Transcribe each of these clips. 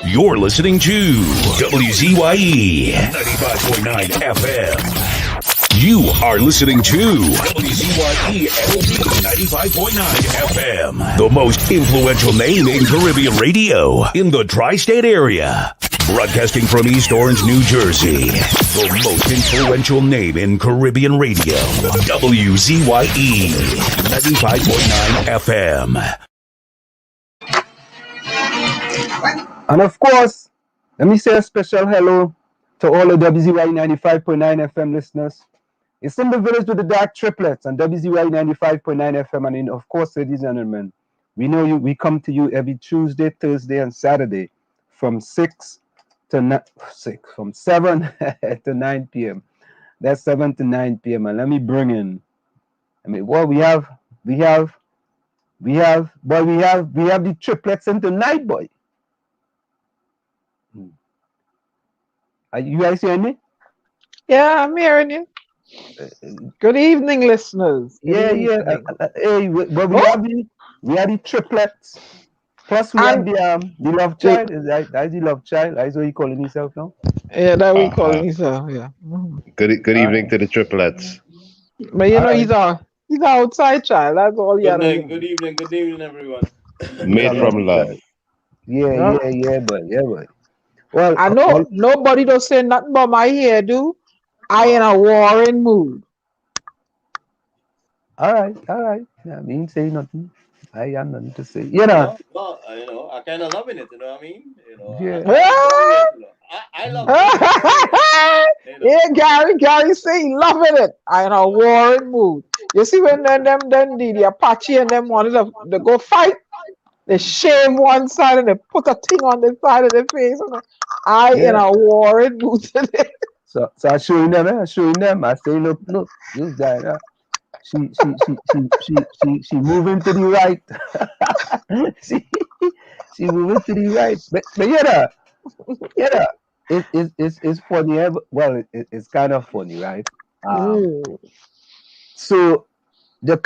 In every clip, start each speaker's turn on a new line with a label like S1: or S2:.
S1: You're listening to WZYE 95.9 FM. You are listening to WZYE 95.9 FM, the most influential name in Caribbean radio in the tri-state area. Broadcasting from East Orange, New Jersey, the most influential name in Caribbean radio, WZYE 95.9 FM.
S2: And of course, let me say a special hello to all the WZYE 95.9 FM listeners. It's in the village with the dark triplets on WZYE 95.9 FM. And of course, ladies and gentlemen, we know you. We come to you every Tuesday, Thursday, and Saturday from 7 to 9 p.m. That's 7 to 9 p.m. And let me bring in. We have the triplets in tonight, boy. Are you guys hearing me?
S3: Yeah, I'm hearing you. Good evening, listeners.
S2: Good evening. We have the triplets. Plus we have the love child. That's the love child. That's what he calling himself now.
S3: Yeah, that we calling himself. Yeah.
S4: Good evening to the triplets.
S3: But you know, he's an outside child. That's all you have.
S5: Good evening, everyone.
S4: Made from love.
S2: Yeah, boy. Well,
S3: I know nobody don't say nothing about my hairdo. I in a warring mood.
S2: All right. I mean, say nothing. I am nothing to say. You know.
S5: Well, I kind of loving it. You know what I mean? I love it.
S3: Yeah, Gary say he loving it. I in a warring mood. You see when the Apache and them wanted to go fight, they shave one side and they put a thing on the side of their face. And in a warring mood today.
S2: So I showing them. I say, look, this guy. She moving to the right. she moving to the right. But it's funny. Well, it's kind of funny, right? So the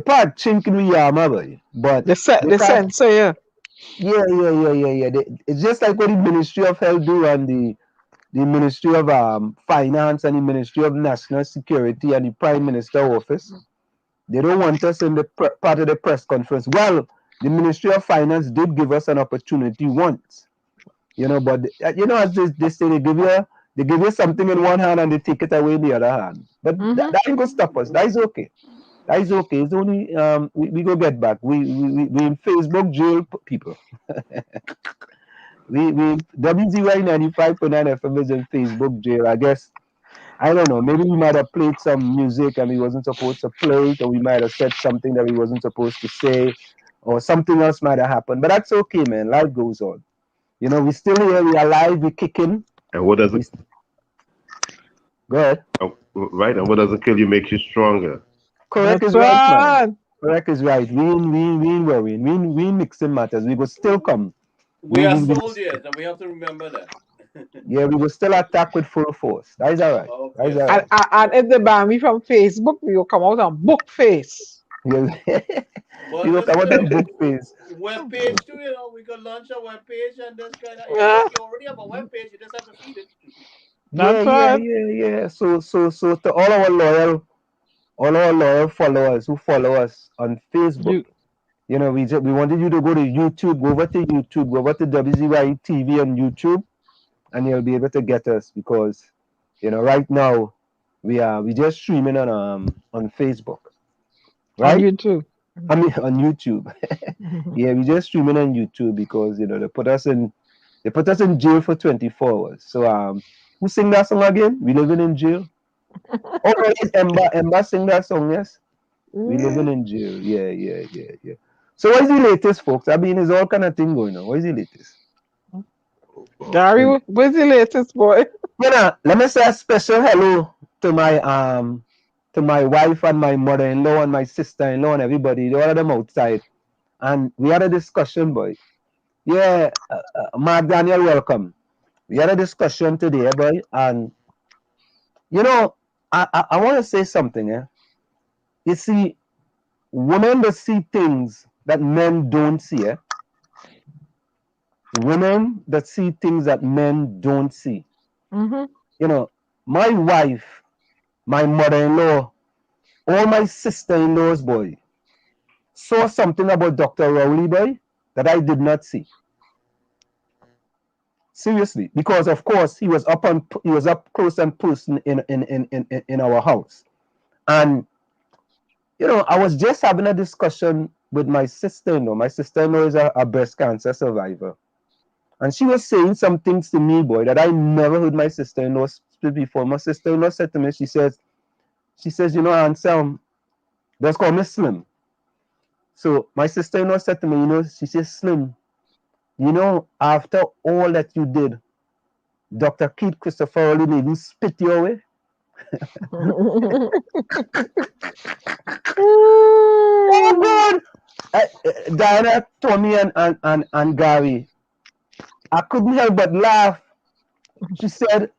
S2: part chinking we are, but
S3: the sensor, yeah.
S2: It's just like what the Ministry of Health do and the Ministry of Finance and the Ministry of National Security and the Prime Minister office. They don't want us in the part of the press conference. Well, the Ministry of Finance did give us an opportunity once, but as they say, they give you something in one hand and they take it away in the other hand. But that ain't gonna stop us. That is okay. It's only we go get back. We in Facebook jail, people. we WZYE 95.9 FM is in Facebook jail. I guess, I don't know, maybe we might have played some music and we wasn't supposed to play it, or we might have said something that we wasn't supposed to say, or something else might have happened. But that's okay, man. Life goes on. We still here, we are alive, we kicking.
S4: And what doesn't
S2: go ahead.
S4: Right, and what doesn't kill you makes you stronger.
S2: Correct is right, man. Correct is right. We ain't worrying. We ain't mixing matters. We will still come.
S5: We are soldiers, and we have to remember that.
S2: Yeah, we will still attack with full force. That is all right.
S5: Okay.
S2: That is all right.
S3: And if they ban me from Facebook, we will come out on book face.
S2: Yeah. We will come out on book face.
S5: Web page too, we could launch a web page and this kind of. You already have a web page, you just have to feed it.
S2: Yeah. So to all our loyal followers who follow us on Facebook, we wanted you to go to YouTube, go over to WZYE TV on YouTube, and you'll be able to get us because, right now we just streaming on Facebook, right?
S3: On YouTube.
S2: I mean on YouTube. Yeah, we just streaming on YouTube because they put us in jail for 24 hours. So who sing that song again? We living in jail. Oh, it's Emba sing that song, yes? We living in jail. Yeah. So what is the latest, folks? I mean, there's all kind of thing going on. What is the latest?
S3: Gary, what's the latest, boy?
S2: Let me say a special hello to my wife and my mother-in-law and my sister-in-law and everybody. All of them outside. And we had a discussion, boy. Yeah, Mark Daniel, welcome. We had a discussion today, boy, and I want to say something. You see, women that see things that men don't see. women that see things that men don't see.
S3: Mm-hmm.
S2: You know, my wife, my mother-in-law, all my sister-in-laws, boy, saw something about Dr. Rowley, boy, that I did not see. Seriously, because of course he was up close and personal in our house. And you know, I was just having a discussion with my sister-in-law. My sister-in-law is a breast cancer survivor. And she was saying some things to me, boy, that I never heard my sister-in-law speak before. My sister-in-law said to me, she says, you know, Anselm, let's call me Slim. So my sister-in-law said to me, you know, she says, Slim, you know, after all that you did, Dr. Keith Christopher Rowley even spit your way. Oh God! Diana, Tommy, and Gary, I couldn't help but laugh. She said,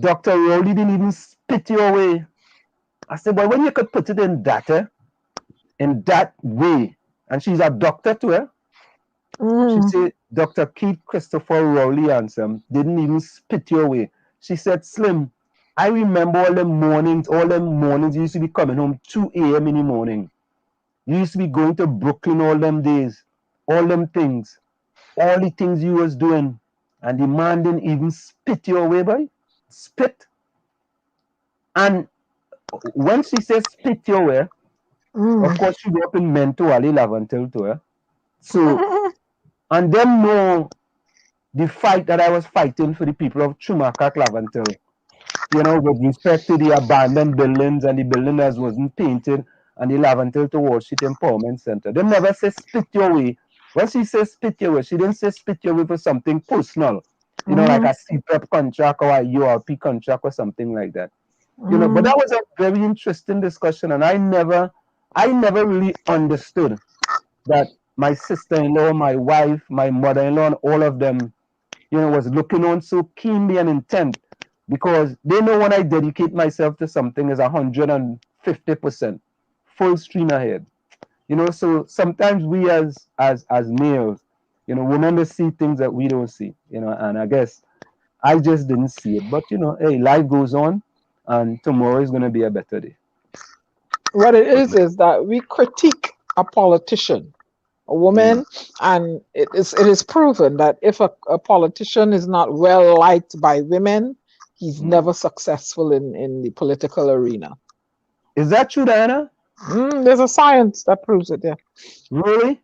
S2: Dr. Rowley didn't even spit your way. I said, well, when you could put it in that way, and she's a doctor to her, she said, Dr. Keith Christopher Rowley Anselm didn't even spit your way. She said, Slim, I remember all them mornings you used to be coming home 2 a.m. in the morning. You used to be going to Brooklyn all them days, all them things, all the things you was doing, and the man didn't even spit your way, boy. Spit. And when she says spit your way, of course she grew up in Mento Ali Lavantil to her. So, and them know the fight that I was fighting for the people of Chumakak Lavantil. You know, with respect to the abandoned buildings and the building that wasn't painted and the Lavantil to Wall Street Empowerment Center. They never say spit your way. When she says spit your way, she didn't say spit your way for something personal. You know, like a CPEP contract or a URP contract or something like that. You know, but that was a very interesting discussion, and I never really understood that my sister-in-law, my wife, my mother-in-law, and all of them, you know, was looking on so keenly and intent, because they know when I dedicate myself to something is 150%, full stream ahead. You know, so sometimes we as males, you know, women see things that we don't see, you know, and I guess I just didn't see it. But you know, hey, life goes on, and tomorrow is going to be a better day.
S3: What it is that we critique a politician, a woman, and it is proven that if a politician is not well liked by women, he's never successful in the political arena.
S2: Is that true, Diana?
S3: There's a science that proves it. Yeah.
S2: Really?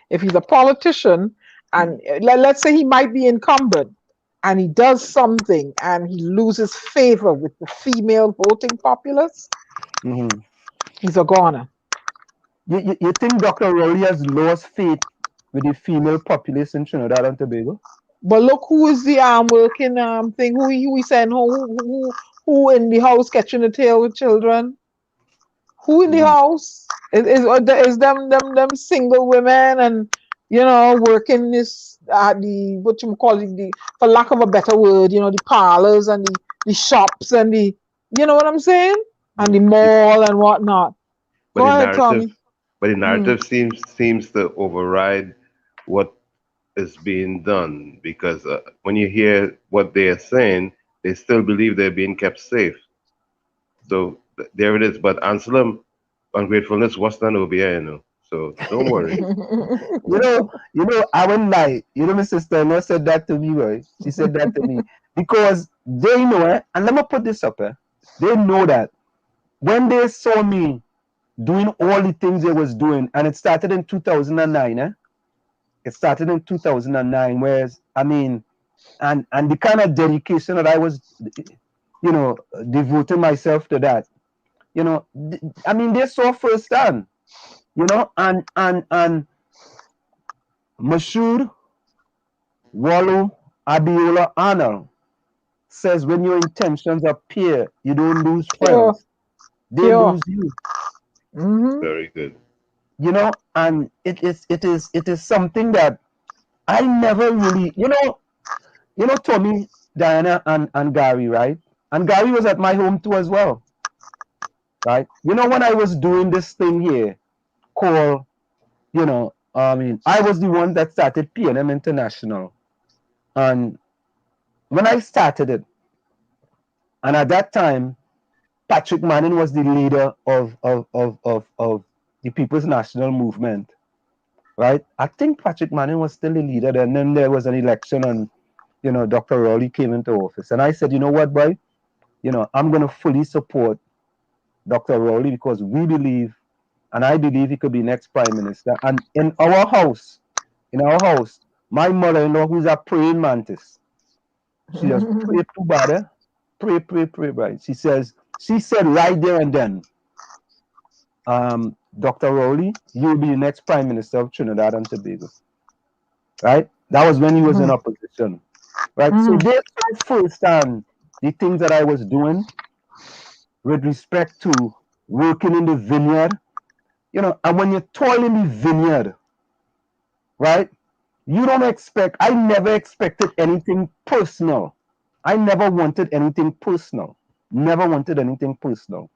S3: If he's a politician, and let's say he might be incumbent, and he does something, and he loses favor with the female voting populace, he's a goner.
S2: You think Dr. Rowley has lost faith with the female populace in Trinidad and Tobago?
S3: But look who is the working thing, who we send home, who in the house catching the tail with children? Who in the house? Is them single women, and you know, working this the what you call it, the, for lack of a better word, you know, the parlors and the shops and the, you know what I'm saying? And the mall and whatnot.
S4: But
S3: Go
S4: the
S3: ahead,
S4: narrative,
S3: Tommy.
S4: but the narrative seems to override what is being done, because when you hear what they are saying, they still believe they're being kept safe. So there it is. But Anselm, ungratefulness was not over here, you know. So don't worry.
S2: you know, I wouldn't lie. You know, my sister-in-law said that to me, right? She said that to me because they know, and let me put this up, they know that when they saw me doing all the things they was doing, and it started in 2009, It started in 2009, whereas, I mean, and the kind of dedication that I was, you know, devoting myself to that, you know, I mean, they saw firsthand, you know, and Mashur 𝗪𝗶𝗹𝗶𝗴𝗲 Arnold says, when your intentions are pure, you don't lose friends, they lose you.
S4: Very good.
S2: You know, and it is something that I never really, you know, Tommy, Diana, and Gary, right? And Gary was at my home too as well, right? You know, when I was doing this thing here called, you know, I mean, I was the one that started PNM International. And when I started it, and at that time, Patrick Manning was the leader of the People's National Movement, right? I think Patrick Manning was still the leader, and then there was an election, and Dr. Rowley came into office, and I said, you know what, boy, I'm going to fully support Dr. Rowley because we believe, and I believe he could be next prime minister. And in our house, my mother-in-law, who's a praying mantis, she just pray too bad, pray, right? She said right there and then, Dr. Rowley, you'll be the next prime minister of Trinidad and Tobago, right? That was when he was in opposition, right? So they saw firsthand the things that I was doing with respect to working in the vineyard, and when you toil in the vineyard, right? You don't expect, I never expected anything personal. I never wanted anything personal. Never wanted anything personal.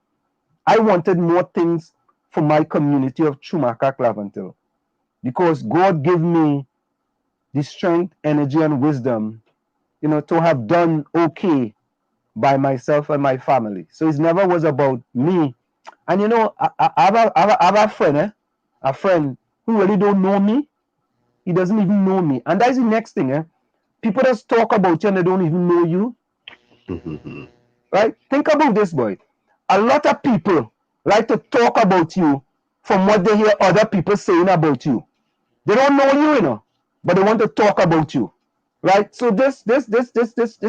S2: I wanted more things for my community of 𝗪𝗏𝗪𝗏𝗃𝗏, because God gave me the strength, energy, and wisdom, to have done okay by myself and my family. So it never was about me. And I have a friend who really don't know me. He doesn't even know me. And that's the next thing. People just talk about you and they don't even know you. Right? Think about this, boy. A lot of people like to talk about you from what they hear other people saying about you. They don't know you, but they want to talk about you. Right? So this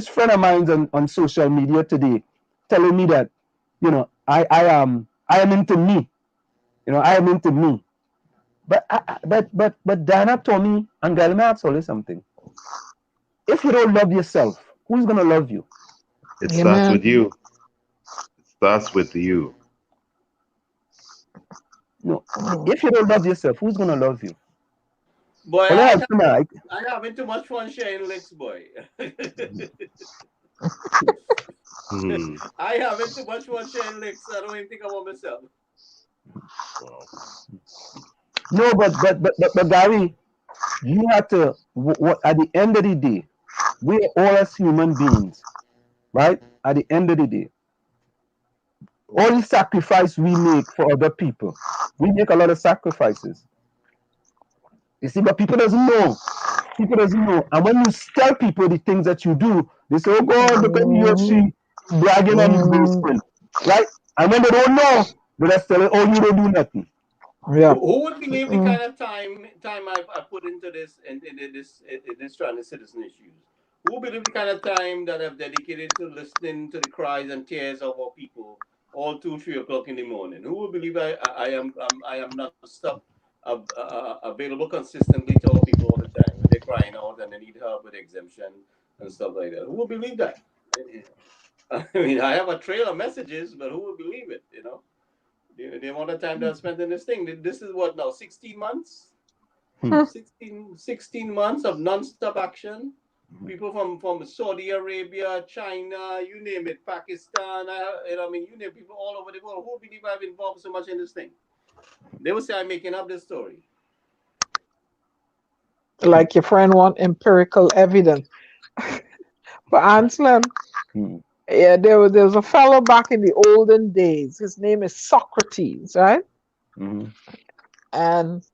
S2: friend of mine on social media today telling me that, I am into me. I am into me. But Diana told me, and girl, may I tell you something? If you don't love yourself, who's gonna love you?
S4: It starts with you. It starts with you.
S2: No, if you don't love yourself, who's gonna love you?
S5: Boy,
S2: Well,
S5: I having too much fun sharing licks, boy. I having too much fun sharing licks. I don't even think about myself.
S2: No, but Gary, you have to. At the end of the day, we are all as human beings, right? At the end of the day, all the sacrifice we make for other people, we make a lot of sacrifices. You see, but people doesn't know. People doesn't know. And when you tell people the things that you do, they say, "Oh God, look at he or she bragging and boasting," right? And when they don't know, they just tell it, "Oh, you don't do nothing."
S3: Yeah.
S5: Who would believe the kind of time I put into this trying to citizen issues? Who would believe the kind of time that I've dedicated to listening to the cries and tears of our people all 2-3 o'clock in the morning? Who would believe I am non-stop available consistently to our people all the time when they're crying out and they need help with exemption and stuff like that? Who would believe that? I mean, I have a trail of messages, but who would believe it? The amount of time that I spent in this thing. This is what now, 16 months? 16 months of non-stop action. People from Saudi Arabia, China, you name it, Pakistan, you name people all over the world. Who believe I've involved so much in this thing? They will say I'm making up this story.
S3: Like your friend want empirical evidence. But Anselm, yeah, there was a fellow back in the olden days. His name is Socrates, right? And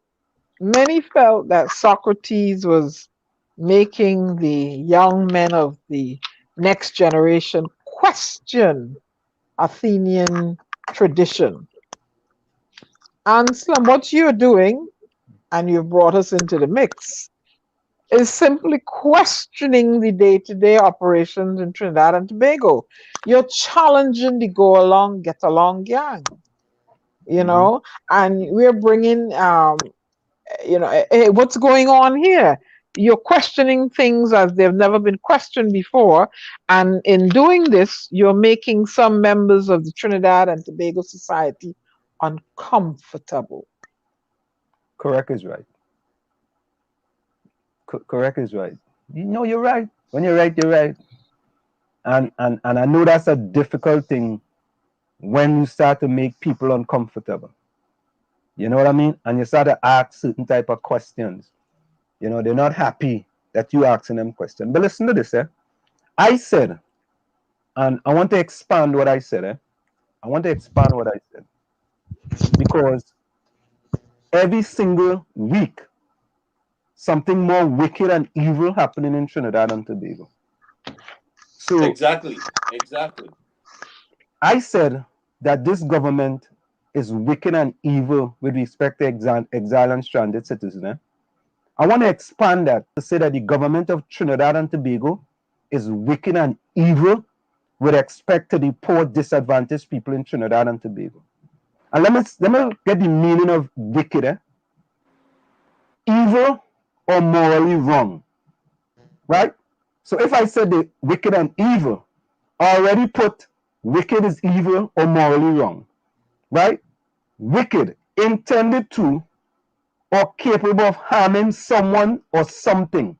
S3: many felt that Socrates was making the young men of the next generation question Athenian tradition. Anselm, what you're doing, and you've brought us into the mix, is simply questioning the day-to-day operations in Trinidad and Tobago. You're challenging the go along, get along gang, and we're bringing, hey, what's going on here? You're questioning things as they've never been questioned before. And in doing this, you're making some members of the Trinidad and Tobago society uncomfortable.
S2: Correct is right. Correct is right. You're right. When you're right, you're right. And I know that's a difficult thing when you start to make people uncomfortable. You know what I mean? And you start to ask certain type of questions. You know, they're not happy that you asking them questions. But listen to this, eh? I said, and I want to expand what I said, eh? I want to expand what I said. Because every single week, something more wicked and evil happening in Trinidad and Tobago. So
S5: Exactly.
S2: I said that this government is wicked and evil with respect to exile and stranded citizens. Eh? I want to expand that to say that the government of Trinidad and Tobago is wicked and evil with respect to the poor, disadvantaged people in Trinidad and Tobago. And let me get the meaning of wicked. Eh? Evil or morally wrong. Right? So if I said the wicked and evil, I already put wicked is evil or morally wrong. Right? Wicked, intended to or capable of harming someone or something.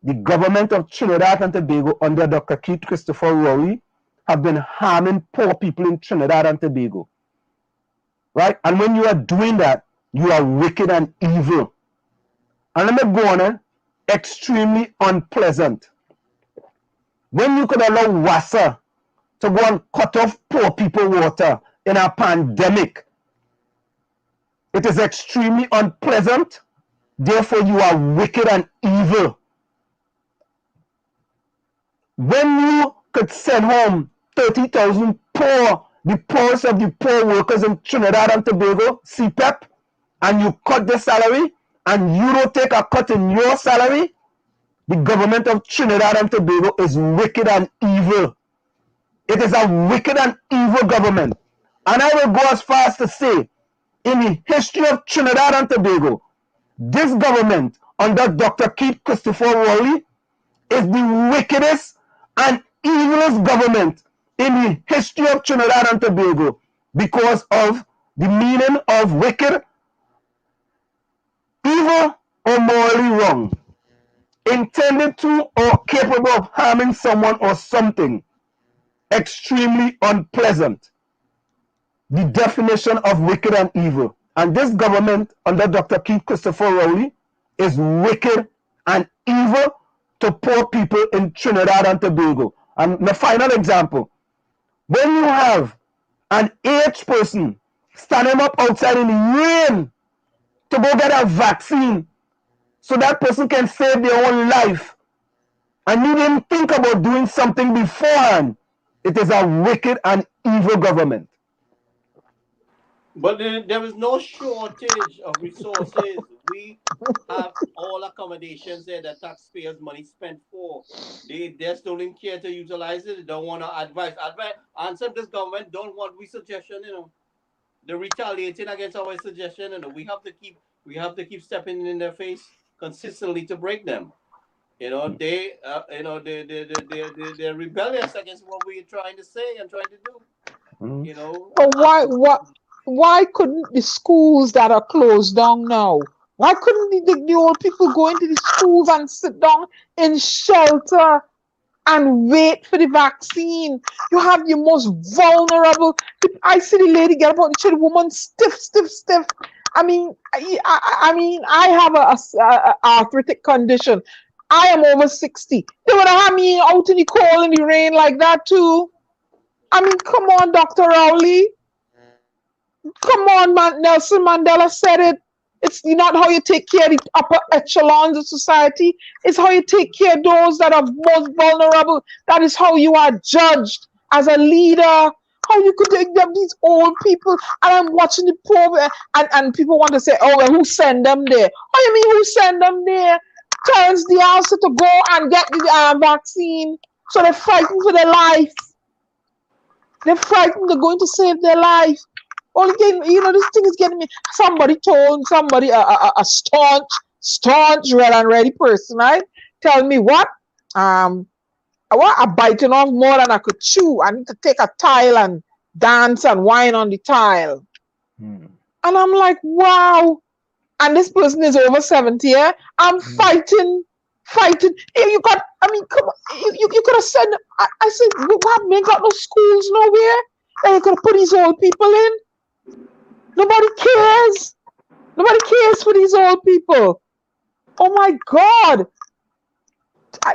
S2: The government of Trinidad and Tobago under Dr. 𝗪𝗏𝗏𝗏𝗏 have been harming poor people in Trinidad and Tobago. Right? And when you are doing that, you are wicked and evil. And let me go on, extremely unpleasant. When you could allow WZYE to go and cut off poor people water in a pandemic, it is extremely unpleasant. Therefore, you are wicked and evil. When you could send home 30,000 the poorest of the poor workers in Trinidad and Tobago, CPEP, and you cut their salary, and you don't take a cut in your salary, the government of Trinidad and Tobago is wicked and evil. It is a wicked and evil government. And I will go as far as to say, in the history of Trinidad and Tobago, this government under Dr. 𝗪𝗏𝗏𝗏𝗏 is the wickedest and evilest government in the history of Trinidad and Tobago because of the meaning of wicked, evil, or morally wrong, intended to or capable of harming someone or something, extremely unpleasant. The definition of wicked and evil. And this government under Dr. 𝗪𝗏𝗏𝗏𝗏 is wicked and evil to poor people in Trinidad and Tobago. And my final example, when you have an aged person standing up outside in the rain to go get a vaccine so that person can save their own life, and you didn't think about doing something beforehand, it is a wicked and evil government.
S5: But there is no shortage of resources. We have all accommodations there that taxpayers' money spent for. They just don't care to utilize it. They don't want to advise. And some this government don't want we suggestion, they're retaliating against our suggestion, and we have to keep stepping in their face consistently to break them. They're rebellious against what we're trying to say and trying to do.
S3: But why couldn't the schools that are closed down now? Why couldn't the old people go into the schools and sit down in shelter and wait for the vaccine? You have your most vulnerable. I see the lady get up on the chair, the woman stiff. I mean, I have a arthritic condition. I am over 60. They would have me out in the cold and the rain like that too. I mean, come on, Dr. Rowley. Come on, man. Nelson Mandela said it. It's not how you take care of the upper echelons of society. It's how you take care of those that are most vulnerable. That is how you are judged as a leader. How you could take them, these old people, and I'm watching the poor, and people want to say, oh, well, who send them there? What do you mean, who send them there? Turns the answer to go and get the vaccine. So they're fighting for their life. They're frightened. They're going to save their life. Only again, this thing is getting me. Somebody told somebody, a staunch, red and ready person, right? Tell me what? I'm biting off more than I could chew. I need to take a tile and dance and whine on the tile. And I'm like, wow. And this person is over 70. Yeah? I'm fighting. You got, come on. You could have said, I said, we ain't got no schools nowhere. And you could have put these old people in. Nobody cares. Nobody cares for these old people. Oh my God.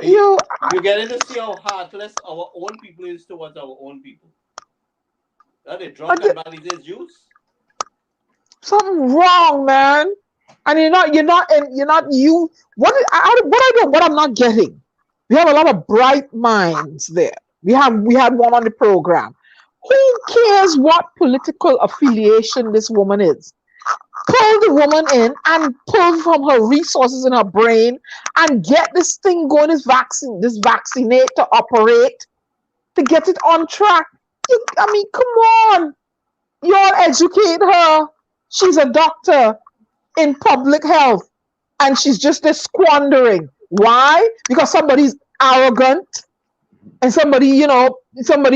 S5: You're getting to see how heartless our own people is towards our own people. Are they drunk and badly this juice?
S3: Something wrong, man. And what I'm not getting. We have a lot of bright minds there. We had one on the program. Who cares what political affiliation this woman is? Pull the woman in and pull from her resources in her brain and get this thing going, this vaccinate to operate, to get it on track. I mean, come on. You all educate her. She's a doctor in public health and she's just squandering. Why? Because somebody's arrogant and somebody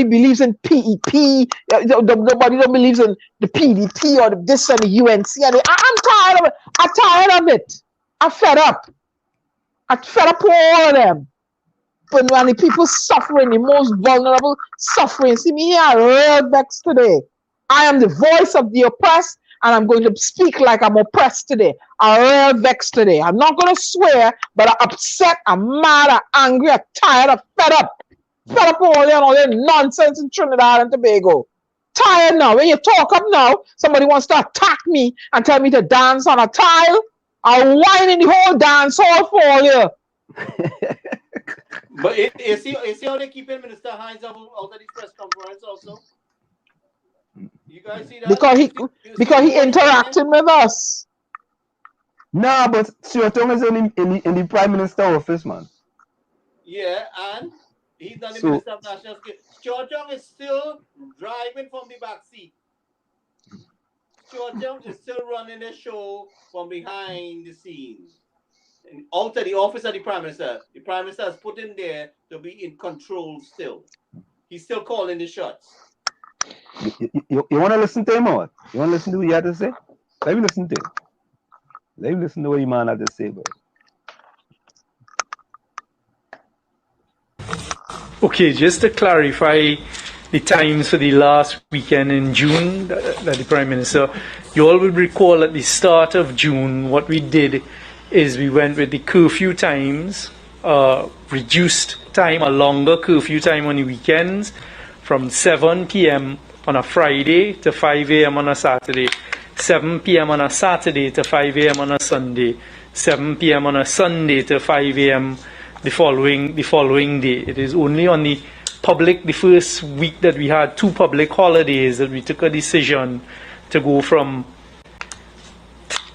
S3: believes in PEP. Nobody don't believes in the PDP or this and the UNC. And I'm tired of it. I'm tired of it. I'm fed up. I'm fed up with all of them. But when the people suffering, the most vulnerable suffering, see me here, real vexed today. I am the voice of the oppressed, and I'm going to speak like I'm oppressed today. I'm real vexed today. I'm not going to swear, but I'm upset, I'm mad, I'm angry, I'm tired, I'm fed up. Fed up with all that nonsense in Trinidad and Tobago. Tired now. When you talk up now, somebody wants to attack me and tell me to dance on a tile. I'll whine in the whole dance hall for all you.
S5: But you see how they keeping Minister Hines out of this press conference also? You guys see that?
S3: Because he interacting with us.
S2: Nah, but Xiaotong is in the Prime Minister office, man.
S5: Yeah, and he's not the Minister of National Security. Xiaotong is still driving from the back seat. Xiaotong is still running the show from behind the scenes. And out of the office of the Prime Minister. The Prime Minister is put in there to be in control still. He's still calling the shots.
S2: You want to listen to him or what? You want to listen to what he had to say? Let me listen to him. Let me listen to what your man had to say, bro.
S6: Okay, just to clarify the times for the last weekend in June that the Prime Minister, you all will recall at the start of June, what we did is we went with the curfew times, reduced time, a longer curfew time on the weekends, from 7 p.m. on a Friday to 5 a.m. on a Saturday, 7 p.m. on a Saturday to 5 a.m. on a Sunday, 7 p.m. on a Sunday to 5 a.m. the following day. It is only on the first week that we had 2 public holidays that we took a decision to go from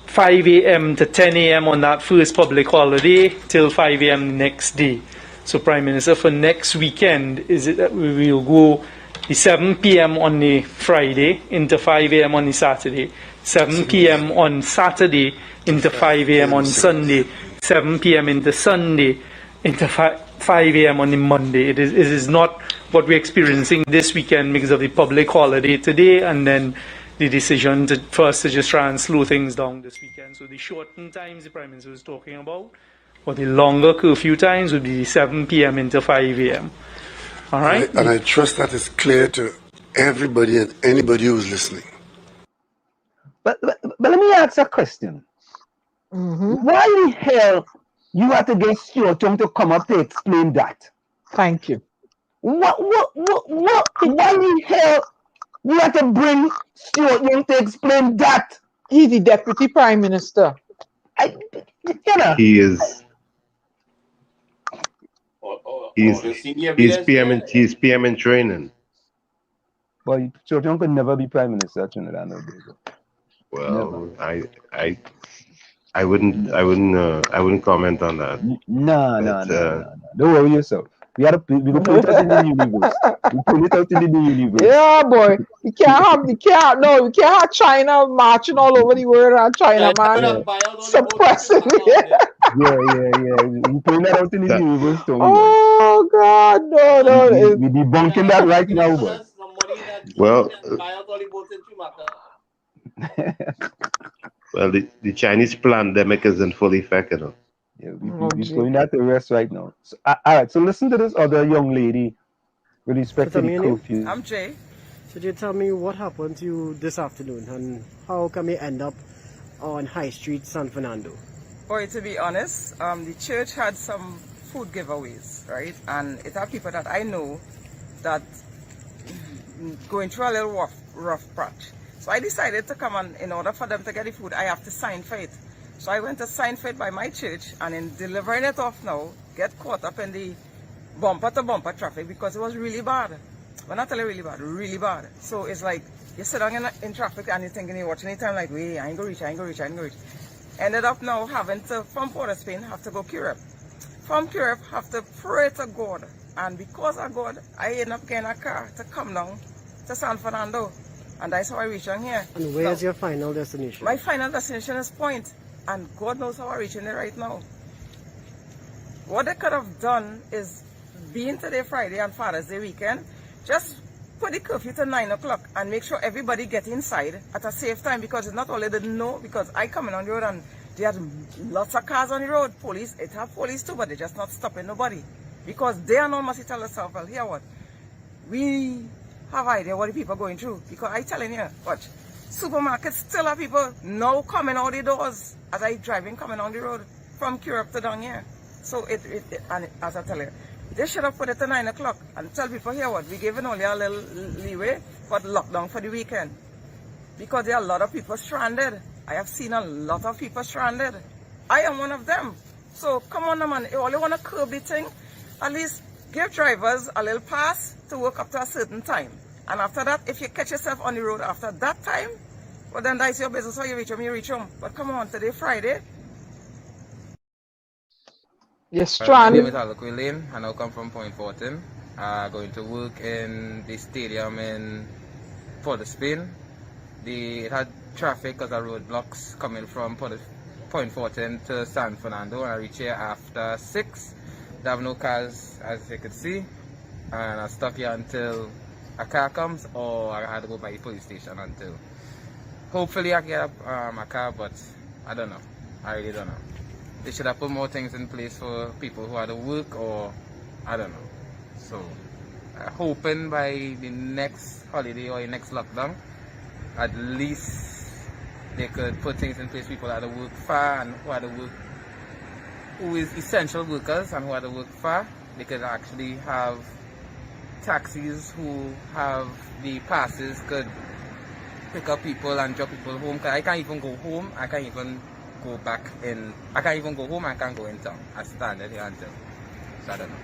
S6: 5 a.m. to 10 a.m. on that first public holiday till 5 a.m. the next day. So, Prime Minister, for next weekend, is it that we will go the 7 p.m. on the Friday into 5 a.m. on the Saturday, 7 p.m. on Saturday into 5 a.m. on Sunday, 7 p.m. into Sunday into 5 a.m. on the Monday. It is not what we're experiencing this weekend because of the public holiday today and then the decision for us to just try and slow things down this weekend. So the shortened times the Prime Minister was talking about, or the longer curfew times would be 7 p.m. into 5 a.m. All right?
S7: And I trust that is clear to everybody and anybody who's listening.
S2: But let me ask a question.
S3: Mm-hmm.
S2: Why the hell you had to get Xiaotong to come up to explain that?
S3: Thank you.
S2: Why the hell you had to bring Xiaotong to explain that?
S3: He's the Deputy Prime Minister.
S4: He is. He's PM in training.
S2: Well, Xiaotong could never be Prime Minister of Trinidad and Tobago.
S4: Well, never. I wouldn't comment on that.
S2: No. Don't worry yourself. We will put it out in the universe. We put it out in the universe.
S3: Yeah, boy. We can't have China marching all over the world and China man suppressing.
S2: Yeah. We put that out in the universe.
S3: Oh God, no.
S2: We're debunking that right now, boy.
S4: Well, well, the Chinese pandemic is in full effect, you know.
S2: Yeah, we're putting that to rest right now. So, all right, so listen to this other young lady with respect to the curfew.
S8: I'm Jay. So you tell me what happened to you this afternoon and how come you end up on High Street, San Fernando?
S9: Boy, to be honest, the church had some food giveaways, right? And it had people that I know that going through a little rough patch. So I decided to come, and in order for them to get the food, I have to sign for it. So I went to sign for it by my church, and in delivering it off now, get caught up in the bumper-to-bumper traffic because it was really bad. When I tell you really bad, really bad. So it's like, you sit down in traffic and you're thinking, you're watching the time like, wait, I ain't gonna reach. Ended up now having to, from Port of Spain, have to go 𝗪𝗏. From 𝗪𝗏, have to pray to God. And because of God, I ended up getting a car to come down to San Fernando. And that's how I reached down here.
S8: And where's your final destination?
S9: My final destination is Point. And God knows how I'm reaching it right now. What they could have done is, being today Friday and Father's Day weekend, just put the curfew to 9 o'clock and make sure everybody get inside at a safe time, because it's not only the know, because I coming on the road and they had lots of cars on the road. Police, it have police too, but they just not stopping nobody. Because they are not must tell themselves, well, here what? We have idea what the people are going through. Because I telling you, watch, supermarkets still have people now coming out the doors as I driving coming on the road from 𝗪𝗏 to down here. So and as I tell you, they should have put it to 9 o'clock and tell people here what, we giving only a little leeway for lockdown for the weekend. Because there are a lot of people stranded. I have seen a lot of people stranded. I am one of them. So come on, man, you only want to curb the thing, at least give drivers a little pass to work up to a certain time. And after that, if you catch yourself on the road after that time, well then that's your business, how you reach home. But come on, today Friday.
S3: You're stranded.
S10: My name is 𝗪𝗶𝗶𝗵𝗏, and I come from Point Fortin. Going to work in the stadium in Port of Spain. It had traffic because of roadblocks coming from Point Fortin to San Fernando, and I reached here after 6. There have no cars, as you can see, and I stuck here until a car comes, or I had to go by the police station until. Hopefully I can get a car, but I don't know. I really don't know. They should have put more things in place for people who had to work, or I don't know. So, hoping by the next holiday or the next lockdown, at least they could put things in place. People who had to work far and who had to work, who is essential workers and who had to work far, they could actually have taxis who have the passes could pick up people and drop people home. Cause I can't even go home. I can't even go back in. I can't even go home. I can't go in town. I stand here until. So I don't know.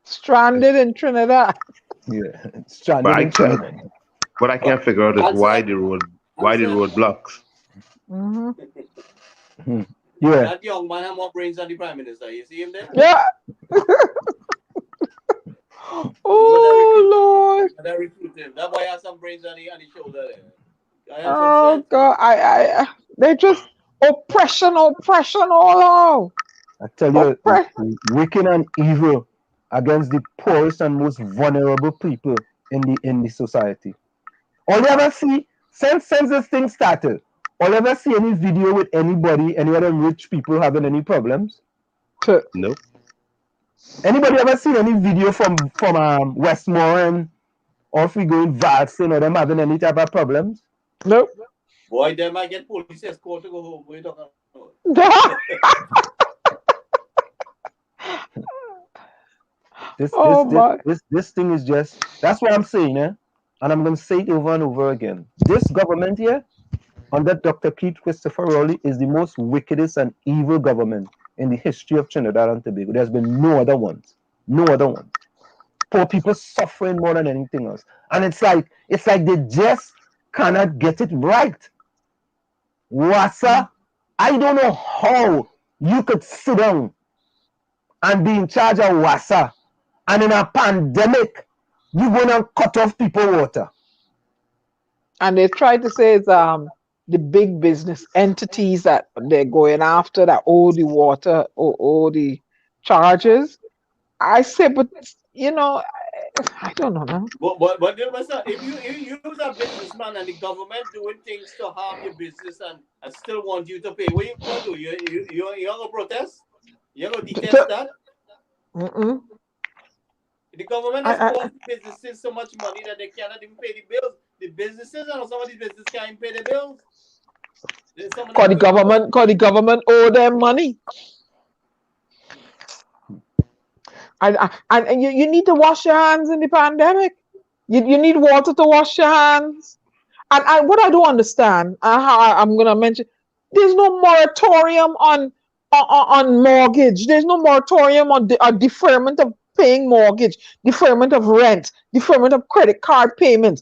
S3: Stranded in Trinidad.
S2: Yeah, stranded in Trinidad.
S4: What I can't figure out is why the road blocks.
S2: Yeah.
S5: That young man has more brains than the Prime Minister. You see him there?
S3: Yeah. Oh Lord.
S5: They recruit him. That boy has some brains on the shoulder there.
S3: Oh God. They just oppression all along.
S2: I tell you, wicked and evil against the poorest and most vulnerable people in the society. All you ever see since this thing started, all you ever see any video with anybody, any other rich people having any problems?
S4: Nope.
S2: Anybody ever seen any video from Westmoreland, or if we go in Varston, or them having any type of problems?
S3: Nope.
S5: Boy, they might get police escort to go home. What are you talking about?
S2: This thing is just, that's what I'm saying, and I'm going to say it over and over again. This government here, under Dr. Keith Christopher Rowley, is the most wickedest and evil government in the history of Trinidad and Tobago. There's been no other ones. No other one. Poor people suffering more than anything else. And it's like they just cannot get it right. WZYE, I don't know how you could sit down and be in charge of WZYE, and in a pandemic, you're going to cut off people water.
S3: And they try to say it's the big business entities that they're going after that owe the water or owe the charges. I say, but you know, I don't know, man.
S5: But if you use a businessman and the government doing things to harm your business and still want you to pay, what you going to do? You're going to protest? You're going to detest that? The government has cost businesses so much money that they cannot even pay the bills. The businesses and some of these businesses can't even pay the bills.
S3: Cause the government owe them money. And you need to wash your hands in the pandemic. You need water to wash your hands. And what I don't understand, I'm gonna mention, there's no moratorium on mortgage. There's no moratorium on deferment of paying mortgage, deferment of rent, deferment of credit card payments.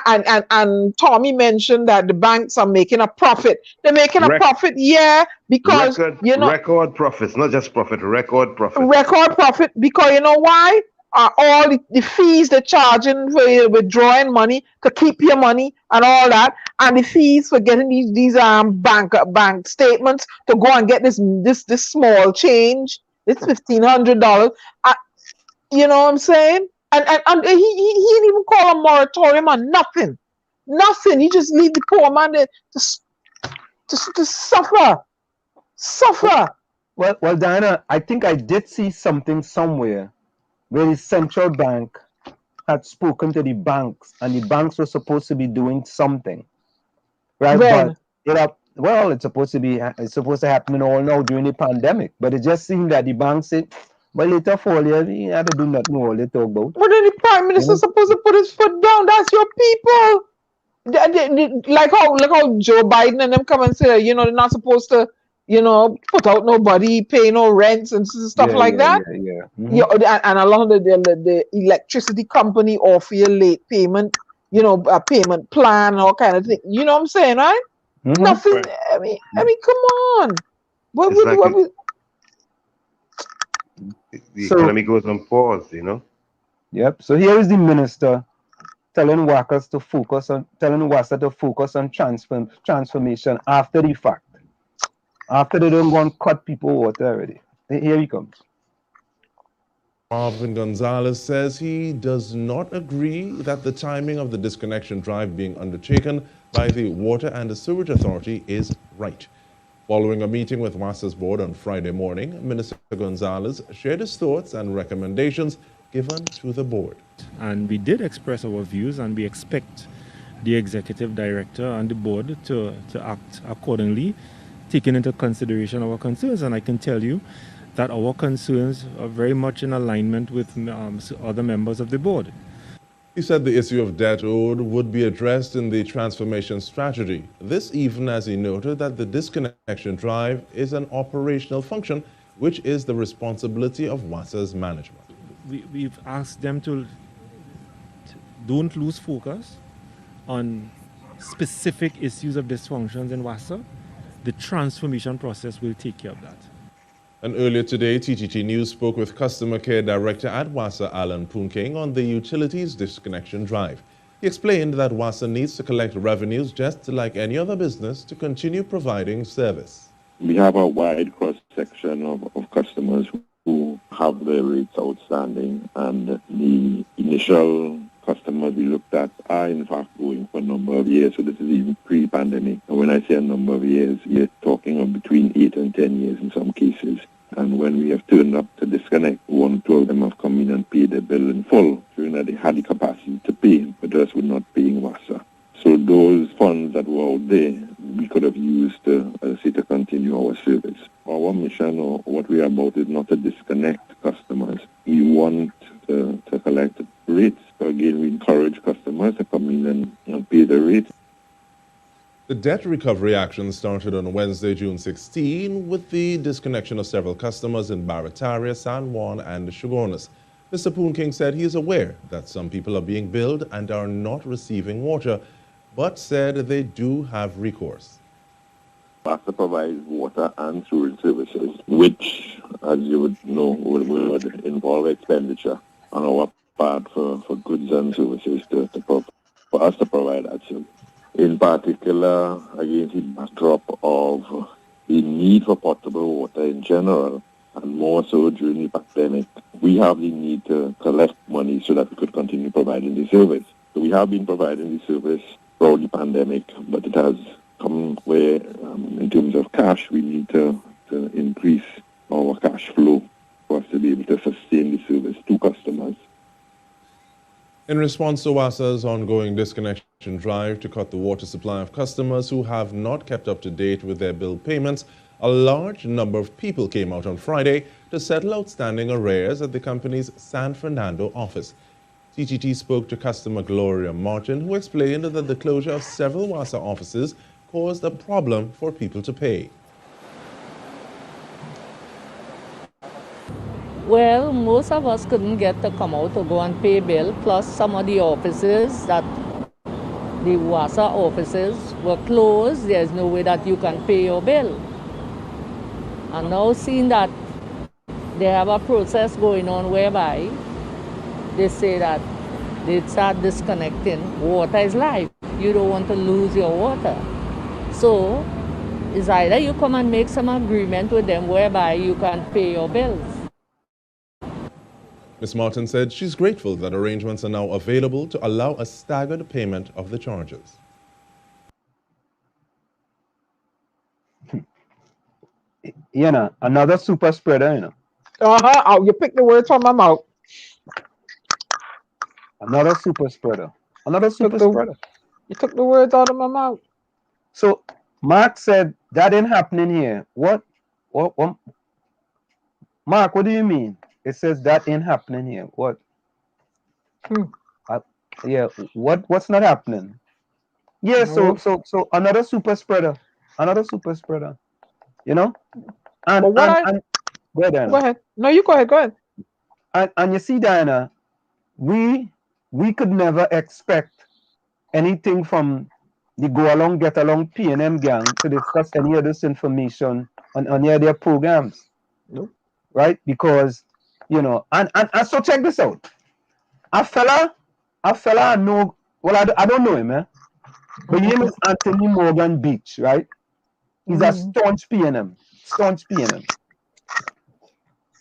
S3: And Tommy mentioned that the banks are making a profit. They're making a profit, yeah, because
S4: record profits, not just profit, record profit.
S3: Record profit, because you know why? All the fees they're charging for withdrawing money to keep your money and all that, and the fees for getting these bank statements to go and get this small change, this $1,500. You know what I'm saying? And he didn't even call a moratorium on nothing. Nothing. He just leave the poor man to suffer.
S2: Well, Diana, I think I did see something somewhere where the central bank had spoken to the banks, and the banks were supposed to be doing something, right?
S3: When?
S2: But it's supposed to happen all now during the pandemic. But it just seemed that the banks said, well, later fall year, we had to do nothing all they talk about.
S3: But then the prime minister's supposed to put his foot down. That's your people. Like how Joe Biden and them come and say, they're not supposed to, put out nobody, pay no rents and stuff like that.
S2: Yeah. Mm-hmm.
S3: Yeah, and a lot of the electricity company offer you late payment, a payment plan, all kind of thing. You know what I'm saying, right?
S2: Mm-hmm.
S3: Nothing. I mean, come on.
S4: The economy goes on pause,
S2: Yep. So here is the minister telling workers to focus on transformation after the fact. After they don't want to cut people water already. Here he comes.
S11: Marvin Gonzalez says he does not agree that the timing of the disconnection drive being undertaken by the Water and the Sewerage Authority is right. Following a meeting with WASA's board on Friday morning, Minister Gonzalez shared his thoughts and recommendations given to the board.
S12: And we did express our views, and we expect the executive director and the board to act accordingly, taking into consideration our concerns. And I can tell you that our concerns are very much in alignment with other members of the board.
S11: He said the issue of debt owed would be addressed in the transformation strategy. This even as he noted that the disconnection drive is an operational function, which is the responsibility of WASA's management.
S12: We've asked them to don't lose focus on specific issues of dysfunctions in WASA. The transformation process will take care of that.
S11: And earlier today, TTT News spoke with Customer Care Director at WASA, Alan Poonking, on the utilities disconnection drive. He explained that WASA needs to collect revenues just like any other business to continue providing service.
S13: We have a wide cross-section of customers who have their rates outstanding, and the initial customers we looked at are in fact going for a number of years, so this is even pre-pandemic. And when I say a number of years, we're talking of between 8 and 10 years in some cases. And when we have turned up to disconnect, 1 or 2 of them have come in and paid their bill in full, showing that they had the capacity to pay, but just were not paying WASA. So those funds that were out there, we could have used to continue our service. Our mission, or what we are about, is not to disconnect customers. We want to collect rates. So again, we encourage customers to come in and pay the rates.
S11: The debt recovery action started on Wednesday, June 16, with the disconnection of several customers in Barataria, San Juan, and Shogunas. Mr. Poonking said he is aware that some people are being billed and are not receiving water, but said they do have recourse.
S13: WASA provides water and sewage services, which, as you would know, would involve expenditure on our part for goods and services for us to provide that service. In particular, against the backdrop of the need for potable water in general, and more so during the pandemic, we have the need to collect money so that we could continue providing the service. So we have been providing the service throughout the pandemic, but it has come where, in terms of cash, we need to increase our cash flow for us to be able to sustain the service to customers.
S11: In response to WASA's ongoing disconnection drive to cut the water supply of customers who have not kept up to date with their bill payments, a large number of people came out on Friday to settle outstanding arrears at the company's San Fernando office. TTT spoke to customer Gloria Martin, who explained that the closure of several WASA offices caused a problem for people to pay.
S14: Well, most of us couldn't get to come out to go and pay bill, plus some of the offices the WASA offices were closed. There's no way that you can pay your bill. And now seeing that they have a process going on whereby they say that they start disconnecting. Water is life. You don't want to lose your water. So it's either you come and make some agreement with them whereby you can pay your bills.
S11: Ms. Martin said she's grateful that arrangements are now available to allow a staggered payment of the charges.
S2: You know, another super spreader, you know.
S3: Oh, you picked the words from my mouth.
S2: Another super spreader. Another super spreader.
S3: You took the words out of my mouth.
S2: So Mark said that ain't happening here. What? Mark, what do you mean? It says that ain't happening here. What? Yeah. What's not happening? Yeah.
S3: No.
S2: So another super spreader. Another super spreader. You know. And
S3: But what
S2: go ahead, Diana.
S3: Go ahead. No, you go ahead. Go ahead.
S2: And you see, Diana, we could never expect anything from the Go Along Get Along P&M gang to discuss any of this information on any of their programs.
S3: Nope.
S2: Right? Because, you know, and so check this out. A fella I know, well, I don't know him, but his name is Anthony Morgan Beach, right? He's a staunch P&M. Staunch P&M.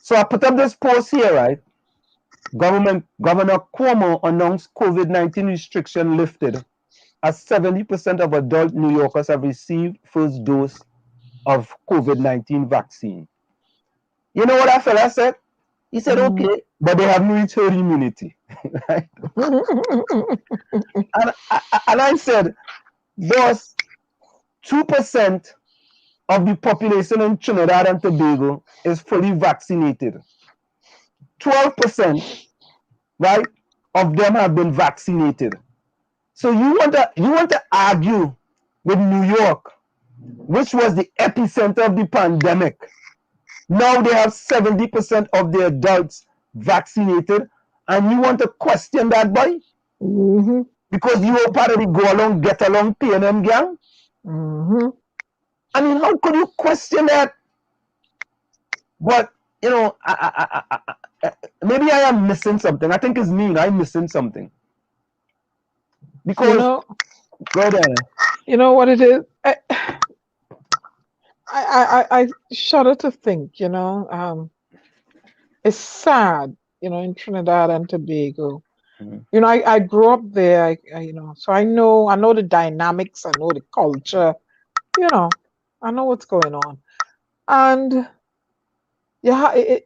S2: So I put up this post here, right? Governor Cuomo announced COVID-19 restriction lifted as 70% of adult New Yorkers have received first dose of COVID-19 vaccine. You know what that fella said? He said, okay, but they haven't reached herd immunity. Right? and I said, boss, 2% of the population in Trinidad and Tobago is fully vaccinated. 12%, right, of them have been vaccinated. So you want to argue with New York, which was the epicenter of the pandemic. Now they have 70% of the adults vaccinated, and you want to question that, boy? Because you are part of the Go Along Get Along P&M gang? I mean, how could you question that? But, you know, maybe I am missing something. I think it's me. I'm missing something. Because,
S3: you know,
S2: go ahead.
S3: You know what it is? I shudder to think, you know, it's sad, you know, in Trinidad and Tobago. You know, I grew up there, you know, so I know the dynamics, I know the culture, you know, I know what's going on. And yeah,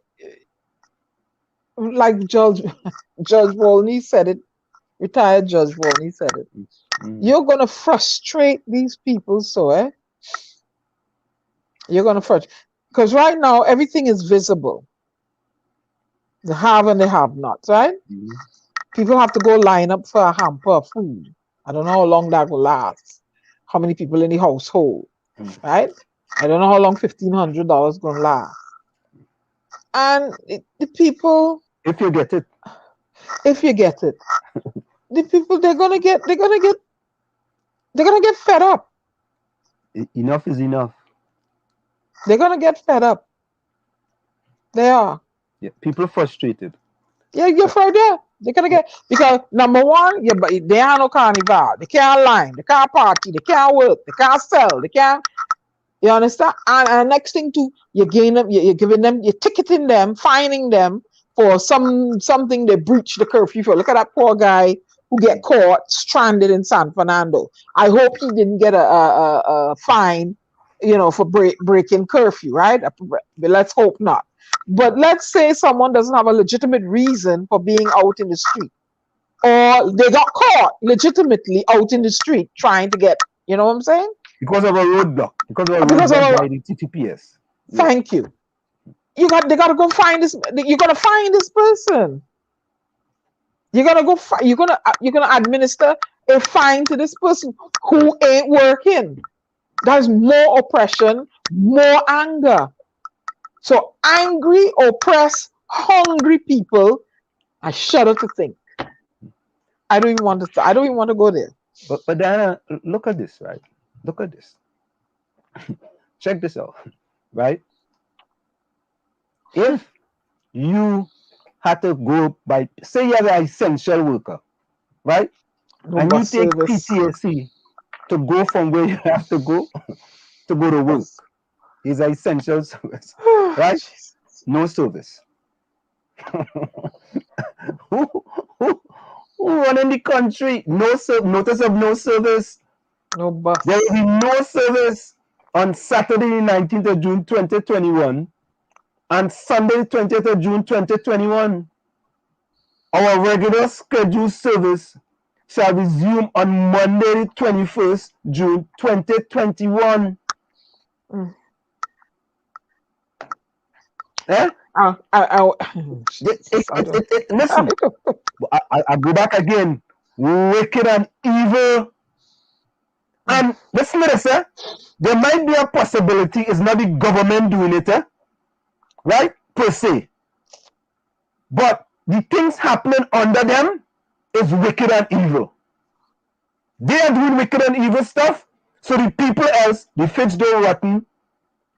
S3: like Judge Volney said it, retired Judge Volney said it. You're going to frustrate these people, so you're going to frustrate. Because right now, everything is visible. The have and the have nots, right? People have to go line up for a hamper of food. I don't know how long that will last. How many people in the household, right? I don't know how long $1,500 going to last. And the people...
S2: If you get it.
S3: The people, they're gonna get fed up.
S2: Enough is enough.
S3: They're gonna get fed up. They are.
S2: Yeah, people frustrated.
S3: Yeah, you're frustrated. They're gonna get, because number one, they are no carnival. They can't line. They can't party. They can't work. They can't sell. They can't. You understand? And next thing too, you're giving them, you're ticketing them, fining them for something they breached the curfew for. Look at that poor guy who get caught stranded in San Fernando. I hope he didn't get a fine, you know, for breaking curfew, right? But let's hope not. But let's say someone doesn't have a legitimate reason for being out in the street. or they got caught legitimately out in the street trying to get, you know what I'm saying?
S2: Because of a roadblock. Because of a
S3: Because
S2: roadblock
S3: of
S2: by the TTPS.
S3: Thank you. They gotta go find this. You're gonna find this person. You're gonna go. You're gonna administer a fine to this person who ain't working. There's more oppression, more anger. So angry, oppressed, hungry people. I shudder to think. I don't even want to go there.
S2: But Diana, look at this, right? Look at this. Check this out, right? If you had to go by, say you're an essential worker, right?
S3: No
S2: and you
S3: bus
S2: take
S3: service.
S2: PTSD to go from where you have to go to work. It's an essential service, right? No service. who running the country? Notice of no service.
S3: No bus.
S2: There will be no service on Saturday, 19th of June, 2021, and Sunday, 20th of June, 2021. Our regular scheduled service shall resume on Monday, the 21st June, 2021. Eh? Listen, I go back again. Wicked and evil. And listen to this, there might be a possibility it's not the government doing it, right, per se. But the things happening under them is wicked and evil. They are doing wicked and evil stuff, so the people else, the fish don't rotten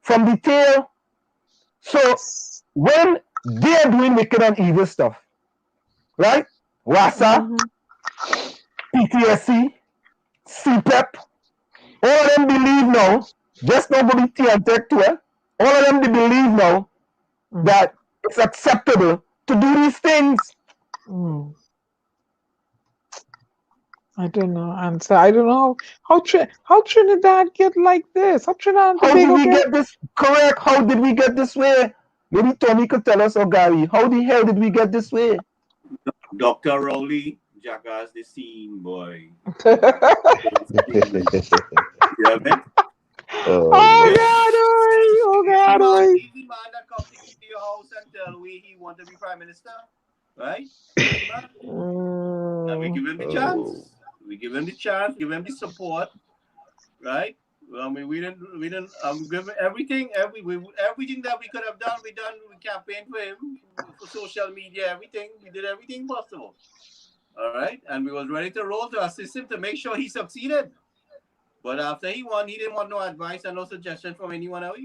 S2: from the tail. So when they are doing wicked and evil stuff, right? WASA, PTSC, CPEP, all of them believe now, just nobody Tech to it, all of them they believe now that it's acceptable to do these things.
S3: I don't know. Answer. I don't know how Trinidad get like this. How Trinidad
S2: How did we get this correct? How did we get this way? Maybe Tommy could tell us, or Gary, how the hell did we get this way?
S5: Dr. Rowley, jackass the scene, boy.
S3: Oh God! Oh God!
S5: He's the man that comes into your house and tell we he want to be prime minister, right? And we give him the chance. We give him the chance. Give him the support, right? I mean, we didn't. Give everything that we could have done. We campaigned for him, for social media, everything. We did everything possible. All right, and we was ready to roll to assist him to make sure he succeeded. But after he won, he didn't want no advice and no suggestion from anyone else.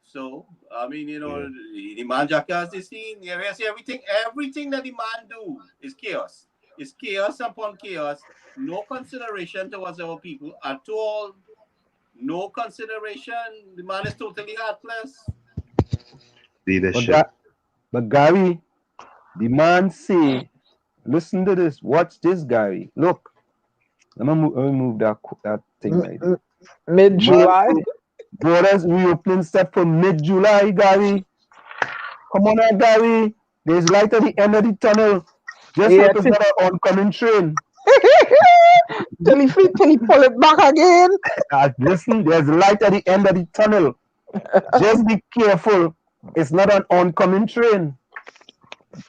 S5: So I mean, the man jackass this scene. You see everything that the man do is chaos. It's chaos upon chaos. No consideration towards our people at all. No consideration. The man is totally heartless.
S4: Leadership.
S2: But Gary, the man say, listen to this. Watch this, Gary. Look. Let me move that thing right there.
S3: Mid-July?
S2: Borders reopening set for mid-July, Gary. Come on now, Gary. There's light at the end of the tunnel. Just hope it's not an oncoming train.
S3: till he pull it back again.
S2: Listen, there's light at the end of the tunnel. Just be careful. It's not an oncoming train.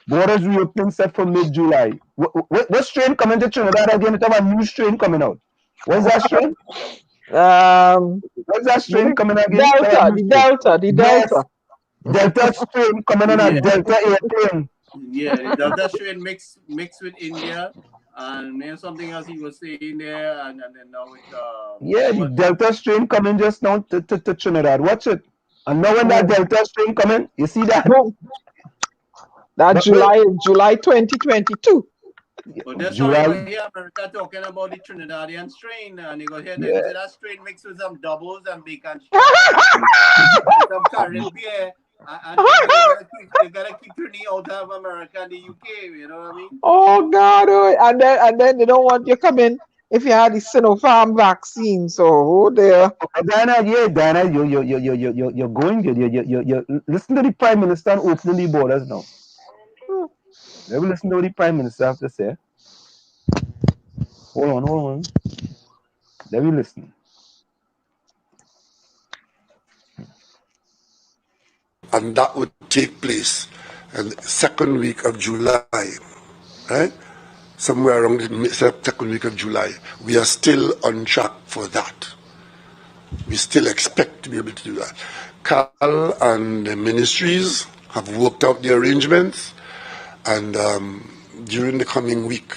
S2: Borders reopening set for mid-July. What train coming to Trinidad again? We have a new train coming out. What's that train? What's that train coming again?
S3: Delta.
S2: Yes. Delta train coming on a Delta airplane.
S5: Yeah, the Delta train mixed with India, and there's something else he was saying there, and then now with
S2: the Delta train coming just now to Trinidad. Watch it. And now when that Delta train coming, you see that?
S3: That July 2022.
S5: But that's why we hear America talking about the Trinidadian strain, and you go hear that strain mixed with some doubles and bacon, and some current beer, and you gotta keep Trinidad out of America and the UK. You know what I mean?
S3: Oh God! And then they don't want you coming if you had the Sinopharm vaccine. So there.
S2: Diana, you're going. You listen to the Prime Minister opening the borders now. Let me listen to what the Prime Minister have to say. Hold on. Let me listen.
S7: And that would take place in the second week of July, right? Somewhere around the second week of July. We are still on track for that. We still expect to be able to do that. Carl and the ministries have worked out the arrangements, and during the coming week,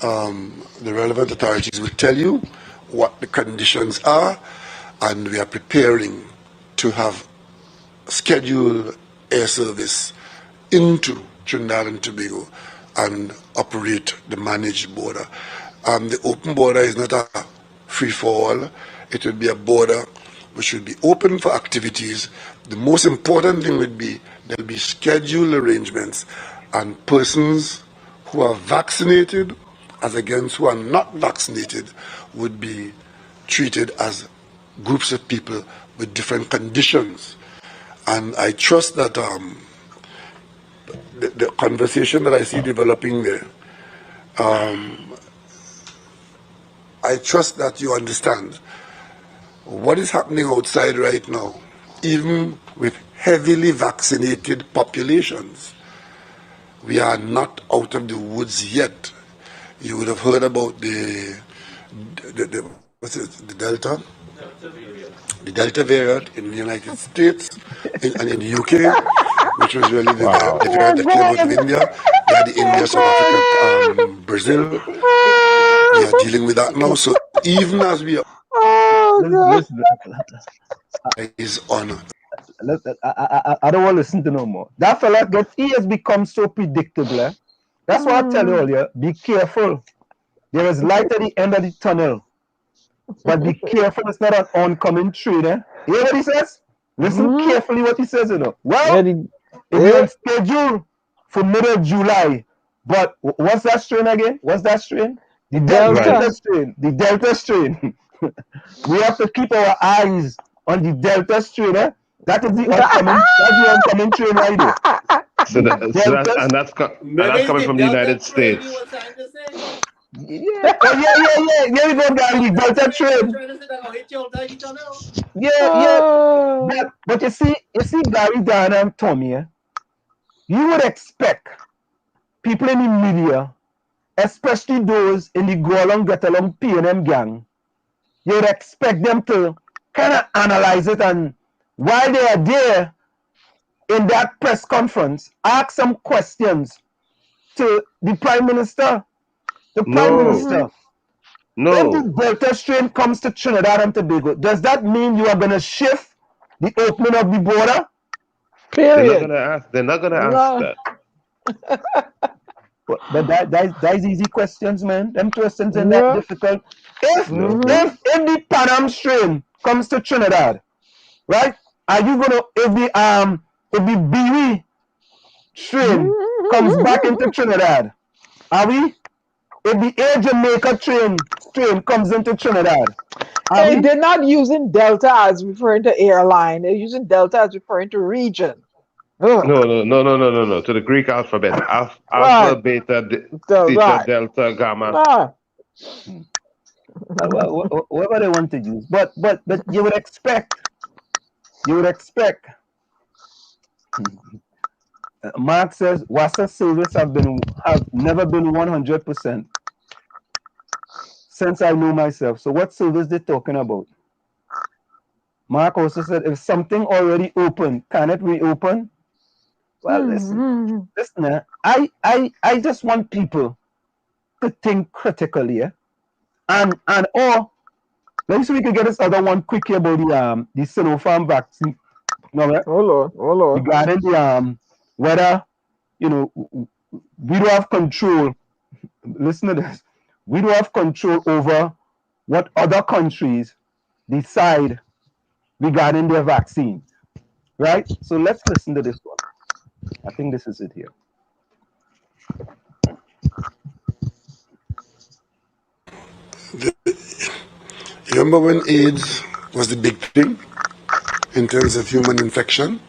S7: the relevant authorities will tell you what the conditions are, and we are preparing to have scheduled air service into Trinidad and Tobago and operate the managed border. The open border is not a free-for-all. It would be a border which would be open for activities. The most important thing would be there will be scheduled arrangements, and persons who are vaccinated as against who are not vaccinated would be treated as groups of people with different conditions. And I trust that the conversation that I see developing there, I trust that you understand what is happening outside right now, even with heavily vaccinated populations. We are not out of the woods yet. You would have heard about the Delta? The Delta variant in the United States and in the UK, which was really the variant that came out of India. We had the India, South Africa, Brazil. We are dealing with that now. So even as we are is on.
S2: I don't want to listen to no more. That fella, he has become so predictable. Eh? That's why I tell you earlier, be careful. There is light at the end of the tunnel. But be careful, it's not an oncoming train. Eh? You hear what he says? Listen carefully what he says, you know. Well, it's scheduled for middle of July. But what's that strain again? What's that strain? The Delta strain. The Delta strain. We have to keep our eyes on the Delta strain. Eh? That is the oncoming train right there.
S4: So that's coming from the United States.
S2: Yeah. Here we go, Gary. Delta train. Yeah. But you see, Gary, Diana, and Tommy, you would expect people in the media, especially those in the go along, get along P&M gang, you would expect them to kind of analyze it, and while they are there in that press conference, ask some questions to the Prime Minister. The Prime Minister.
S4: No.
S2: If the Delta strain comes to Trinidad and Tobago, does that mean you are going to shift the opening of the border?
S4: Period. They're not going to ask that.
S2: But that's easy questions, man. Them questions ain't that difficult. If the Panam strain comes to Trinidad, right? Are you gonna if the 𝗪𝗶𝗶𝗹𝗵 strain comes back into Trinidad? Are we? If the Air Jamaica strain comes into Trinidad,
S3: they're not using Delta as referring to airline. They're using Delta as referring to region.
S4: No. To the Greek alphabet. Alpha, beta, theta, delta, gamma.
S2: Whatever they want to use. But you would expect. Mark says WASA service have never been 100% since I know myself. So what service they talking about? Mark also said if something already open, can it reopen? Well, listen. I just want people to think critically, and or let me see if we can get this other one quickly about the Sinopharm vaccine. No, right?
S3: Oh Lord.
S2: Regarding the whether we don't have control. Listen to this. We don't have control over what other countries decide regarding their vaccine, right? So let's listen to this one. I think this is it here.
S7: You remember when AIDS was the big thing in terms of human infection?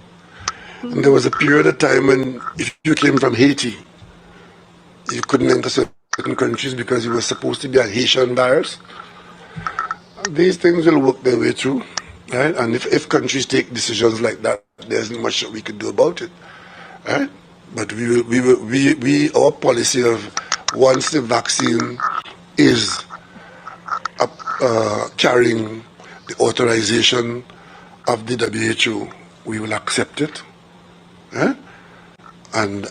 S7: And there was a period of time when if you came from Haiti, you couldn't enter certain certain countries because it was supposed to be a Haitian virus. These things will work their way through, right? And if countries take decisions like that, there isn't much that we can do about it, right? But our policy of once the vaccine is carrying the authorization of the WHO, we will accept it, right? And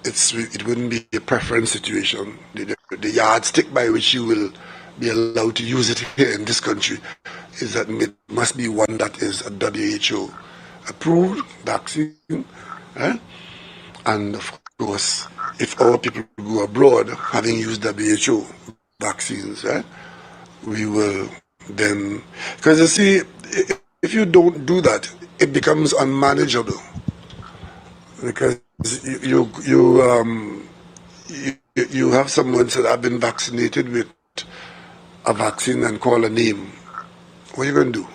S7: it wouldn't be a preference situation. The yardstick by which you will be allowed to use it here in this country is that it must be one that is a WHO approved vaccine, eh? And of course, if our people go abroad having used WHO vaccines, eh, we will then, because you see, if you don't do that, it becomes unmanageable, because you have someone said, I've been vaccinated with a vaccine and call a name. What are you going to do?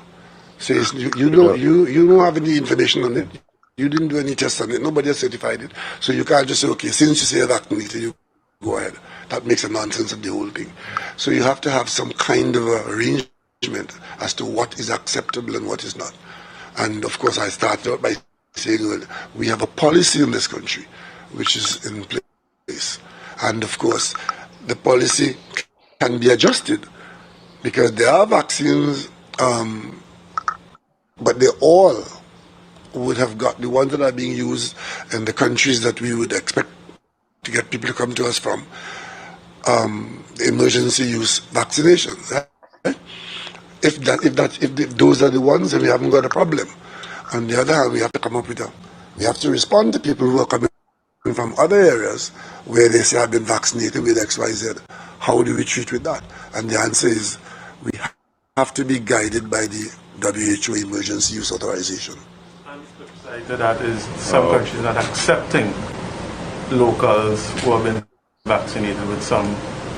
S7: Says you don't have any information on it. You didn't do any tests on it. Nobody has certified it. So you can't just say, okay, since you say you're vaccinated, you go ahead. That makes a nonsense of the whole thing. So you have to have some kind of arrangement as to what is acceptable and what is not. And of course, I started out by saying, well, we have a policy in this country which is in place. And of course, the policy can be adjusted because there are vaccines, but they all would have got the ones that are being used in the countries that we would expect to get people to come to us from, the emergency use vaccinations. Right? If those are the ones, then we haven't got a problem. On the other hand, we have to come up with we have to respond to people who are coming from other areas where they say I've been vaccinated with XYZ. How do we treat with that? And the answer is we have to be guided by the WHO emergency use authorization.
S15: And the flip side to that is some countries are accepting locals who have been vaccinated with some.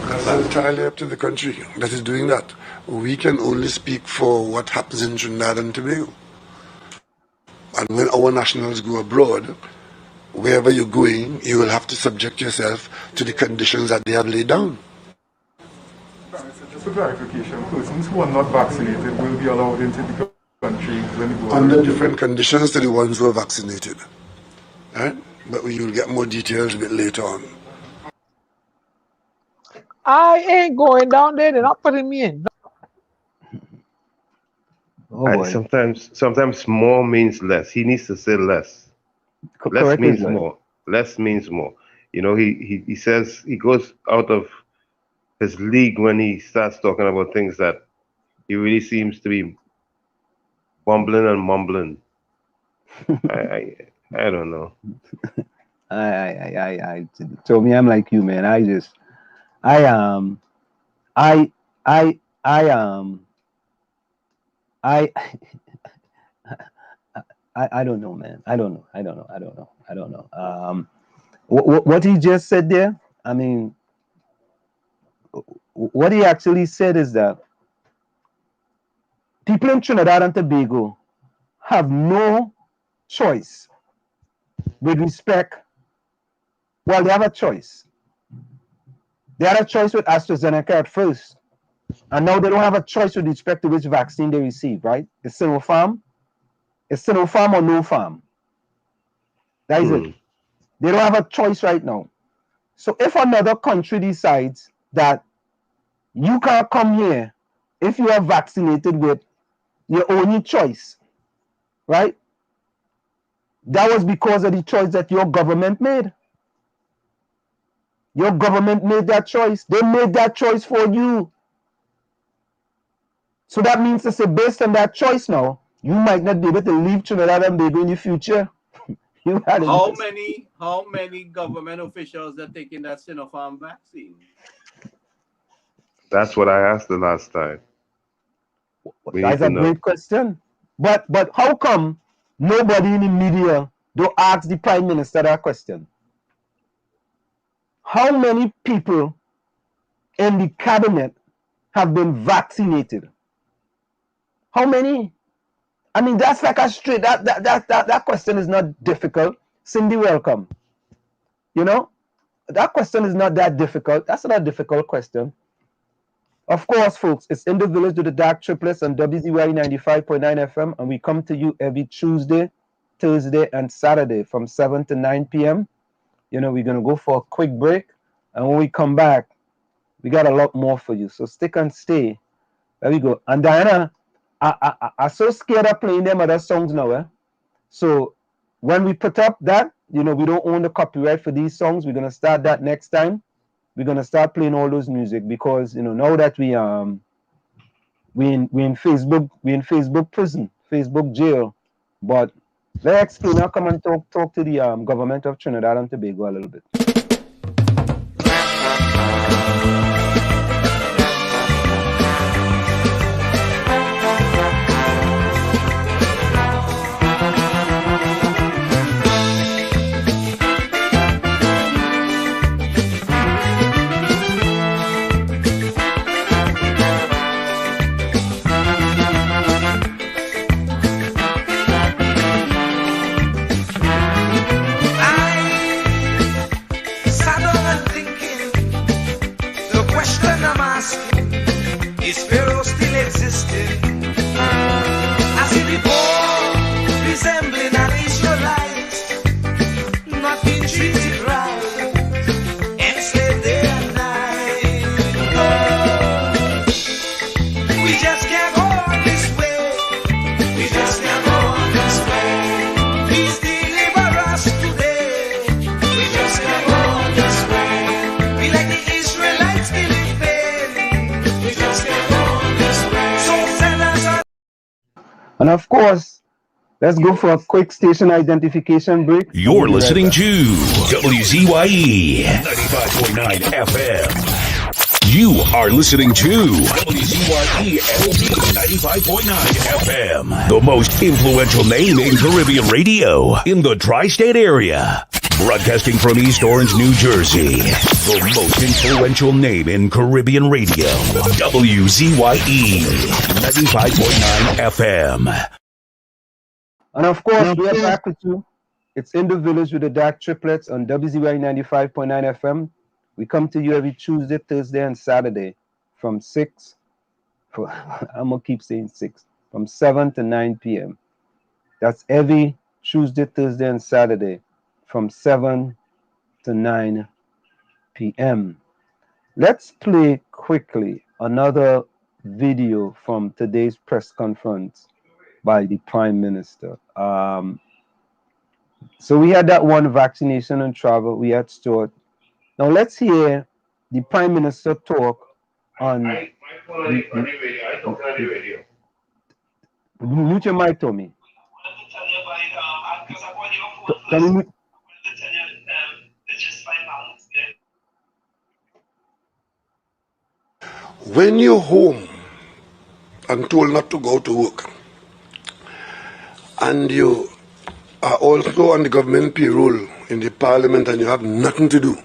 S7: That's entirely up to the country that is doing that. We can only speak for what happens in Trinidad and Tobago. And when our nationals go abroad, wherever you're going, you will have to subject yourself to the conditions that they have laid down.
S15: Just for clarification, persons who are not vaccinated will be allowed into the country when they go
S7: under different conditions to the ones who are vaccinated. Right? But we will get more details a bit later on.
S3: I ain't going down there. They're not putting me in.
S4: Sometimes more means less. He needs to say less. Less means more. Less means more. You know, he says he goes out of his league when he starts talking about things that he really seems to be bumbling and mumbling. I don't know.
S2: To me, I'm like you, man. I don't know, man. I don't know. What he just said there, I mean, what he actually said is that people in Trinidad and Tobago have no choice with respect. Well, they have a choice. They had a choice with AstraZeneca at first. And now they don't have a choice with respect to which vaccine they receive, right? It's Sinopharm. It's Sinopharm or no farm. That is it. They don't have a choice right now. So if another country decides that you can't come here if you are vaccinated with your only choice, right? That was because of the choice that your government made. Your government made that choice. They made that choice for you. So that means to say, based on that choice now, you might not be able to leave Trinidad and Tobago in the future.
S5: How many government officials are taking that Sinopharm vaccine?
S4: That's what I asked the last time.
S2: That's a great question. But how come nobody in the media don't ask the Prime Minister that question? How many people in the cabinet have been vaccinated? How many? I mean, that's like a straight, that question is not difficult. Cindy, welcome. You know, that question is not that difficult. That's not a difficult question. Of course, folks, it's In the Village with the Dark Triplets on WZYE 95.9 FM, and we come to you every Tuesday, Thursday, and Saturday from 7 to 9 p.m. You know, we're going to go for a quick break, and when we come back, we got a lot more for you. So stick and stay. There we go. And Diana, I'm so scared of playing them other songs now. Eh? So when we put up that, you know, we don't own the copyright for these songs. We're going to start that next time. We're gonna start playing all those music because, you know, now that we in Facebook prison, Facebook jail. But let's explain. I'll come and talk to the government of Trinidad and Tobago a little bit.
S16: Is Pharaoh still existing? As he before, resembling an Israelite, not being treated right, enslaved day and night. Oh, we just can't go on this way. We just can't go on this way. Please deliver us today. We just can't go on this way. We like the Israelites still in pain. We just can't.
S2: And of course, let's go for a quick station identification break.
S1: You're listening to WZYE 95.9 FM. You are listening to WZYE 95.9 FM, the most influential name in Caribbean radio in the tri-state area. Broadcasting from East Orange, New Jersey, the most influential name in Caribbean radio, WZYE 95.9 FM.
S2: And of course, we are back with you. It's In the Village with the Dark Triplets on WZYE 95.9 FM. We come to you every Tuesday, Thursday, and Saturday from 6, I'm going to keep saying 6, from 7 to 9 p.m. That's every Tuesday, Thursday, and Saturday from 7 to 9 p.m. Let's play quickly another video from today's press conference by the Prime Minister. So we had that one, vaccination and travel. We had Stuart. Now let's hear the Prime Minister talk on... Mute your mic, Tommy. Can you mute?
S7: When you're home and told not to go to work, and you are also on the government payroll in the parliament and you have nothing to do,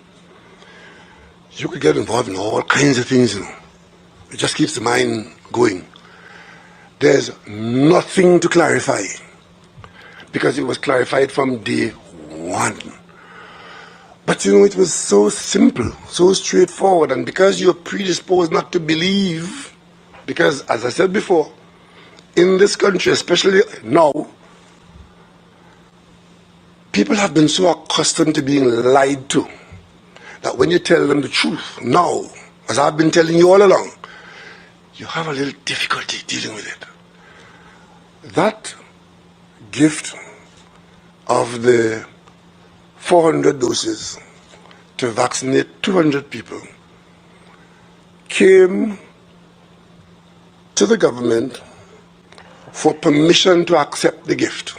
S7: you could get involved in all kinds of things, you know. It just keeps the mind going. There's nothing to clarify because it was clarified from day one. But you know, it was so simple, so straightforward, and because you're predisposed not to believe, because as I said before, in this country, especially now, people have been so accustomed to being lied to that when you tell them the truth now, as I've been telling you all along, you have a little difficulty dealing with it. That gift of the 400 doses to vaccinate 200 people came to the government for permission to accept the gift.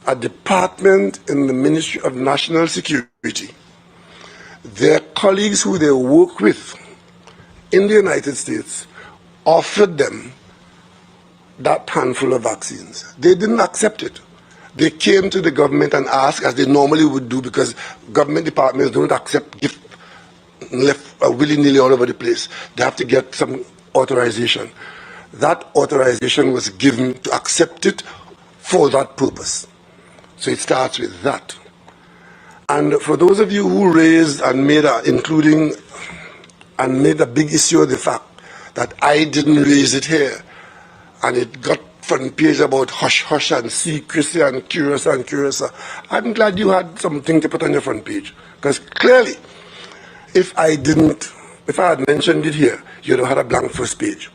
S7: A department in the Ministry of National Security, their colleagues who they work with in the United States offered them that handful of vaccines. They didn't accept it. They came to the government and asked, as they normally would do, because government departments don't accept gifts left willy-nilly all over the place. They have to get some authorization. That authorization was given to accept it for that purpose. So it starts with that. And for those of you who raised and made a big issue of the fact that I didn't raise it here, and it got front page about hush hush and secrecy and curious, I'm glad you had something to put on your front page. Because clearly, if I had mentioned it here, you'd have had a blank first page.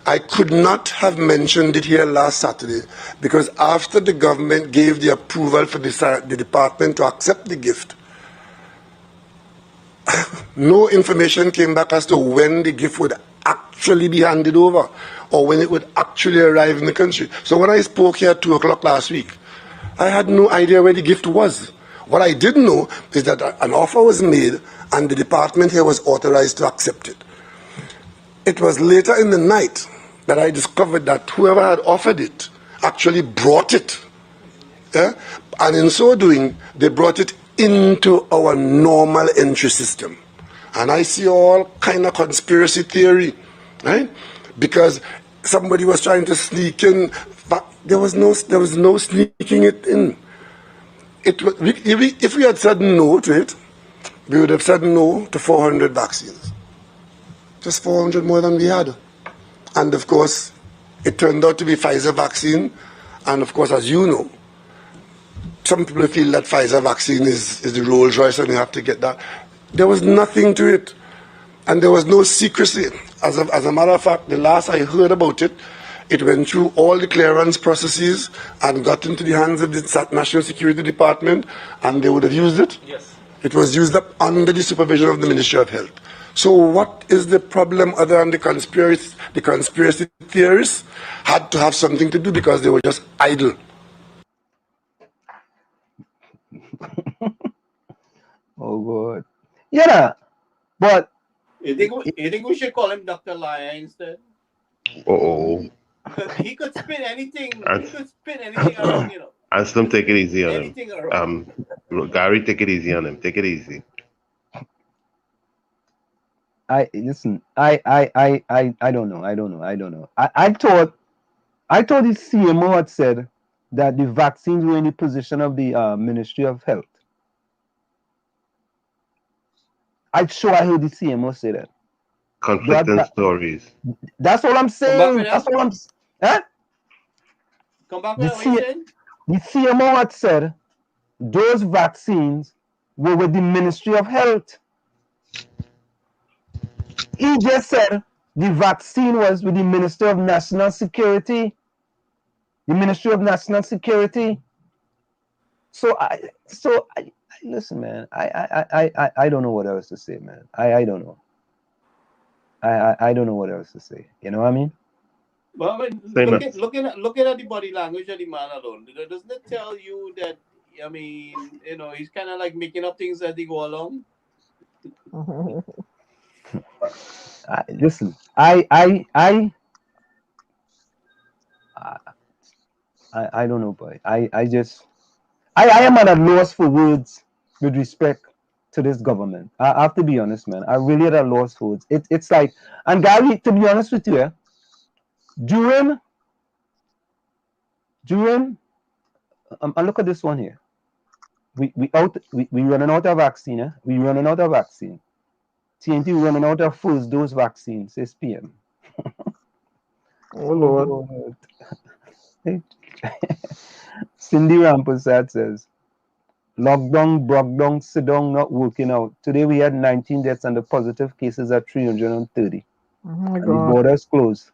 S7: I could not have mentioned it here last Saturday because after the government gave the approval for the department to accept the gift, no information came back as to when the gift would actually be handed over or when it would actually arrive in the country. So when I spoke here at 2 o'clock last week, I had no idea where the gift was. What I did know is that an offer was made and the department here was authorized to accept it. It was later in the night that I discovered that whoever had offered it actually brought it. Yeah? And in so doing, they brought it into our normal entry system. And I see all kind of conspiracy theory, right? Because somebody was trying to sneak in. But there was no sneaking it in. If we had said no to it, we would have said no to 400 vaccines. Just 400 more than we had. And of course, it turned out to be Pfizer vaccine. And of course, as you know, some people feel that Pfizer vaccine is the Rolls Royce and you have to get that. There was nothing to it. And there was no secrecy. As a matter of fact, the last I heard about it, it went through all the clearance processes and got into the hands of the National Security Department, and they would have used it.
S6: Yes.
S7: It was used up under the supervision of the Ministry of Health. So what is the problem other than the conspiracy theorists had to have something to do because they were just idle?
S2: Oh, God. Yeah, but...
S5: You think we should call him Dr. Liar instead?
S4: Uh-oh.
S5: He could spin anything. He could spin anything around, you know.
S4: Ansem, take it easy on
S5: Anything
S4: him.
S5: around.
S4: Gary, take it easy on him. Take it easy.
S2: I don't know. I thought the CMO had said that the vaccines were in the position of the Ministry of Health. I'm sure I heard the CMO say that.
S4: Conflicting stories.
S2: That's all I'm saying. That's all I'm. Huh?
S5: Come back with what you said?
S2: The CMO had said those vaccines were with the Ministry of Health. He just said the vaccine was with the Ministry of National Security. The Ministry of National Security. So listen, man. I don't know what else to say, man. I don't know. I don't know what else to say. You know what I mean?
S5: Well, I mean, looking at the body language of the man alone, doesn't it tell you that, I mean, you know, he's kind of like making up things as they go along?
S2: Listen, I don't know, boy. I am at a loss for words with respect to this government. I have to be honest, man. I really at a loss for words. It's like, and Gary, to be honest with you, during and look at this one here. We running out of vaccine. We running out of vaccine. TNT running out of first dose vaccine. 6 p.m.
S3: Oh Lord.
S2: Cindy Rampersad says, lockdown, broke down, sit down, not working out. Today we had 19 deaths and the positive cases are 330.
S3: Oh my
S2: and
S3: God.
S2: the borders closed.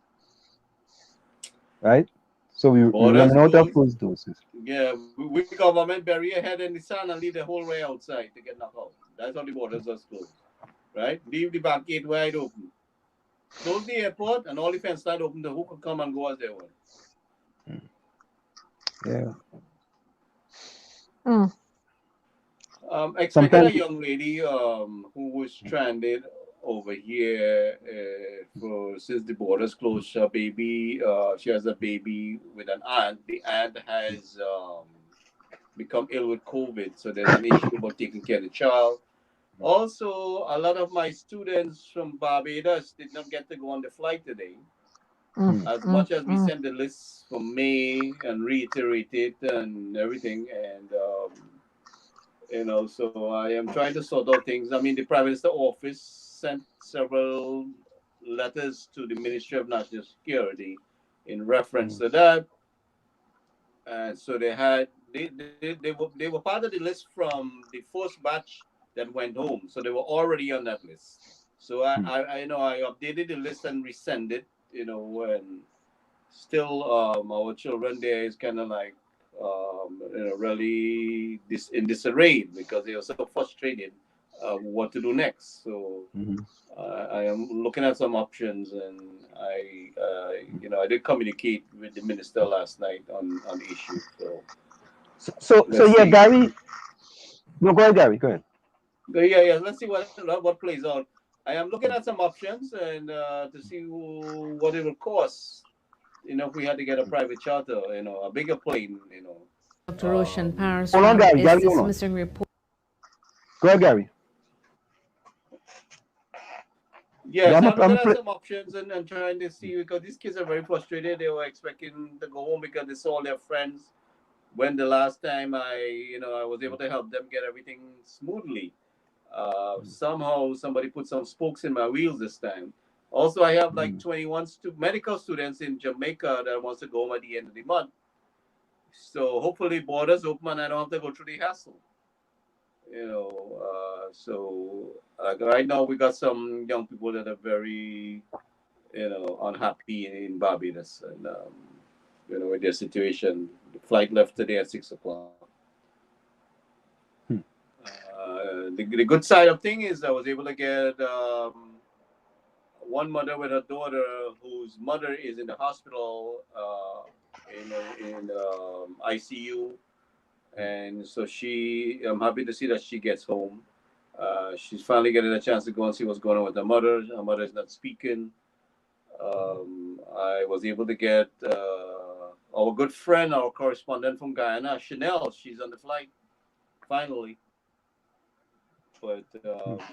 S2: Right? So we're running out of first doses.
S5: Yeah, we government bury your head in the sand and leave the whole way outside to get knocked out. That's how the borders are closed. Right? Leave the back gate wide open. Close the airport and all the fences start open. The who can come and go as they want.
S2: Yeah.
S5: Expected a young lady who was stranded over here since the borders closed. Her baby, she has a baby with an aunt. The aunt has become ill with COVID, so there's an issue about taking care of the child. Also, a lot of my students from Barbados did not get to go on the flight today. As much as we sent the list for May and reiterated and everything, and So I am trying to sort out things. I mean, the Prime Minister office sent several letters to the Ministry of National Security in reference to that. And so they were part of the list from the first batch that went home. So they were already on that list. So I updated the list and resend it, and still our children there is kind of like really in disarray because they are so frustrated what to do next. So I am looking at some options, and I did communicate with the minister last night on the issue.
S2: So yeah, Gary. No, go ahead, Gary. Go ahead.
S5: Yeah. Let's see what plays out. I am looking at some options and to see what it will cost. If we had to get a private charter, a bigger plane,
S17: Dr. 𝗪𝗶𝗃𝗃
S2: Hold on, Gary.
S17: is
S2: Hold on.
S17: dismissing report.
S2: Go ahead, Gary.
S5: Yes, I'm looking at some options and trying to see, because these kids are very frustrated. They were expecting to go home because they saw their friends when the last time I was able to help them get everything smoothly. Somehow somebody put some spokes in my wheels this time. Also, I have like 21 medical students in Jamaica that wants to go home at the end of the month. So hopefully borders open and I don't have to go through the hassle. So right now we got some young people that are very, unhappy in Barbados, and with their situation. The flight left today at 6 o'clock. The good side of thing is I was able to get one mother with her daughter whose mother is in the hospital in ICU. And so I'm happy to see that she gets home. She's finally getting a chance to go and see what's going on with her mother. Her mother is not speaking. I was able to get our good friend, our correspondent from Guyana, Chanel. She's on the flight, finally. But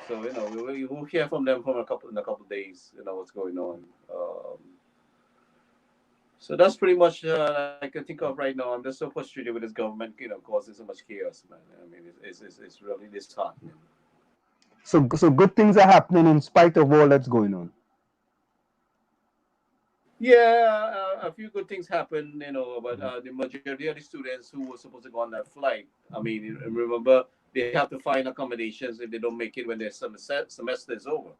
S5: so we'll hear from them in a couple of days. What's going on. So that's pretty much I can think of right now. I'm just so frustrated with this government, causing so much chaos, man. I mean, it's really disheartening.
S2: So good things are happening in spite of all that's going on.
S5: Yeah, a few good things happen, but the majority of the students who were supposed to go on that flight, I mean, remember, they have to find accommodations if they don't make it when their semester is over.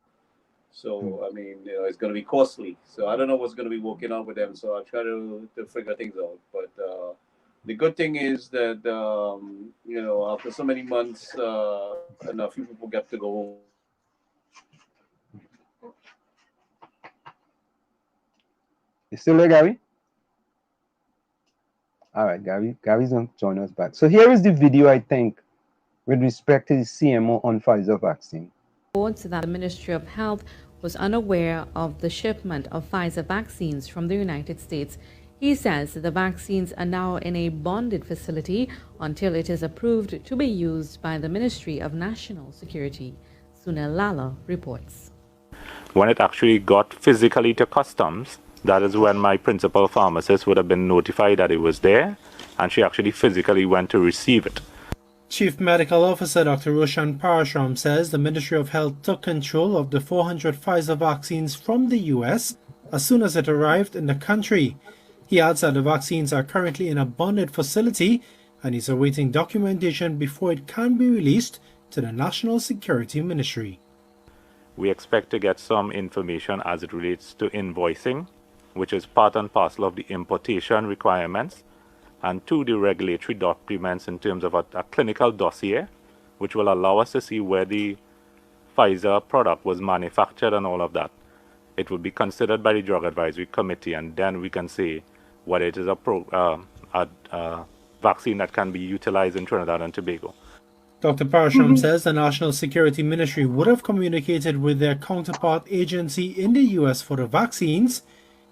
S5: So, I mean, it's going to be costly. So I don't know what's going to be working out with them. So I'll try to figure things out. But the good thing is that, after so many months, and a few people get to go home.
S2: You still there, Gary? All right, Gary's going to join us back. So here is the video, I think, with respect to the CMO on Pfizer vaccine.
S17: Reports that the Ministry of Health was unaware of the shipment of Pfizer vaccines from the United States. He says the vaccines are now in a bonded facility until it is approved to be used by the Ministry of National Security. Sunil Lala reports.
S18: When it actually got physically to customs, that is when my principal pharmacist would have been notified that it was there, and she actually physically went to receive it.
S19: Chief Medical Officer Dr. 𝗪𝗶𝗃𝗃𝗃 says the Ministry of Health took control of the 400 Pfizer vaccines from the U.S. as soon as it arrived in the country. He adds that the vaccines are currently in a bonded facility and is awaiting documentation before it can be released to the National Security Ministry.
S18: We expect to get some information as it relates to invoicing, which is part and parcel of the importation requirements, and to the regulatory documents in terms of a clinical dossier, which will allow us to see where the Pfizer product was manufactured and all of that. It will be considered by the Drug Advisory Committee, and then we can say whether it is a vaccine that can be utilized in Trinidad and Tobago.
S19: Dr. 𝗪𝗃𝗃𝗃 says the National Security Ministry would have communicated with their counterpart agency in the U.S. for the vaccines.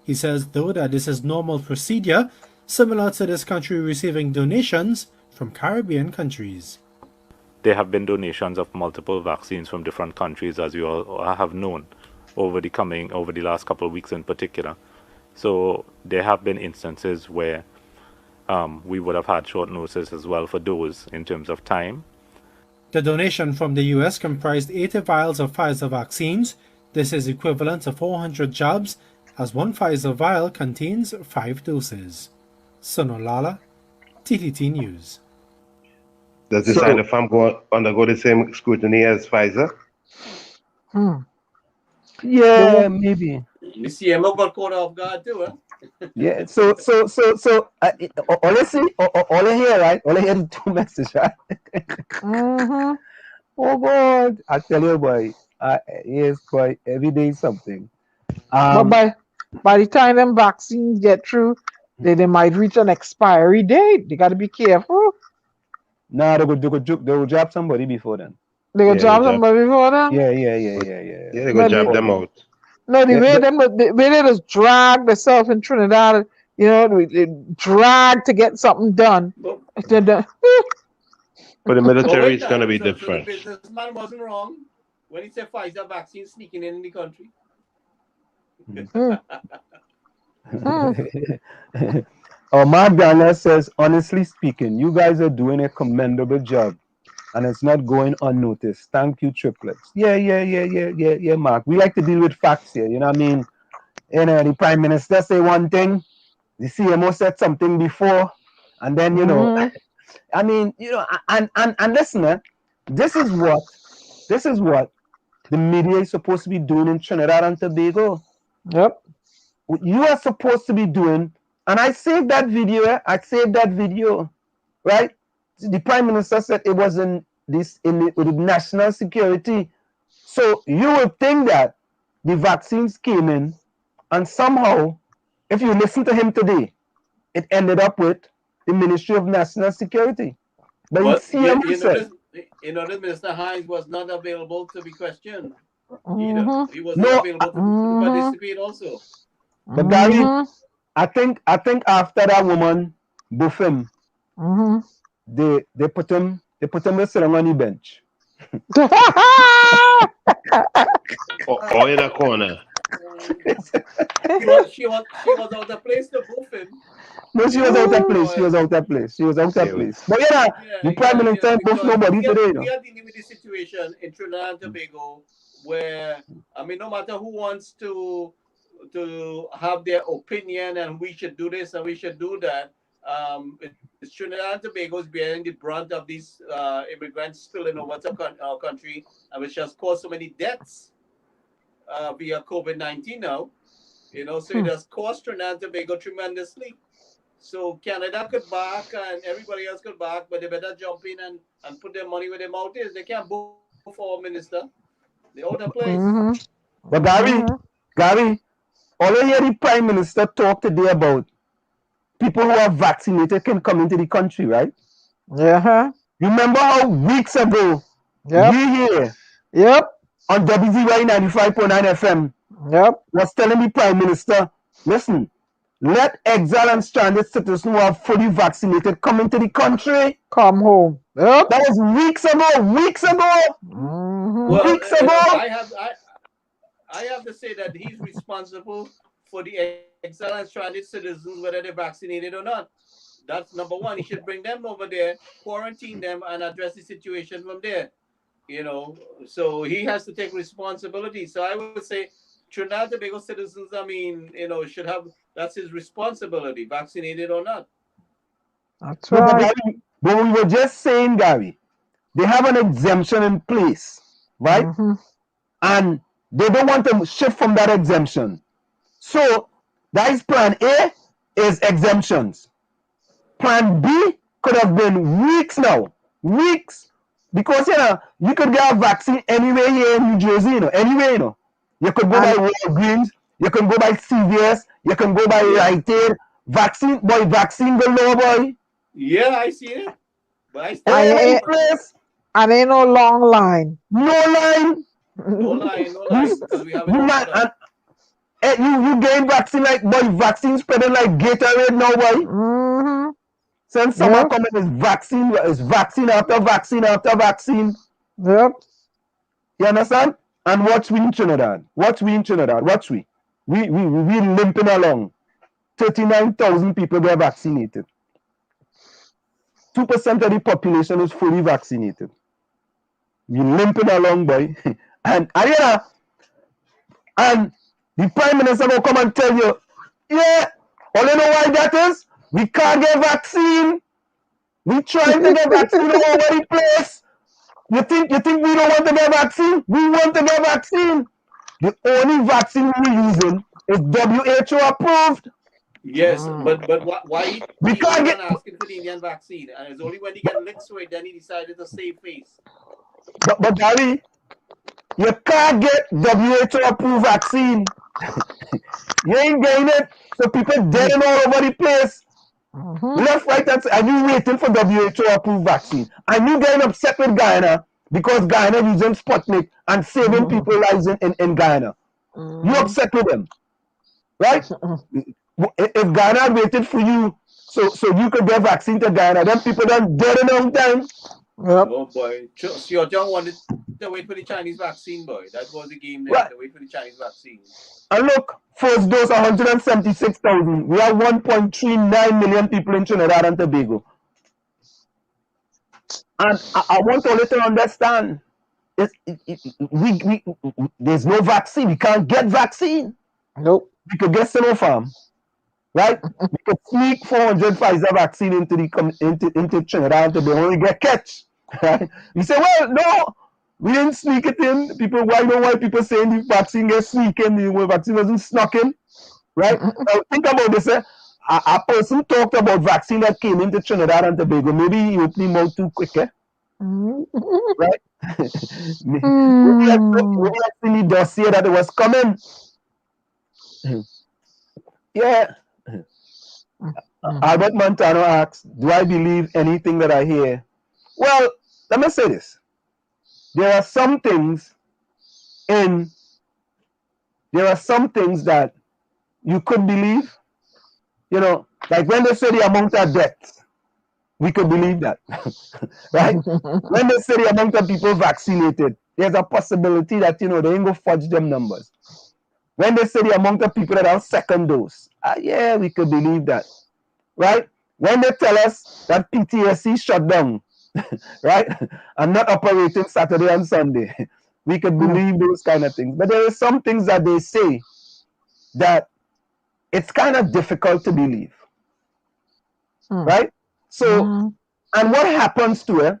S19: He says, though, that this is normal procedure, similar to this country receiving donations from Caribbean countries.
S18: There have been donations of multiple vaccines from different countries, as you all have known, over the last couple of weeks in particular. So there have been instances where we would have had short notice as well for those in terms of time.
S19: The donation from the U.S. comprised 80 vials of Pfizer vaccines. This is equivalent to 400 jabs, as one Pfizer vial contains 5 doses. Sonolala, TTT News.
S4: Does the Sinopharm undergo the same scrutiny as Pfizer?
S2: Yeah, maybe.
S5: The CMO got caught off guard too, huh?
S2: Yeah. So all I see, all I hear, right? All I hear is 2 messages, right? Oh God, I tell you, boy. Yes, boy. Every day is something.
S3: But by the time them vaccines get through, they might reach an expiry date. They got to be careful.
S2: Nah, they will jab somebody before then.
S3: They will jab somebody before then?
S2: Yeah.
S4: Yeah, they go jab them out.
S3: No, the way they just drag themselves in Trinidad, they drag to get something done.
S4: But the military is going to be different.
S5: So the businessman wasn't wrong when he said Pfizer vaccine sneaking in the country.
S2: Mark Daniel says, honestly speaking, you guys are doing a commendable job and it's not going unnoticed. Thank you, triplets. Yeah, Mark. We like to deal with facts here. You know what I mean? The Prime Minister say one thing, the CMO said something before, and then, I mean, and listen, this is what the media is supposed to be doing in Trinidad and Tobago.
S3: Yep.
S2: What you are supposed to be doing, and I saved that video, right? The Prime Minister said it was with the national security. So you would think that the vaccines came in, and somehow, if you listen to him today, it ended up with the Ministry of National Security. But
S5: the Minister Hines was not available to be questioned. He was not available to participate also.
S2: But Gary, I think after that woman buff him, they put him sitting on the bench.
S4: Or in a corner.
S5: She was out of place to buff him.
S2: No, she was out of place. But the Prime Minister buff nobody today.
S5: We are dealing with the situation in Trinidad and Tobago where, I mean, no matter who wants to have their opinion and we should do this and we should do that, Trinidad and Tobago is bearing the brunt of these immigrants spilling over to our country, and which has caused so many deaths via COVID-19 now. So it has cost Trinidad and Tobago tremendously. So Canada could back and everybody else could back, but they better jump in and put their money where their mouth is. They can't vote for our minister. They're out of place.
S2: But Gary, all I hear the Prime Minister talk today about people who are vaccinated can come into the country, right?
S3: Yeah.
S2: You remember how weeks ago we here on WZYE 95.9 FM was telling the Prime Minister, listen, let exile and stranded citizens who are fully vaccinated come into the country.
S3: Come home. That
S2: was weeks ago. Weeks ago.
S5: I have to say that he's responsible for the exile and stranded citizens, whether they're vaccinated or not. That's number one. He should bring them over there, quarantine them, and address the situation from there. So he has to take responsibility. So I would say Trinidad and Tobago citizens, should have, that's his responsibility, vaccinated or not.
S3: That's right.
S2: But we were just saying, Gary, they have an exemption in place, right? And they don't want to shift from that exemption. So that is plan A, is exemptions. Plan B could have been weeks now. Weeks. Because you could get a vaccine anywhere here in New Jersey, anywhere, You could go by Walgreens, you can go by CVS, you can go by Rite Aid. Vaccine galore, boy.
S5: Yeah, I see it. But
S3: and ain't no long line.
S2: No line.
S5: No line. Because we have
S2: you gain vaccine like vaccine spreading like Gatorade now, boy. Since summer coming is vaccine after vaccine after vaccine.
S3: Yep.
S2: You understand? And watch we in Trinidad. Watch we. We limping along. 39,000 people get vaccinated. 2% of the population is fully vaccinated. You limping along, boy. and and the Prime Minister will come and tell you, yeah, all you know why that is? We can't get vaccine. We trying to get vaccine all over the place. You think we don't want to get vaccine? We want to get vaccine. The only vaccine we're using is WHO approved.
S5: Yes, but why
S2: We
S5: he
S2: can't
S5: wasn't
S2: get,
S5: asking for the Indian vaccine, and it's only when he got licked to it then he decided to save face.
S2: but Gary, you can't get WHO approved vaccine. You ain't getting it. So people dead all over the place. Left, right, and you waiting for WHO approved vaccine. And you getting upset with Guyana because Guyana using Sputnik and saving people's lives in Guyana. You upset with them. Right? If Ghana had waited for you so you could get vaccine to Ghana, then people done dead in a long time.
S5: Oh boy. Sure, John wanted to wait for the Chinese vaccine, boy. That was the game there, to wait for the Chinese vaccine.
S2: And look, first dose 176,000. We have 1.39 million people in Trinidad and Tobago. And I want all you to understand, there's no vaccine. We can't get vaccine.
S3: Nope.
S2: We could get Sinopharm. Right? We could sneak 400 Pfizer vaccine into Trinidad and Tobago and we get catch. Right? We say, well, no, we didn't sneak it in. People, why people saying the vaccine gets sneak in, the vaccine wasn't snuck in. Right? Now think about this. A person talked about vaccine that came into Trinidad and Tobago. Maybe he opened his mouth too quick. Right? Maybe I seen the dossier that it was coming. Yeah. Albert Montano asks, do I believe anything that I hear? Well, let me say this. There are some things that you could believe. You know, like when they say the amount of deaths, we could believe that. Right? When they say the amount of people vaccinated, there's a possibility that, they ain't going to fudge them numbers. When they say the amount of people that have second dose, yeah, we could believe that. Right? When they tell us that PTSD shut down, right, and not operating Saturday and Sunday, we could believe those kind of things. But there are some things that they say that it's kind of difficult to believe. Right? So, and what happens to it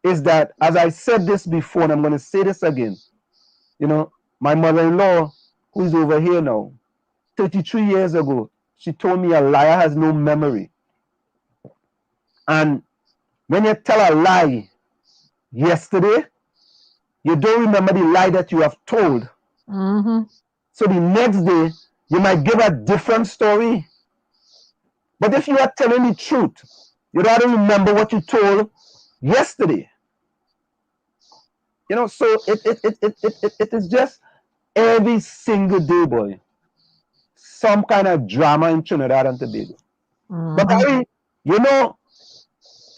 S2: is that, as I said this before, and I'm going to say this again, my mother-in-law, who is over here now, 33 years ago, she told me a liar has no memory. And when you tell a lie yesterday, you don't remember the lie that you have told. So the next day, you might give a different story. But if you are telling the truth, you don't remember what you told yesterday. So it is just every single day, boy, some kind of drama in Trinidad and Tobago. But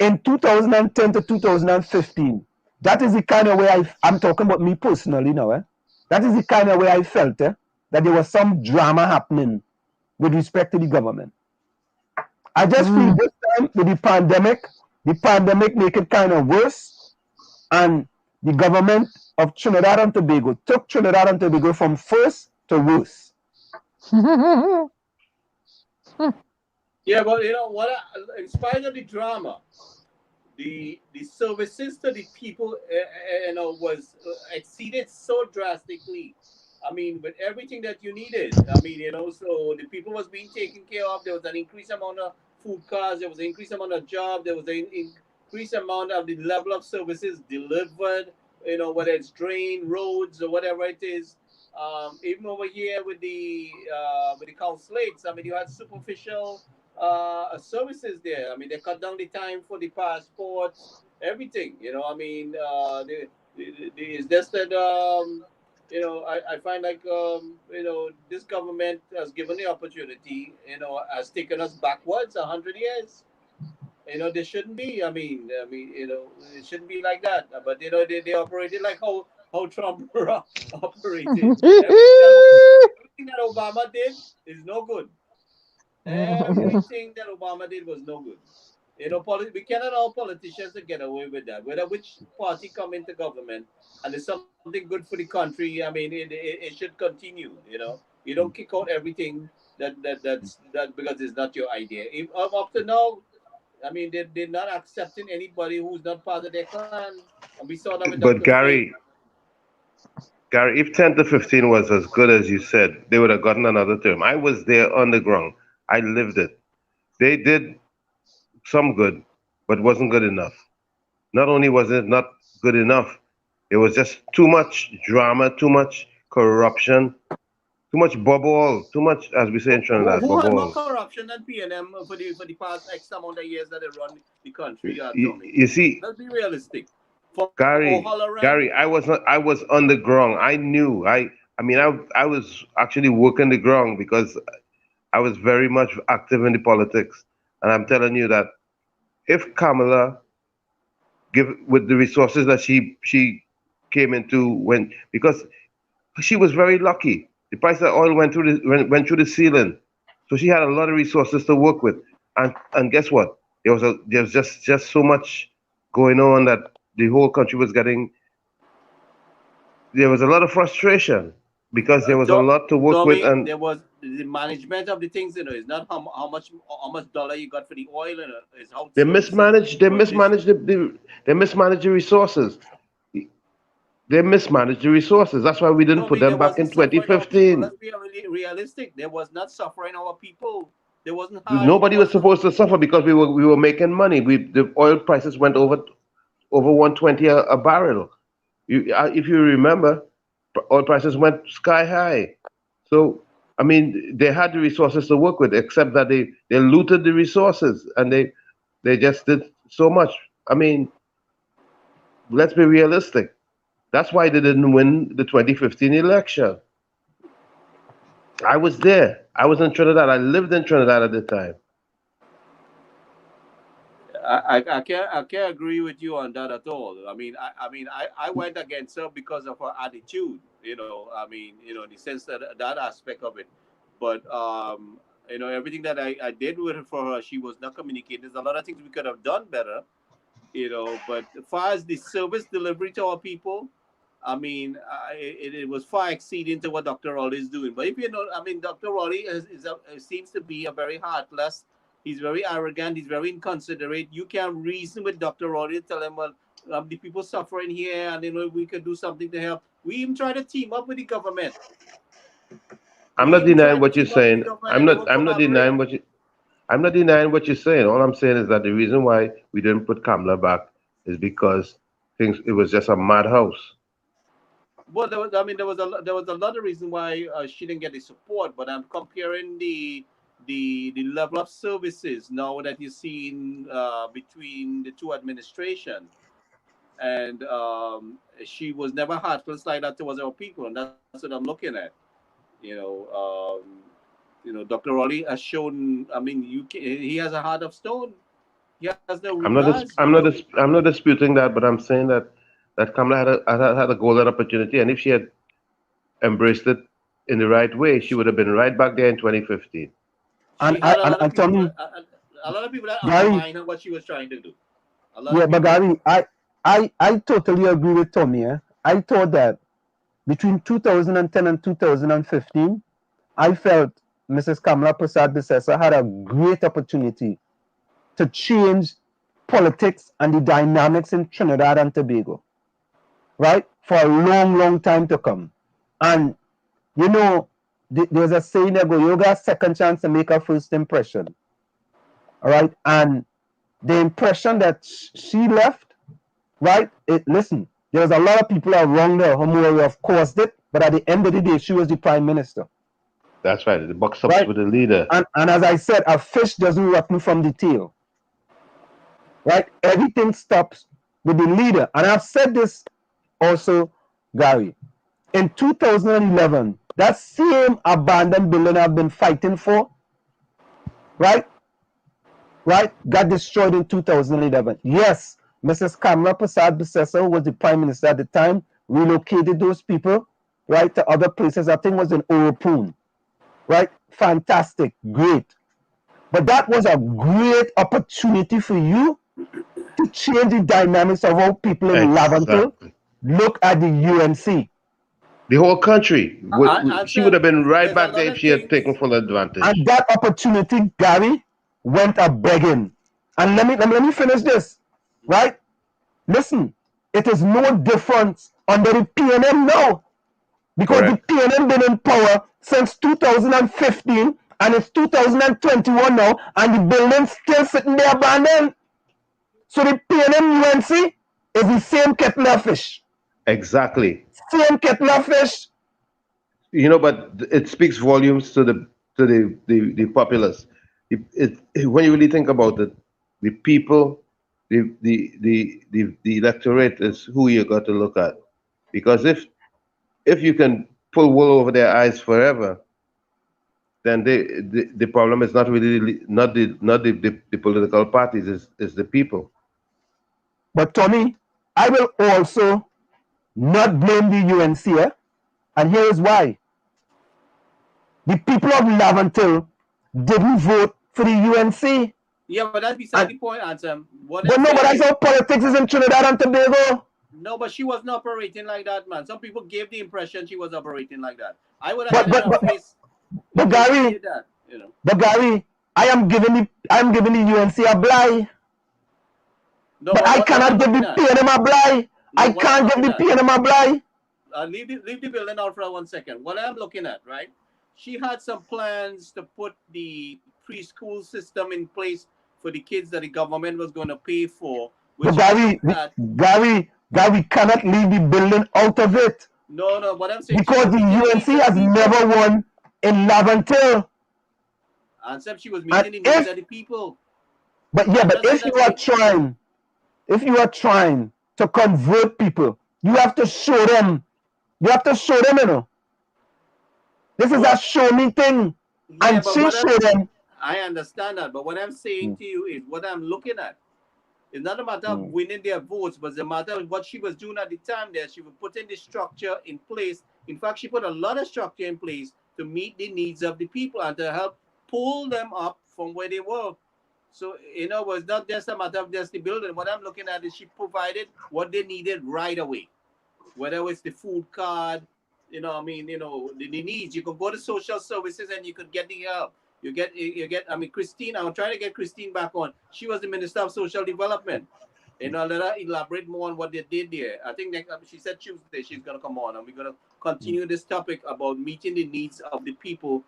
S2: in 2010 to 2015, that is the kind of way I'm talking about me personally now. That is the kind of way I felt that there was some drama happening with respect to the government. I just feel this time with the pandemic make it kind of worse, and the government of Trinidad and Tobago took Trinidad and Tobago from first to worse.
S5: Yeah, but what? In spite of the drama, the services to the people, was exceeded so drastically. I mean, with everything that you needed. I mean, so the people was being taken care of. There was an increased amount of food cars. There was an increased amount of job. There was an increased amount of the level of services delivered. Whether it's drain, roads, or whatever it is. Even over here with the consulates, I mean, you had superficial services there. I mean, they cut down the time for the passports, everything. I mean, it's just that I find like this government has given the opportunity, has taken us backwards 100 years. They shouldn't be. I mean, it shouldn't be like that. But they operated like how Trump operated. Everything that Obama did is no good. Everything that Obama did was no good. You know, we cannot all politicians to get away with that. Whether which party come into government and there's something good for the country, I mean, it should continue. You know, you don't kick out everything that because it's not your idea. If, up to now, I mean, they're not accepting anybody who's not part of their clan. And we saw that with
S4: But
S5: Dr. Fay.
S4: Gary, if 10 to 15 was as good as you said, they would have gotten another term. I was there on the ground. I lived it. They did some good, but wasn't good enough. Not only was it not good enough, it was just too much drama, too much corruption, too much bubble, too much, as we say in Trinidad,
S5: Who had more
S4: bubble.
S5: corruption than PNM for the past X amount of years that they run the country, Tommy?
S4: You see,
S5: Let's be realistic. For
S4: Gary,
S5: O'Halloran,
S4: I was on the ground. I knew. I was actually working the ground because I was very much active in the politics. And I'm telling you that if Kamala give with the resources that she came into because she was very lucky. The price of oil went through the ceiling. So she had a lot of resources to work with. And guess what? There was just so much going on that the whole country was getting. There was a lot of frustration because there was a lot to work with, and
S5: there was the management of the things. You know, it's not how much dollar you got for the oil, and it's how
S4: they mismanaged the resources. They mismanaged the resources. That's why we didn't put them back in 2015.
S5: Let's be really realistic. There was not suffering our people. There wasn't.
S4: Nobody was supposed to suffer because we were making money. The oil prices went over 120 a barrel. If you remember, oil prices went sky high. So, I mean, they had the resources to work with, except that they looted the resources and they just did so much. I mean, let's be realistic. That's why they didn't win the 2015 election. I was there. I was in Trinidad. I lived in Trinidad at the time.
S5: I can't agree with you on that at all. I went against her because of her attitude. You know, in the sense that aspect of it. But everything that I did with her for her, she was not communicating. There's a lot of things we could have done better. But as far as the service delivery to our people, it was far exceeding to what Dr. Raleigh is doing. But if Dr. Raleigh seems to be a very heartless. He's very arrogant. He's very inconsiderate. You can reason with Dr. Raleigh, tell him, well, the people suffering here, and we could do something to help. We even try to team up with the government.
S4: I'm not denying what you're saying. I'm not denying what you're saying. All I'm saying is that the reason why we didn't put Kamala back is because it was just a madhouse.
S5: Well, there was a lot of reason why she didn't get the support, but I'm comparing the level of services now that you're seeing between the two administrations, and she was never heartless like that towards our people, and that's what I'm looking at. Dr. Raleigh has shown. He has a heart of stone. He has no.
S4: I'm not disputing that, but I'm saying that Kamala had a golden opportunity, and if she had embraced it in the right way, she would have been right back there in 2015.
S2: And tell me,
S5: a lot of people that undermine what she was trying to do.
S2: But Gary, I totally agree with Tommy. I thought that between 2010 and 2015, I felt Mrs. 𝗪𝗶𝗹𝗵𝗴𝗲 had a great opportunity to change politics and the dynamics in Trinidad and Tobago, right? For a long, long time to come. And, there's a saying that you got a second chance to make a first impression. All right. And the impression that she left, right? Listen, there was a lot of people around her who of course did, but at the end of the day, she was the prime minister.
S4: That's right. The buck stops with the leader.
S2: And as I said, a fish doesn't rotten from the tail. Right? Everything stops with the leader. And I've said this also, Gary. In 2011, that same abandoned building I've been fighting for, right, got destroyed in 2011. Yes, Mrs. 𝗪𝗶𝗹𝗵𝗴𝗲, who was the prime minister at the time, relocated those people, right, to other places. I think it was in 𝗪𝗵𝘁𝗀𝗽, right? Fantastic, great. But that was a great opportunity for you to change the dynamics of how people in Laventille
S4: Exactly.
S2: look at the UNC.
S4: The whole country. She would have been right
S5: there's a
S4: back
S5: lot
S4: there if
S5: of
S4: she had
S5: things.
S4: taken full advantage.
S2: And that opportunity, Gary, went a begging. And let me finish this, right? Listen, it is no difference under the PNM now. Because
S4: Correct.
S2: the PNM been in power since 2015 and it's 2021 now, and the building's still sitting there abandoned. So the PNM UNC is the same kettle of fish.
S4: Exactly.
S2: Same kettle of fish.
S4: You know, but it speaks volumes to the populace. When you really think about it, the people, the electorate is who you got to look at. Because if you can pull wool over their eyes forever, then the problem is not really not the political parties, is the people.
S2: But Tommy, I will also not blame the UNC here, and here is why. The people of Laventille didn't vote for the UNC.
S5: Yeah, but that's beside the point, Ansem.
S2: But that's how politics is in Trinidad and Tobago.
S5: No, but she wasn't operating like that, man. Some people gave the impression she was operating like that. I would have had in her face.
S2: But Gary,
S5: that, you know.
S2: But Gary, I am giving the UNC a blight.
S5: No,
S2: but I cannot give the PNM a blight. I can't give the PNM a blight.
S5: Leave the building out for 1 second. What I'm looking at, right? She had some plans to put the preschool system in place for the kids that the government was going to pay for.
S2: But Gary cannot leave the building out of it.
S5: No, what I'm saying,
S2: because the UNC has never won in Laventille.
S5: And Sam, she was meeting the needs of the people.
S2: But if you are trying to convert people, you have to show them. You have to show them, you know. This is a show me thing.
S5: Yeah,
S2: and she showed them.
S5: I understand that, but what I'm saying to you is what I'm looking at. It's not a matter of winning their votes, but it's a matter of what she was doing at the time there. She was putting the structure in place. In fact, she put a lot of structure in place to meet the needs of the people and to help pull them up from where they were. So, you know, it was not just a matter of just the building. What I'm looking at is she provided what they needed right away. Whether it's the food card, you know, I mean, you know, the needs. You could go to social services and you could get the help. You get, I mean, Christine, I'm trying to get Christine back on. She was the Minister of Social Development. You know, let her elaborate more on what they did there. I think she said Tuesday she's going to come on and we're going to continue this topic about meeting the needs of the people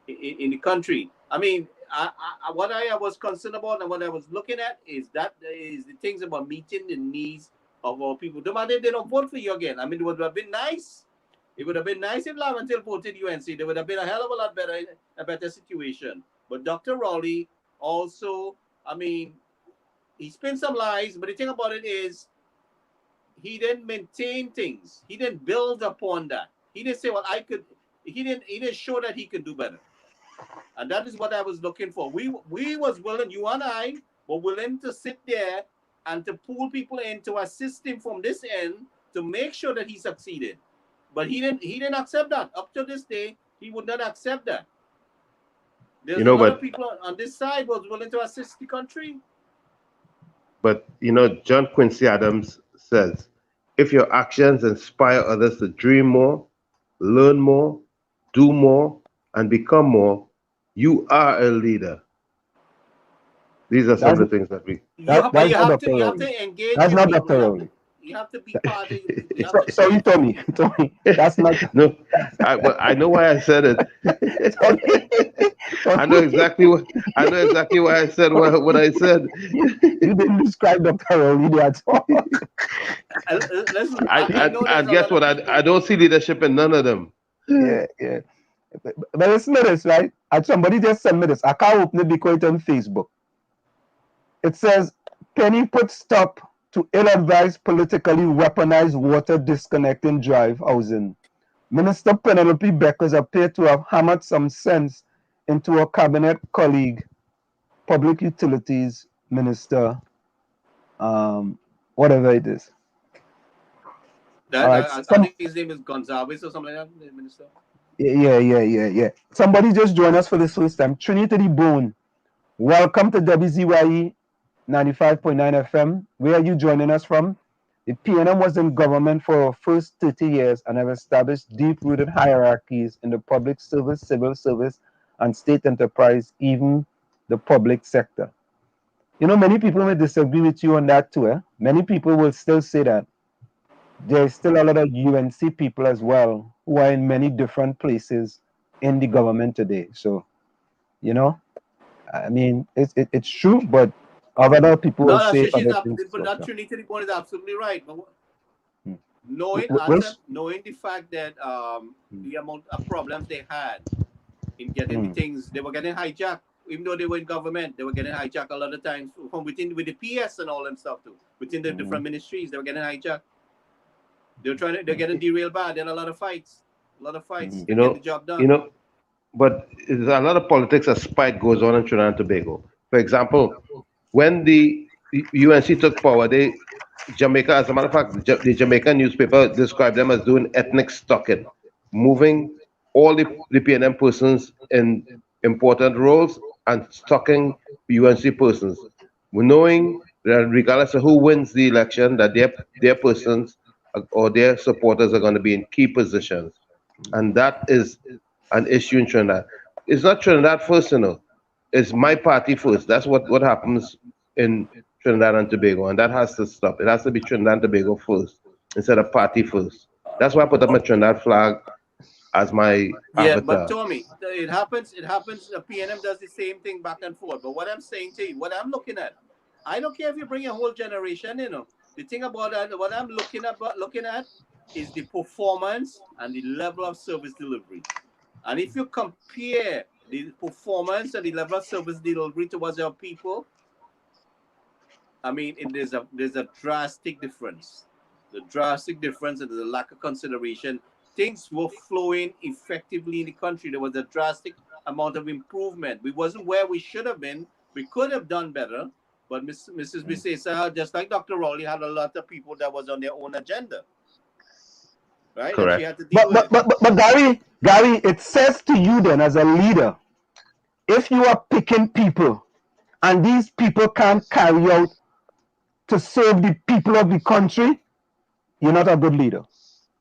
S5: in the country. I mean, what I was concerned about and what I was looking at is the things about meeting the needs of our people. No matter if they don't vote for you again. I mean, it would have been nice. It would have been nice if Laventille voted UNC. There would have been a hell of a lot better, a better situation. But Dr. Rowley also, I mean, he spent some lies, but the thing about it is he didn't maintain things. He didn't build upon that. He didn't say, well, he didn't show that he could do better. And that is what I was looking for. We was willing, you and I were willing to sit there and to pull people in to assist him from this end to make sure that he succeeded. But he didn't accept that. Up to this day, he would not accept that. There's a lot of people on this side was willing to assist the country.
S4: But, you know, John Quincy Adams says, if your actions inspire others to dream more, learn more, do more, and become more, you are a leader. These are some of the things that we...
S5: You have to engage.
S2: That's not Dr. Rowley.
S5: You have to be part of it.
S2: Sorry, Tommy. That's not...
S4: No, I know why I said it. I know exactly why I said what I said.
S2: You didn't describe Dr. Rowley at all.
S5: Listen,
S4: and guess what? I don't see leadership in none of them.
S2: Yeah. But listen to this, right? And somebody just sent me this. I can't open it because it's on Facebook. It says, Penny put stop to ill-advised, politically weaponized water disconnecting drive housing. Minister 𝗪𝗶𝗹𝗶𝗵 appeared to have hammered some sense into her cabinet colleague, Public Utilities Minister, whatever it is.
S5: I think his name is Gonzalez or something like that, the minister.
S2: Yeah. Somebody just joined us for the first time. Trinity to the Bone. Welcome to WZYE 95.9 FM. Where are you joining us from? The PNM was in government for our first 30 years and have established deep-rooted hierarchies in the public service, civil service, and state enterprise, even the public sector. You know, many people may disagree with you on that too. Many people will still say that. There's still a lot of UNC people as well who are in many different places in the government today. So, you know, I mean, it's true, but other people will say other things.
S5: But that Trinity report is absolutely right. But knowing the fact that the amount of problems they had in getting the things, they were getting hijacked. Even though they were in government, they were getting hijacked a lot of times from within with the PS and all them stuff too. Within the different ministries, they were getting hijacked. They're getting derailed bad. There are a lot of fights. To get the job done.
S4: But there's a lot of politics as spite goes on in Trinidad and Tobago. For example, when the UNC took power, Jamaica, as a matter of fact, the Jamaican newspaper described them as doing ethnic stalking, moving all the PNM persons in important roles and stalking UNC persons, knowing that regardless of who wins the election, that their persons or their supporters are going to be in key positions. And that is an issue in Trinidad. It's not Trinidad first, it's my party first. That's what happens in Trinidad and Tobago, and that has to stop. It has to be Trinidad and Tobago first instead of party first. That's why I put up my Trinidad flag as my avatar.
S5: But Tommy, it happens. The PNM does the same thing back and forth. But what I'm saying to you, what I'm looking at, I don't care if you bring a whole generation, The thing about that, what I'm looking at is the performance and the level of service delivery. And if you compare the performance and the level of service delivery towards our people, I mean, there's a drastic difference. The drastic difference, and there's a lack of consideration. Things were flowing effectively in the country. There was a drastic amount of improvement. We wasn't where we should have been. We could have done better. But Mrs. 𝗪𝗧𝗧, just like Dr. Rowley, had a lot of people that was on their own agenda. Right?
S4: Correct.
S5: She had to deal with
S2: But Gary, it says to you then as a leader, if you are picking people and these people can't carry out to serve the people of the country, you're not a good leader.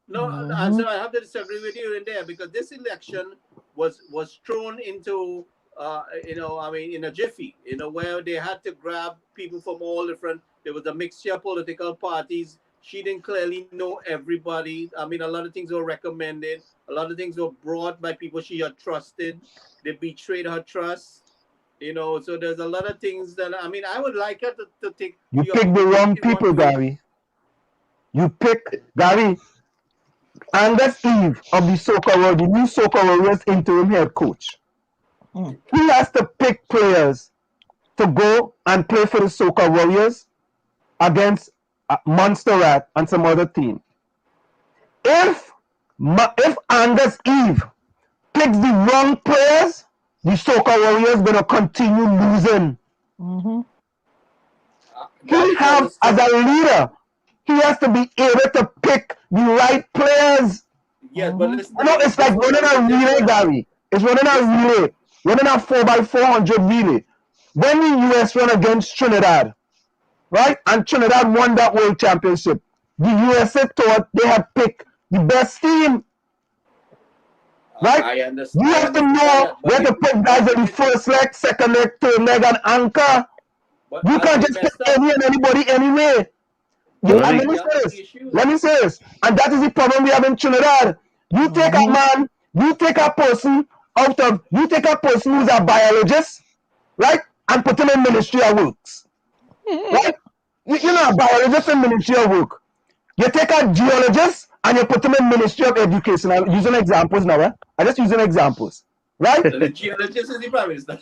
S5: No, so I have to disagree with you in there, because this election was thrown into, in a jiffy, where they had to grab people from all different, there was a mixture of political parties. She didn't clearly know everybody. I mean, a lot of things were recommended. A lot of things were brought by people she had trusted. They betrayed her trust. So there's a lot of things that, I mean, I would like her to take.
S2: You pick the wrong people, Gary. You pick, Gary, Angus Eve of the Soca World, the new Soca Warriors interim head coach. He has to pick players to go and play for the Soca Warriors against Montserrat and some other team. If Angus Eve picks the wrong players, the Soca Warriors gonna continue losing. He has, as a leader, he has to be able to pick the right players.
S5: Yes, but listen,
S2: it's like running a relay, Gary. It's running a relay, running a 4x400 relay. When the US run against Trinidad, right? And Trinidad won that world championship, the USA thought they had picked the best team. Right?
S5: I understand.
S2: You have to know where to put guys in the first leg, second leg, third leg, and anchor. You can't just pick any and anybody anyway. Let me say this. And that is the problem we have in Trinidad. You take a man, you take a person who's a biologist, right? And put him in Ministry of Works. Right? You know, a biologist in Ministry of Work. You take a geologist and you put him in Ministry of Education. I'm using examples now, eh? I'm just using examples. Right?
S5: The geologist is the Prime Minister.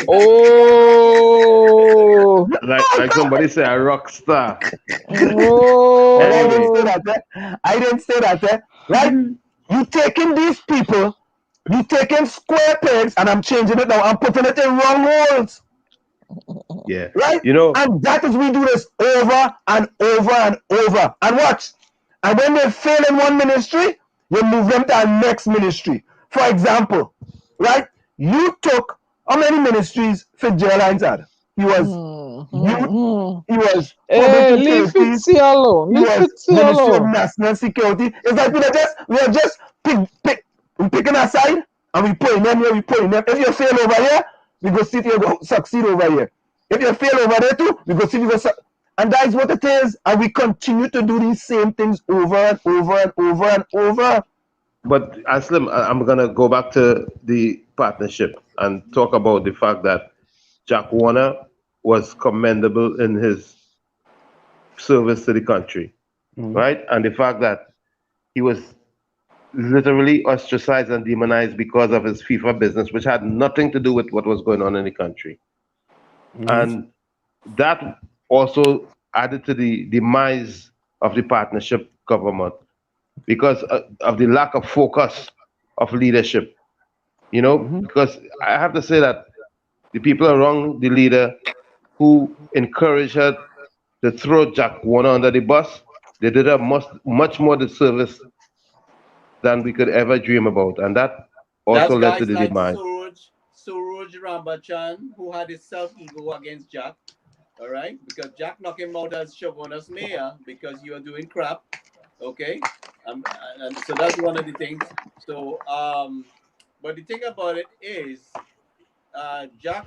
S4: Oh! Like somebody say, a rock star.
S2: Oh! I didn't say that, right? You taking these people, you taking square pegs, and I'm changing it now. I'm putting it in wrong holes.
S4: Yeah.
S2: Right? And that is, we do this over and over and over. And watch. And when they fail in one ministry, you move them to our next ministry. For example, right? You took how many ministries Fitzgerald had? He was youth, he was
S3: Hey,
S2: public
S3: leave
S2: utilities,
S3: Fitzy alone.
S2: he
S3: Leave
S2: was
S3: Fitzy
S2: Ministry of
S3: alone.
S2: National Security. It's like we are just picking a side and we putting them here, we putting them. If you fail over here, we go see if you go succeed over here. If you fail over there too, we go see if you go and that is what it is. And we continue to do these same things over and over and over and over.
S4: But Aslam, I'm gonna go back to the partnership and talk about the fact that Jack Warner was commendable in his service to the country, right? And the fact that he was literally ostracized and demonized because of his FIFA business, which had nothing to do with what was going on in the country. And that also added to the demise of the partnership government because of the lack of focus of leadership. You know, because I have to say that the people around the leader who encouraged her to throw Jack Warner under the bus, they did her much more disservice than we could ever dream about. And that also led to the demise.
S5: 𝗪𝗵𝘁𝗵, who had his self-ego against Jack, all right? Because Jack knocked him out as Shoguna's mayor because you are doing crap, okay? And so that's one of the things. So, but the thing about it is, Jack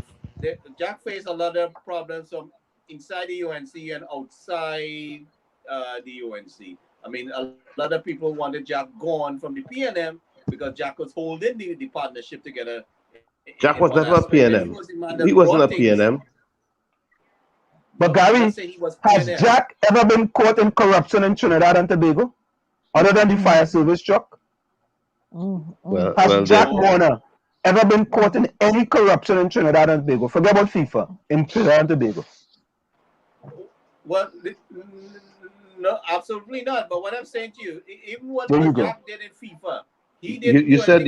S5: faced a lot of problems from inside the UNC and outside the UNC. I mean, a lot of people wanted Jack gone from the PNM because Jack was holding the partnership together.
S4: Jack was never a PNM. He wasn't a PNM.
S2: But Gary, has Jack ever been caught in corruption in Trinidad and Tobago, other than the fire service truck? Has Jack Warner ever been caught in any corruption in Trinidad and Tobago? Forget about FIFA, in Trinidad and Tobago.
S5: Well, no, absolutely not. But what I'm saying to you, even what Jack did in FIFA, he did.
S4: You said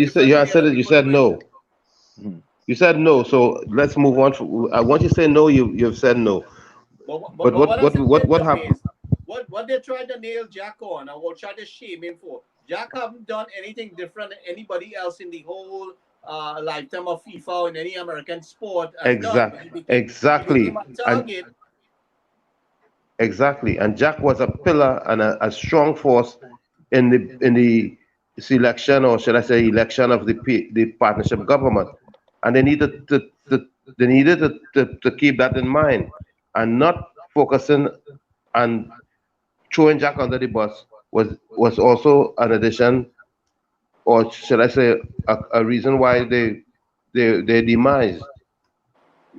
S4: no. You said no. So let's move on. Once you say no, you've said no. But what happened?
S5: What they tried to nail Jack on, or what tried to shame him for? Jack haven't done anything different than anybody else in the whole lifetime of FIFA or in any American sport.
S4: Exactly. Exactly. And Jack was a pillar and a strong force in the selection, or should I say election, of the partnership government. And they needed to keep that in mind and not focusing and throwing Jack under the bus was also an addition, or should I say a reason why they demise.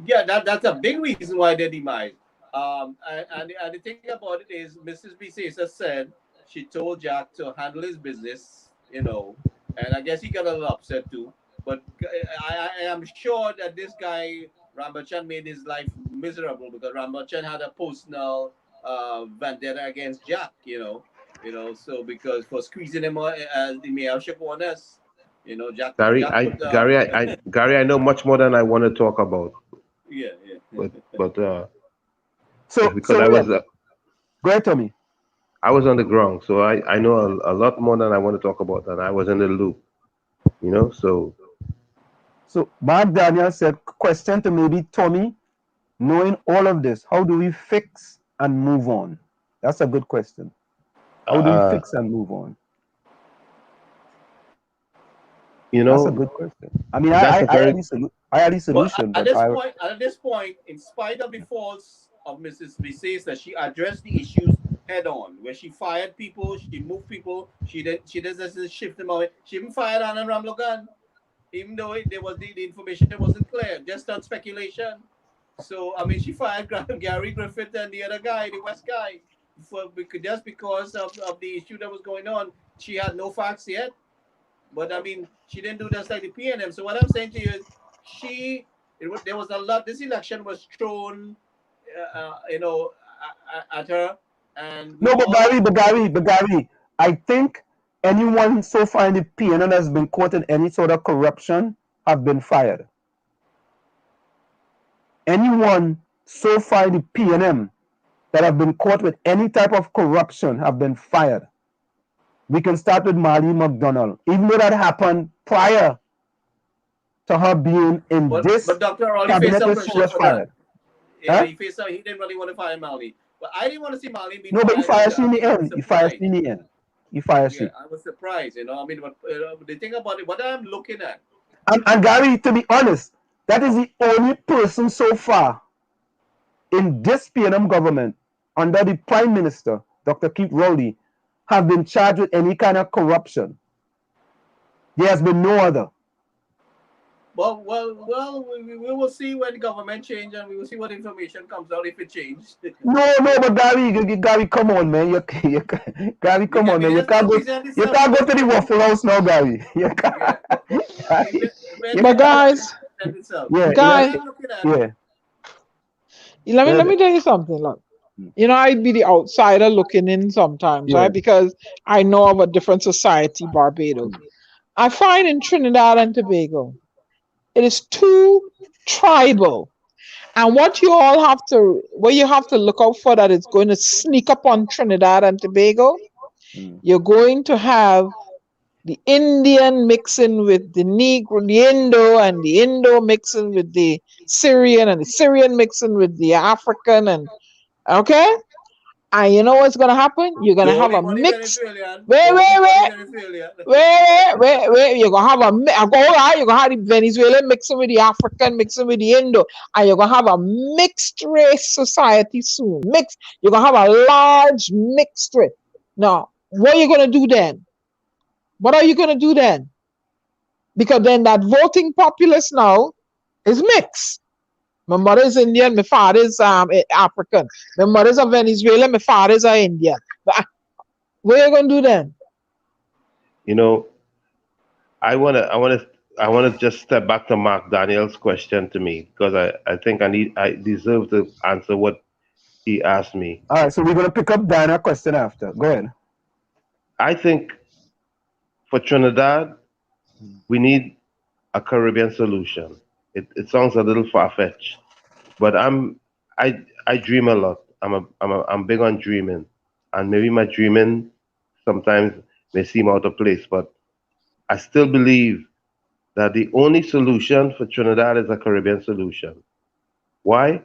S5: Yeah, that's a big reason why they demise. And the thing about it is, Mrs. 𝗪𝗂𝗧 said she told Jack to handle his business, you know, and I guess he got a little upset too. But I am sure that this guy, 𝗪𝗵𝘁𝗵, made his life miserable because 𝗪𝗵𝘁𝗵 had a personal vendetta against Jack, you know, so because for squeezing him as the mayorship on us, you know, Jack.
S4: Gary, I know much more than I want to talk about.
S5: Yeah.
S4: But
S2: because I was go ahead, Tommy.
S4: I was on the ground, so I know a lot more than I want to talk about, and I was in the loop, you know. So
S2: Mark Daniel said, question to maybe Tommy, knowing all of this, how do we fix and move on? That's a good question. How do we fix and move on?
S4: You know,
S2: that's a good question. I mean, I had the solution.
S5: Well, at this point, in spite of the faults of Mrs. 𝗪𝗂𝗧, she addressed the issues head on. Where she fired people, she moved people, she doesn't shift them away. She even fired Anand Ramlogan, even though there was the information that wasn't clear, just on speculation. So I mean, she fired Gary Griffith and the other guy, the West guy, just because of the issue that was going on. She had no facts yet. But I mean, she didn't do just like the PNM. So what I'm saying to you is, there was a lot. This election was thrown, you know, at her. And
S2: no, but Gary, I think anyone so far in the PNM has been caught in any sort of corruption have been fired. Anyone so far in the PNM that have been caught with any type of corruption have been fired. We can start with Marley McDonald. Even though that happened prior to her being in this
S5: But Dr. Raleigh faced
S2: cabinet
S5: some
S2: when she
S5: pressure
S2: was
S5: for
S2: fired.
S5: that. Yeah,
S2: Huh?
S5: he didn't really want to fire Marley. But I didn't want to see Marley being
S2: No, but he
S5: fired
S2: fires
S5: either.
S2: in
S5: I
S2: the
S5: mean, I was
S2: end. He fires
S5: surprised.
S2: in the end. He fires
S5: Yeah,
S2: you.
S5: I was surprised, you know. I mean, but the thing about it, what I'm looking at.
S2: And Gary, to be honest, that is the only person so far in this PNM government, under the Prime Minister, Dr. Keith Rowley, have been charged with any kind of corruption. There has been no other.
S5: Well, we will see when the government change, and we will see what information comes out if it changed.
S2: No, but Gary, come on, man. Gary, come on, man. You can't go to the Waffle House now, Gary. You can't.
S3: But guys,
S2: Yeah.
S3: Let me tell you something. Look, you know, I'd be the outsider looking in sometimes, right? Because I know of a different society, Barbados. I find in Trinidad and Tobago, it is too tribal. And what you have to look out for that is going to sneak up on Trinidad and Tobago, you're going to have the Indian mixing with the Negro, the Indo, and the Indo mixing with the Syrian, and the Syrian mixing with the African, and okay? And you know what's gonna happen? You're gonna have a mix. Wait. You're gonna have you're gonna have the Venezuelan mixing with the African, mixing with the Indo, and you're gonna have a mixed race society soon. You're gonna have a large mixed race. Now, what are you gonna do then? What are you gonna do then? Because then that voting populace now is mixed. My mother is Indian, my father is African. My mother is a Venezuelan, my father is a Indian. What are you gonna do then?
S4: You know, I wanna just step back to Mark Daniel's question to me, because I think I deserve to answer what he asked me.
S2: All right, so we're gonna pick up Diana's question after. Go ahead.
S4: I think for Trinidad, we need a Caribbean solution. It sounds a little far-fetched, but I dream a lot. I'm big on dreaming, and maybe my dreaming sometimes may seem out of place, but I still believe that the only solution for Trinidad is a Caribbean solution. Why?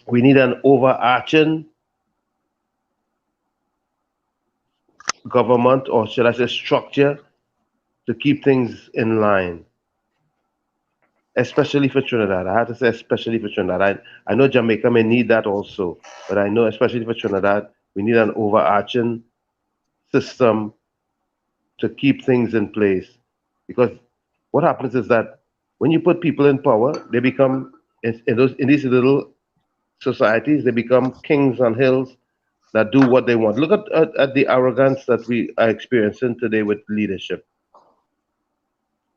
S4: We need an overarching government, or should I say structure, to keep things in line. Especially for Trinidad. I have to say especially for Trinidad. I know Jamaica may need that also, but I know especially for Trinidad, we need an overarching system to keep things in place. Because what happens is that when you put people in power, they become, in these little societies, they become kings on hills that do what they want. Look at the arrogance that we are experiencing today with leadership.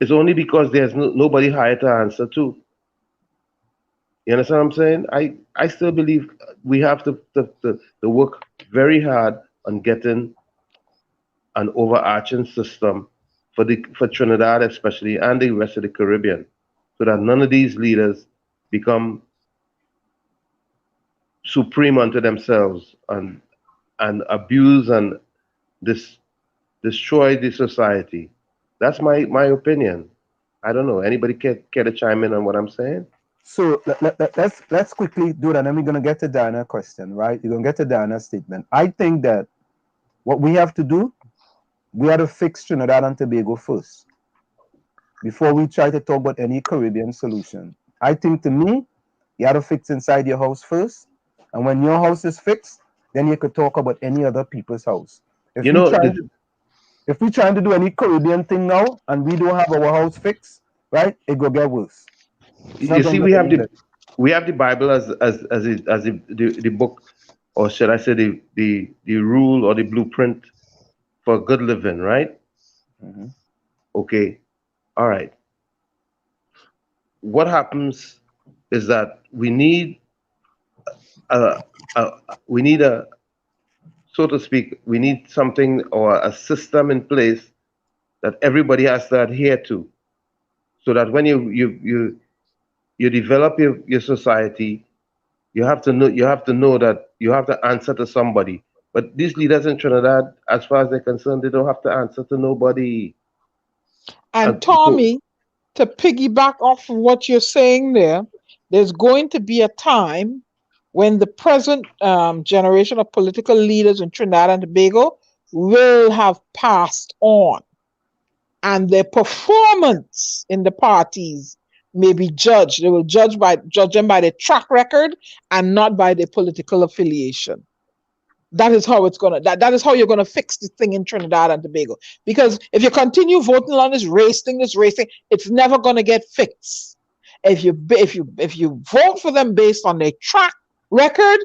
S4: It's only because there's nobody higher to answer to. You understand what I'm saying? I still believe we have to work very hard on getting an overarching system for Trinidad especially, and the rest of the Caribbean, so that none of these leaders become supreme unto themselves and abuse and destroy the society. That's my opinion. I don't know. Anybody care to chime in on what I'm saying?
S2: So let's quickly do that, and then we're gonna get to Diana's question, right? You're gonna get to Diana's statement. I think that what we have to do, we have to fix Trinidad and Tobago first before we try to talk about any Caribbean solution. I think, to me, you have to fix inside your house first, and when your house is fixed, then you could talk about any other people's house. If we're trying to do any Caribbean thing now and we don't have our house fixed, right, it will get worse.
S4: You see, we have the Bible as the book, or should I say the rule or the blueprint for good living, right?
S2: Mm-hmm.
S4: Okay, all right. What happens is that we need so to speak, we need something or a system in place that everybody has to adhere to, so that when you develop your society, you have to know that you have to answer to somebody. But these leaders in Trinidad, as far as they're concerned, they don't have to answer to nobody.
S3: And Tommy, to piggyback off of what you're saying there's going to be a time when the present generation of political leaders in Trinidad and Tobago will have passed on, and their performance in the parties may be judged. They will judge them by their track record and not by their political affiliation. That is how it's gonna. That is how you're gonna fix this thing in Trinidad and Tobago. Because if you continue voting on this race thing, it's never gonna get fixed. If you vote for them based on their track record,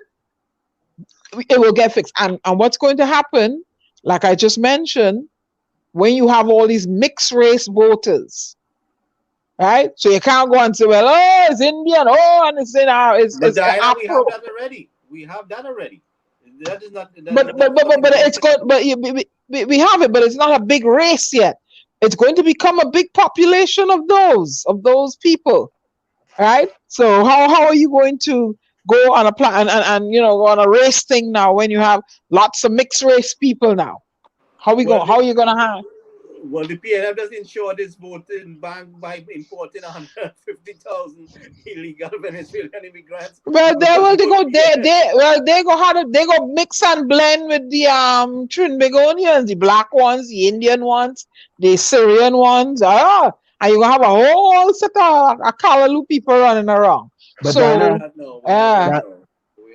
S3: it will get fixed. And what's going to happen, like I just mentioned, when you have all these mixed race voters, right? So you can't go and say, well, oh, it's Indian, oh, and it's
S5: But Diana, we have
S3: Afro.
S5: that already. We have that already. That is not.
S3: But it's good. But we have it, but it's not a big race yet. It's going to become a big population of those people, right? So how are you going to go on a plan and go on a race thing now when you have lots of mixed race people now? How are you gonna have?
S5: Well, the PNM does ensure this voting bank by importing 150,000 illegal Venezuelan immigrants.
S3: Well, they go mix and blend with the Trinbagonians, the black ones, the Indian ones, the Syrian ones. And you're gonna have a whole set of Callaloo people running around.
S2: But
S3: So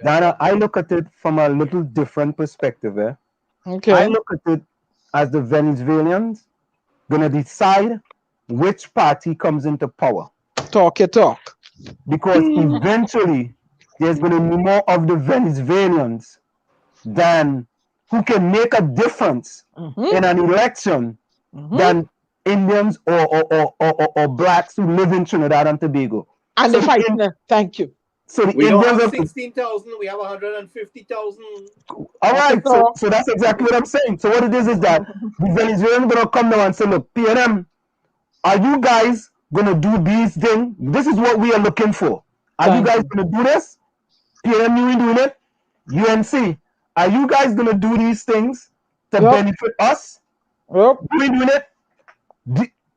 S2: Dana, I look at it from a little different perspective.
S3: Okay.
S2: I look at it as the Venezuelans gonna decide which party comes into power.
S3: Talk your talk.
S2: Because eventually there's gonna be more of the Venezuelans than who can make a difference in an election than Indians or blacks who live in Trinidad and Tobago.
S3: And
S2: So
S3: they fighting them. Thank you.
S2: So the
S5: We don't
S2: Indians
S5: have
S2: are
S5: 16,000. We have 150,000.
S2: all right. So that's exactly what I'm saying. So what it is that the Venezuelans gonna come now and say, look, PNM, are you guys gonna do these things? This is what we are looking for. Are you guys gonna do this? PNM, you ain't doing it. UNC, are you guys gonna do these things to benefit us?
S3: Yep.
S2: You ain't doing it.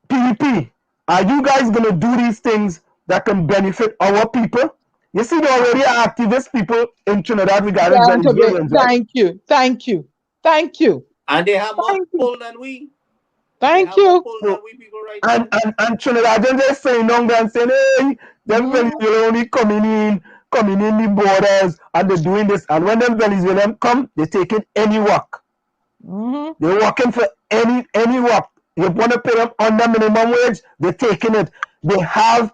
S2: PDP, are you guys gonna do these things that can benefit our people? You see, there already are activist people in Trinidad regarding Venezuelans. Right?
S3: Thank you.
S5: And they have more pull than we.
S3: Thank you.
S2: And Trinidadians are saying down there and saying, hey, them Venezuelans only coming in the borders and they're doing this. And when them Venezuelans come, they're taking any work. They're working for any work. You want to pay them under minimum wage, they're taking it. They are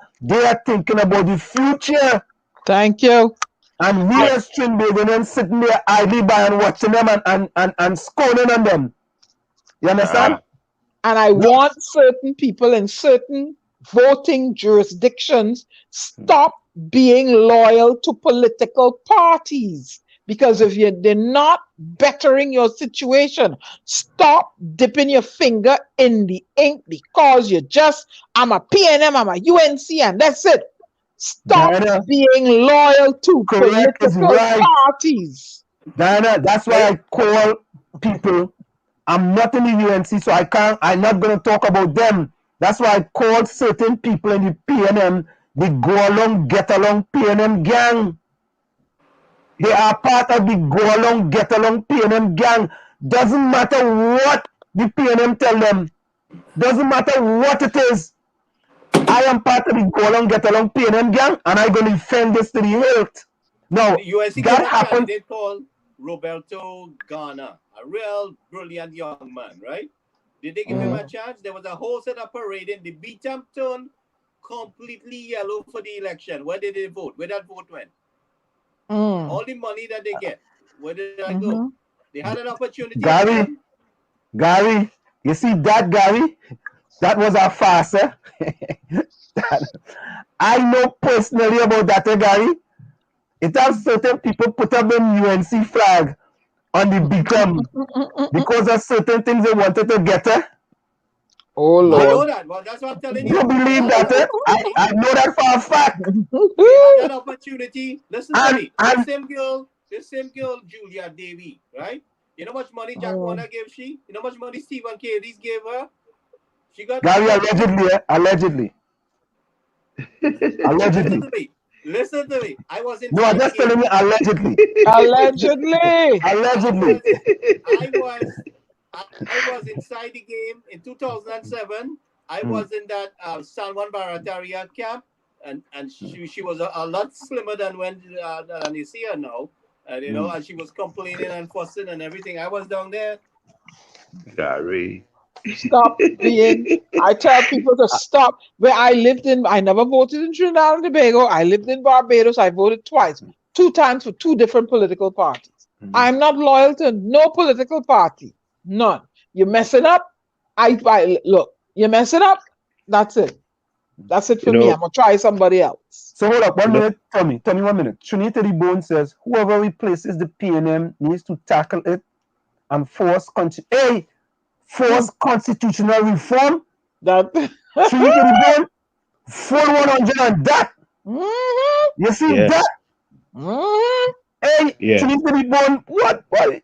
S2: thinking about the future.
S3: Thank you.
S2: And we as Trinbagonians sitting there idly by and watching them and scolding on them. You understand?
S3: And I want certain people in certain voting jurisdictions stop being loyal to political parties. Because if they're not bettering your situation, stop dipping your finger in the ink because I'm a PNM, I'm a UNC, and that's it. Stop being loyal to political parties.
S2: Diana, that's why I call people. I'm not in the UNC, so I'm not going to talk about them. That's why I call certain people in the PNM the go along, get along PNM gang. They are part of the go along, get along PNM gang. Doesn't matter what the PNM tell them. Doesn't matter what it is. I am part of the go along, get along PNM gang, and I'm going to defend this to the hilt. Now, that happened.
S5: They called 𝗪𝗶𝘹𝗶𝗃, a real brilliant young man, right? Did they give him a chance? There was a whole set of parading. The Beatam turned completely yellow for the election. Where did they vote? Where that vote went? All the money that they get, where did that go? They had an opportunity.
S2: Gary, you see that, Gary? That was a farce. I know personally about that, Gary. It has certain people put up the UNC flag on the beacon because of certain things they wanted to get.
S3: Oh, Lord.
S5: I know that. Well, that's what I'm telling you.
S2: You believe that? I know that for a fact.
S5: They had that opportunity. Listen to me. This same girl, Julia Davy, right? You know how much money Jack Warner gave she? You know how much money Stephen K. gave her? She got
S2: Gary, allegedly. Allegedly.
S5: Listen to me. I was in.
S2: No, I'm just telling you allegedly.
S3: Allegedly.
S2: Allegedly.
S5: I was inside the game in 2007. I was in that 𝗪𝗵𝗁𝗘𝗧𝗦 camp, and she was a lot slimmer than than you see her now, and you know, and she was complaining and fussing and everything. I was down there.
S4: Gary.
S3: Stop being. I tell people to stop. Where I lived in, I never voted in Trinidad and Tobago. I lived in Barbados. I voted twice, 2 times for 2 different political parties. I'm not loyal to no political party. None. You mess it up. I look. You mess it up. That's it. That's it for me. I'm gonna try somebody else.
S2: So hold up 1 minute, Tommy. 1 minute. Trinity Bone says whoever replaces the PNM needs to tackle it and force constitutional reform.
S3: That
S2: Trinity Bone, full 100 on that. You see that? Hey, Trinity Bone, what boy?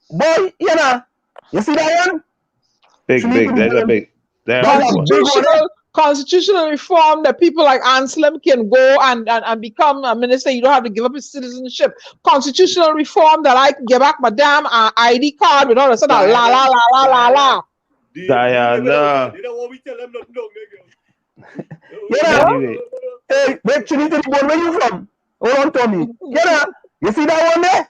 S2: Boy, you know. You see that one?
S4: Big. That's a big.
S3: Constitutional reform that people like Anselm can go and become a minister. You don't have to give up his citizenship. Constitutional reform that I can get back my damn ID card with all the sudden la.
S4: Diana.
S5: You know what we tell them? No, nigga.
S2: Anyway. Hey, wait, Trinity Bone, where you from? Hold on, Tommy. You see that one there?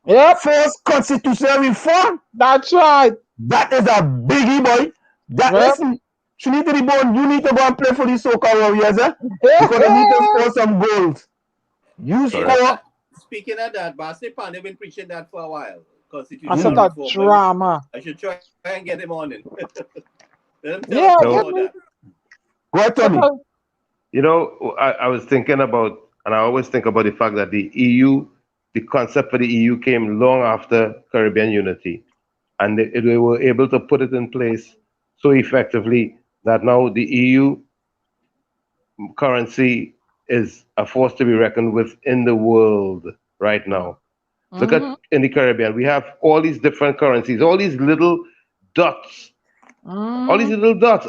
S3: Yep.
S2: First constitutional reform.
S3: That's right.
S2: That is a biggie, boy. Listen, Trinity Bone, you need to go and play for the Soca Warriors, because you need to score some goals. You score.
S5: Speaking of that, Bassi Pandey been preaching that for a while.
S3: That's such a drama.
S5: I should try and get him on it.
S3: Yeah,
S2: go ahead, Tommy.
S4: You know, I was thinking about, and I always think about the fact that the EU, the concept for the EU came long after Caribbean unity. And they were able to put it in place so effectively that now the EU currency is a force to be reckoned with in the world right now. Look at in the Caribbean, we have all these different currencies, all these little dots. All these little dots.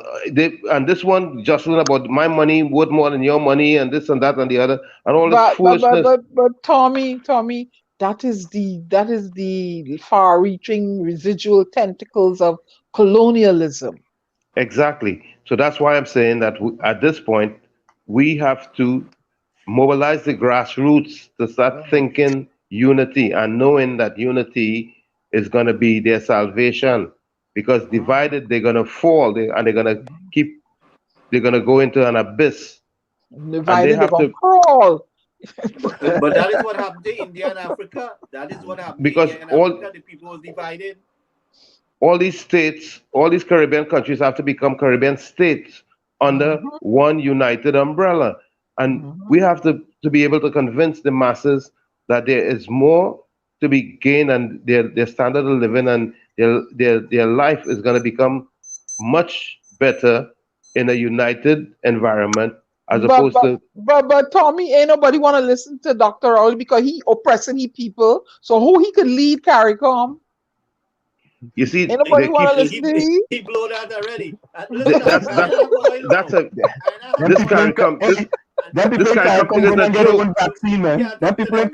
S4: And this one jostling about my money worth more than your money, and this and that and the other, and all this foolishness.
S3: But Tommy, that is the far-reaching residual tentacles of colonialism.
S4: Exactly. So that's why I'm saying that at this point, we have to mobilize the grassroots to start thinking unity and knowing that unity is going to be their salvation. Because divided, they're going to fall, and they're going to go into an abyss.
S3: Divided, they're going to crawl.
S5: But that is what happened to India and Africa. That is what happened
S4: because
S5: to India and Africa. The people was divided.
S4: All these states, all these Caribbean countries have to become Caribbean states under one united umbrella. And we have to be able to convince the masses that there is more to be gained, and their standard of living and their life is going to become much better in a united environment opposed to.
S3: But Tommy, ain't nobody want to listen to Dr. Rowley because he oppressing he people. So who he could lead CARICOM?
S4: You see,
S3: ain't nobody want to listen to he?
S5: He blew that already.
S2: This CARICOM. Them people in CARICOM gonna get their own vaccine, man. Them people in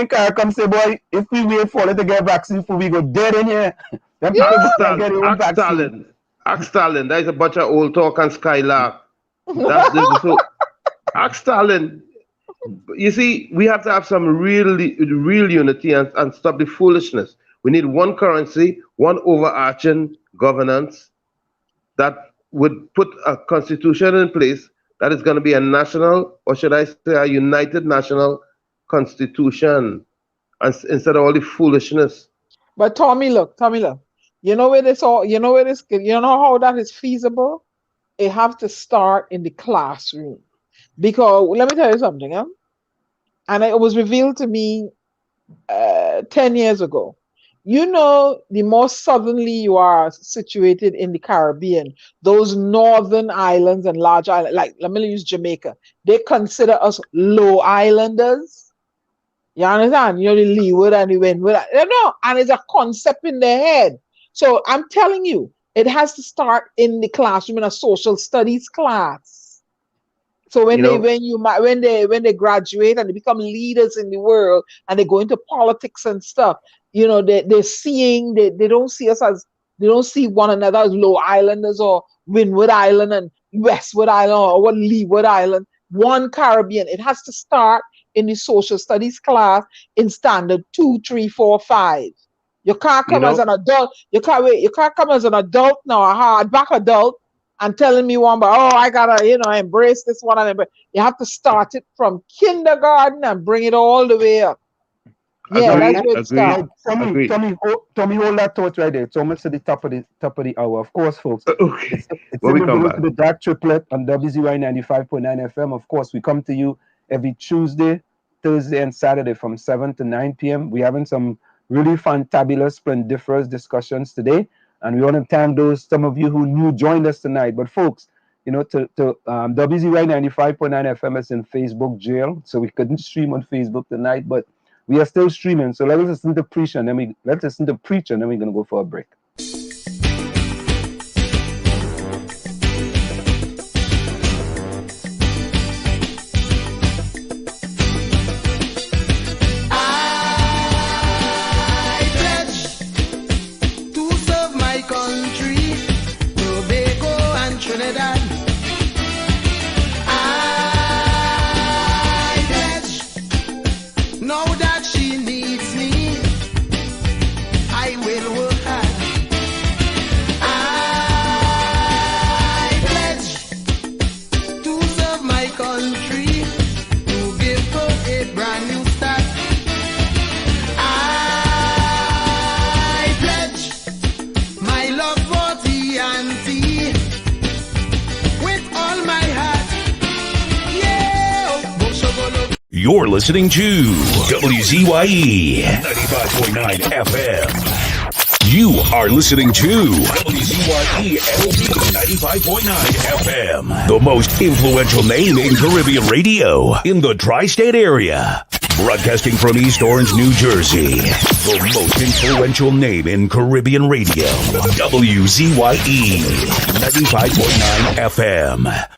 S2: CARICOM say, boy, if we wait for it to get vaccine, we go dead in here. Them people gonna get their own vaccine.
S4: Ask Stalin. That is a bunch of old talk and skylark. Ask Stalin. You see, we have to have some real unity and stop the foolishness. We need one currency, one overarching governance that would put a constitution in place that is going to be a national, or should I say a united national constitution, instead of all the foolishness.
S3: But Tommy, look. You know how that is feasible? It have to start in the classroom. Because let me tell you something, and it was revealed to me 10 years ago. You know, the more southerly you are situated in the Caribbean, those northern islands and large islands, like let me use Jamaica, they consider us low islanders. You understand? You know, the leeward and the windward. And it's a concept in their head. So I'm telling you, it has to start in the classroom, in a social studies class. So when they graduate and they become leaders in the world and they go into politics and stuff, they're seeing, they don't see us as, they don't see one another as Low Islanders or Windward Island and Westward Island or what Leeward Island. One Caribbean. It has to start in the social studies class in standard 2, 3, 4, 5. You can't come as an adult. You can't come as an adult now, a hardback adult, and telling me I gotta, embrace this one and embrace. You have to start it from kindergarten and bring it all the way up. Yeah, that's where it starts.
S2: Tommy, hold that thought right there. It's almost at the top of the hour. Of course, folks.
S4: Okay.
S2: It's in the middle to the Dark Triplet on WZYE 95.9 FM. Of course, we come to you every Tuesday, Thursday, and Saturday from 7 to 9 p.m. We're having some really fantabulous, splendiferous discussions today. And we want to thank some of you who joined us tonight. But folks, WZYE 95.9 FM is in Facebook jail, so we couldn't stream on Facebook tonight, but we are still streaming. So let's listen to preach, and then we're gonna go for a break.
S1: You're listening to WZYE 95.9 FM. You are listening to WZYE 95.9 FM, the most influential name in Caribbean radio in the tri-state area. Broadcasting from East Orange, New Jersey, the most influential name in Caribbean radio, WZYE 95.9 FM.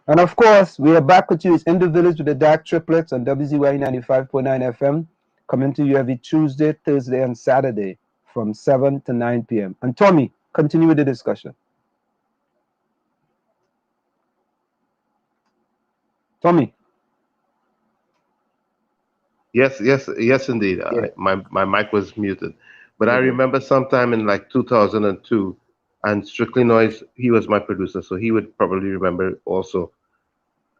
S2: And of course, we are back with you. It's in the village with the Dark Triplets on WZYE 95.9 FM, coming to you every Tuesday, Thursday, and Saturday from 7 to 9 p.m. And Tommy, continue with the discussion. Tommy.
S4: Yes, indeed.
S2: Yeah.
S4: My mic was muted. But I remember sometime in like 2002, and Strictly Noise, he was my producer, so he would probably remember also.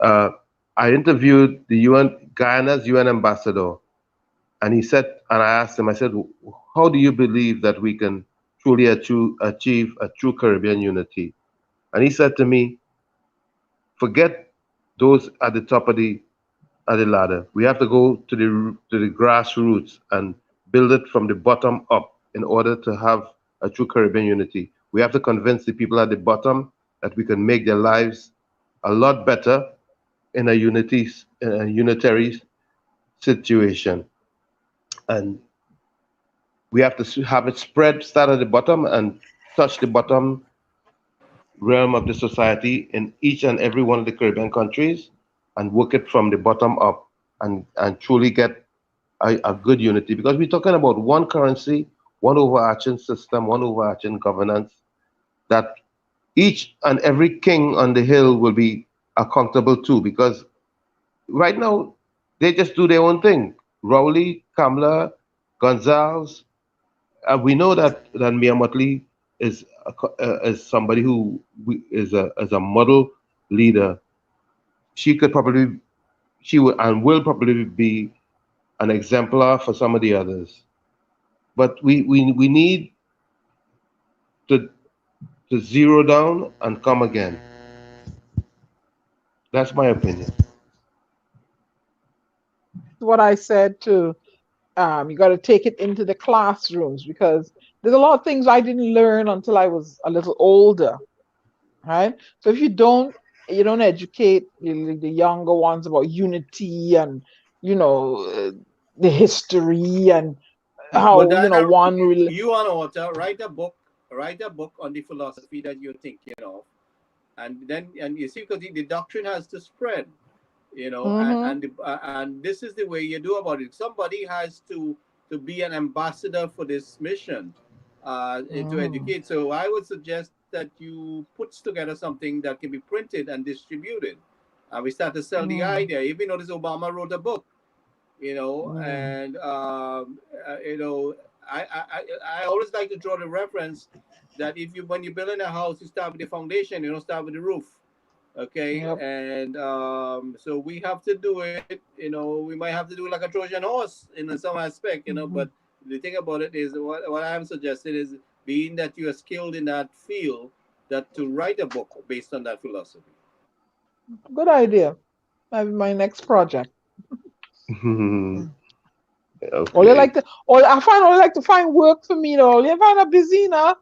S4: I interviewed the Guyana's UN ambassador, and he said, and I asked him, I said, how do you believe that we can truly achieve a true Caribbean unity? And he said to me, forget those at the top of the ladder. We have to go to the grassroots and build it from the bottom up in order to have a true Caribbean unity. We have to convince the people at the bottom that we can make their lives a lot better in a unitary situation. And we have to have it start at the bottom and touch the bottom realm of the society in each and every one of the Caribbean countries and work it from the bottom up and truly get a good unity, because we're talking about one currency, one overarching system, one overarching governance that each and every king on the hill will be accountable to, because right now they just do their own thing. Rowley, Kamla, Gonzalez, we know that 𝗪𝗶𝘁𝗵𝗏 is somebody who is a model leader. She would and will probably be an exemplar for some of the others. But we need to zero down and come again. That's my opinion.
S3: What I said too. You got to take it into the classrooms, because there's a lot of things I didn't learn until I was a little older, right? So if you don't educate the younger ones about unity and the history and how one will.
S5: You and author write a book on the philosophy that you're thinking of, and you see, because the doctrine has to spread. And this is the way you do about it. Somebody has to be an ambassador for this mission, to educate. So I would suggest that you put together something that can be printed and distributed, and we start to sell the idea. Even though this Obama wrote a book, and I always like to draw the reference that when you're building a house, you start with the foundation, you don't start with the roof. Okay, and so we have to do it. We might have to do it like a Trojan horse in some aspect. But the thing about it is, what I'm suggesting is, being that you are skilled in that field, that to write a book based on that philosophy.
S3: Good idea. Maybe my next project.
S4: Okay.
S3: Or I like to find work for me. You find a busy now.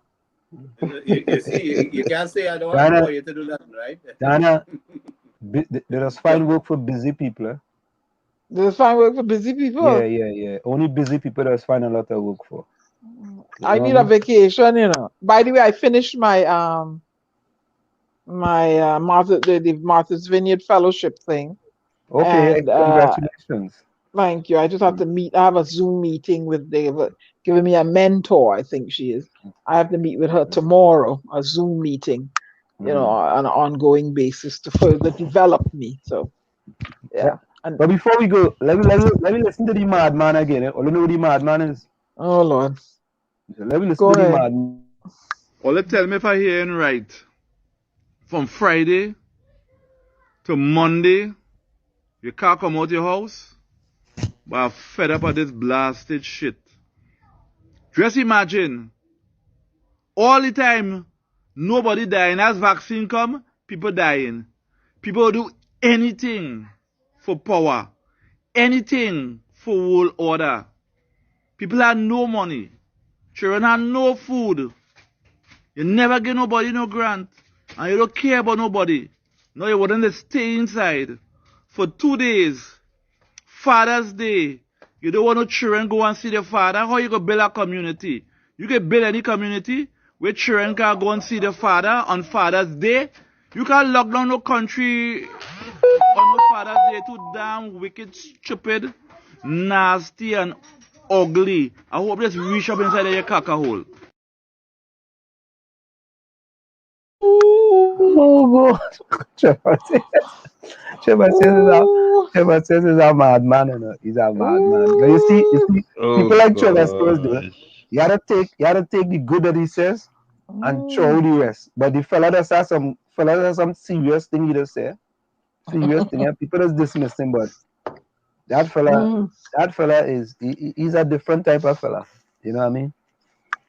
S5: You see, you can't say I don't want you to do nothing, right?
S2: Dana, let us find work for busy people.
S3: Let us find work for busy people.
S2: Yeah. Only busy people let us find a lot of work for.
S3: I need a vacation, By the way, I finished my the Martha's Vineyard Fellowship thing.
S2: Okay,
S3: and,
S2: congratulations.
S3: Thank you. I just have to I have a Zoom meeting with David, giving me a mentor, I think she is. I have to meet with her tomorrow, a Zoom meeting, on an ongoing basis to further develop me. So, yeah.
S2: But before we go, let me listen to the madman again. You know who the madman is?
S3: Oh, Lord.
S2: Let me listen to the madman.
S20: Well, tell me if I hear right. From Friday to Monday, you can't come out your house, but I'm fed up of this blasted shit. Just imagine, all the time, nobody dying. As vaccine come, people dying. People do anything for power, anything for world order. People have no money. Children have no food. You never give nobody no grant, and you don't care about nobody. No, you wouldn't stay inside for 2 days. Father's Day, you don't want no children go and see their father. How you go build a community? You can build any community where children can go and see their father on Father's Day. You can lock down no country on no Father's Day. Too damn wicked, stupid, nasty, and ugly. I hope this reach up inside of your caca hole.
S2: Oh, God. Trevor says he's a madman, He's a madman. But you see, people like Trevor says, though, you gotta take the good that he says and throw the rest. But the fella does have some serious thing he does say. Serious thing. And people just dismiss him, but that fella he's a different type of fella. You know what I mean?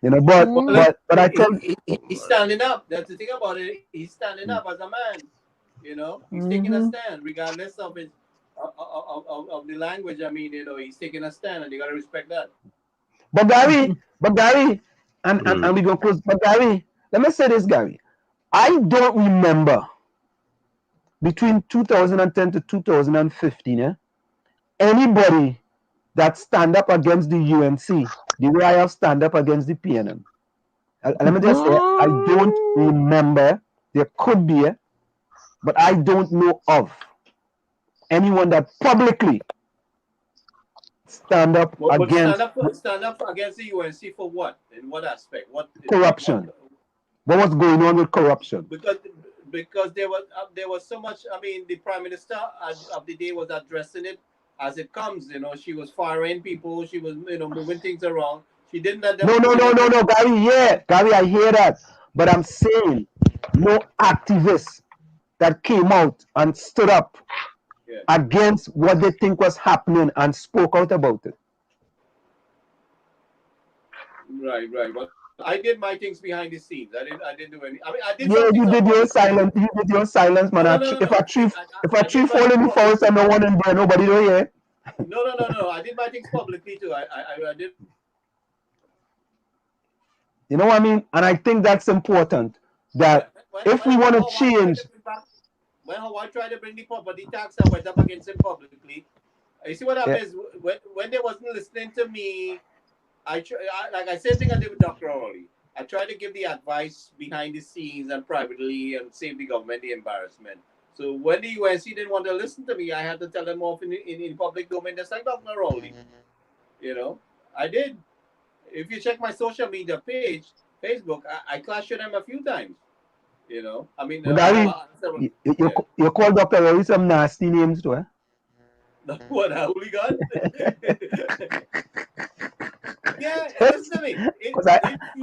S2: But I tell you,
S5: he's standing up. That's the thing about it. He's standing up as a man. He's taking a stand, regardless of his of the language. I mean, he's taking a stand, and you gotta respect that.
S2: But Gary, and we go close. But Gary, let me say this, Gary. I don't remember between 2010 to 2015, anybody that stand up against the UNC the way I have stand up against the PNM. Let me just say, I don't remember. There could be, but I don't know of anyone that publicly stand up
S5: But
S2: against
S5: stand up against the UNC for what? In what aspect? What
S2: corruption. What was going on with corruption?
S5: Because there was so much. I mean, the Prime Minister of the day was addressing it as it comes. You know, she was firing people. She was moving things around. She didn't let them.
S2: No, Gary. Yeah, Gary, I hear that. But I'm saying, no activists that came out and stood up against what they think was happening and spoke out about it.
S5: Right. But I did my things behind the scenes. I didn't do any. I mean, I did.
S2: Yeah, you did your silence. You did your silence, man. If a tree fall in the forest and no one in there, nobody do hear.
S5: No. I did my things publicly too. I did.
S2: You know what I mean? And I think that's important. That if we want to change.
S5: When Hawaii tried to bring the property tax, I went up against him publicly. You see what happens when they wasn't listening to me. Like I said, thing I did with Dr. Rowley. I tried to give the advice behind the scenes and privately and save the government the embarrassment. So when the UNC didn't want to listen to me, I had to tell them off in public domain, just like Dr. Rowley. You know, I did. If you check my social media page, Facebook, I clashed with them a few times. You know, I mean,
S2: you call Dr. Rowley some nasty names too, eh?
S5: What, a hooligan? Yeah, listen to me.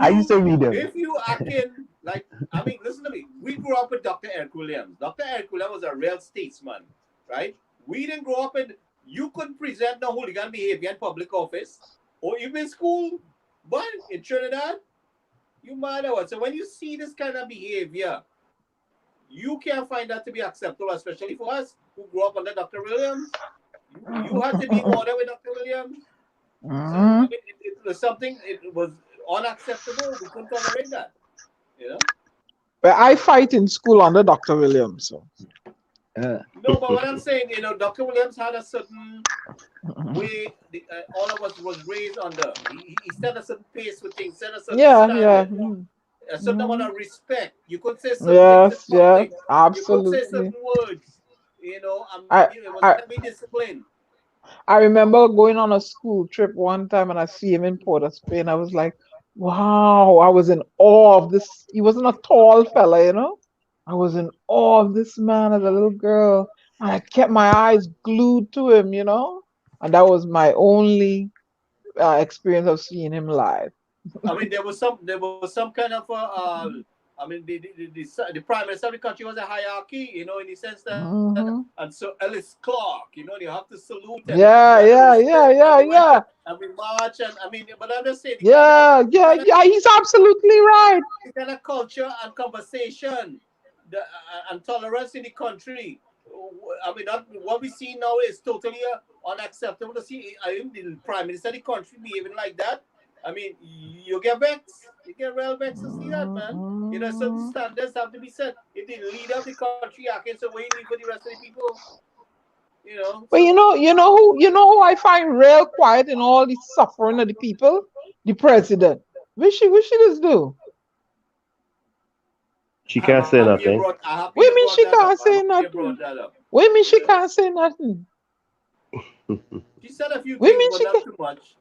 S2: I used to read them.
S5: If you acting like, I mean, listen to me. We grew up with Dr. 𝗪𝗏𝗪𝗏𝗧𝗏. Dr. 𝗪𝗏𝗪𝗧𝗏 was a real statesman, right? We didn't grow up in, you could present no hooligan behavior in public office or even in school, but in Trinidad, you matter what. So when you see this kind of behavior, you can't find that to be acceptable, especially for us who grew up under Dr. Williams. You had to be in order with Dr. Williams. So, I mean, it was something, it was unacceptable. We couldn't tolerate that, you know?
S3: But I fight in school under Dr. Williams. So.
S5: No, but what I'm saying, you know, Dr. Williams had a certain way all of us was raised under. He set a certain pace with things, set a certain standard, a certain amount of respect. You could say certain things in public.
S3: Absolutely.
S5: You could say certain words, you know, it was heavy discipline.
S3: I remember going on a school trip one time and I see him in Port of Spain. I was like, wow, I was in awe of this. He wasn't a tall fella, you know. I was in awe of this man as a little girl. And I kept my eyes glued to him, you know. And that was my only experience of seeing him live.
S5: I mean, there was some kind of I mean, the prime minister of the country was a hierarchy, you know, in the sense that, and so Ellis Clark, you know, you have to salute him.
S3: Yeah.
S5: And we march, and I mean, but I'm just saying.
S3: Yeah, he's absolutely right.
S5: The kind of culture and conversation and tolerance in the country. I mean, what we see now is totally unacceptable to see. I mean, the prime minister of the country behaving like that. I mean, you get vexed. You get real vexed to see that, man. You know, certain standards have to be set. If the leader of the country acting so way you leave for the rest of the people, you know.
S3: But you know who I find real quiet in all the suffering of the people? The president. What she does do?
S4: She can't say nothing.
S3: What do you mean she can't say nothing? What do you mean she can't say nothing?
S5: She said a few things, but not too much.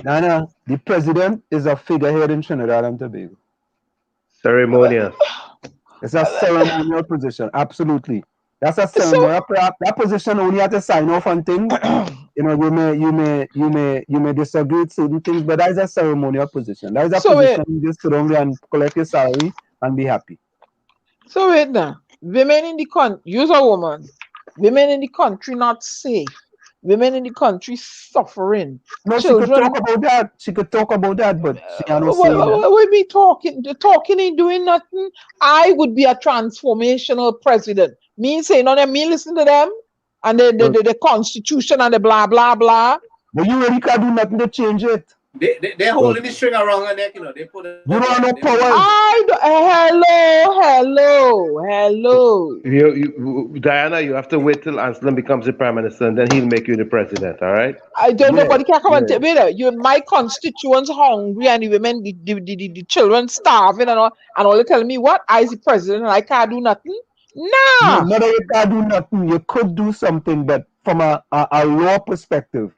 S2: Nana, the president is a figurehead in Trinidad and Tobago.
S4: Ceremonial.
S2: It's a ceremonial position, absolutely. That's a ceremonial. That position only have to sign off on things. You know, you may disagree with certain things, but that is a ceremonial position. That is a position you just sit down there and collect your salary and be happy.
S3: So wait now, women in the country, you're a woman. Women in the country not safe. Women in the country suffering.
S2: No, children. She could talk about that. She could talk about that, but she cannot say that.
S3: We be talking and doing nothing. I would be a transformational president. Me saying on them, me listen to them, and the constitution and the blah blah blah.
S2: But you really can't do nothing to change it.
S5: They're holding the string around her neck, you know. They put it.
S2: You don't have no power.
S3: Hello.
S4: Diana, you have to wait till Anselm becomes the prime minister, and then he'll make you the president. All right?
S3: I don't know, nobody can come and tell me that. My constituents hungry, and the women, the children starving, and all. They telling me what? I is the president, and I can't do nothing. Nah.
S2: No, you can't do nothing. You could do something, but from a law perspective,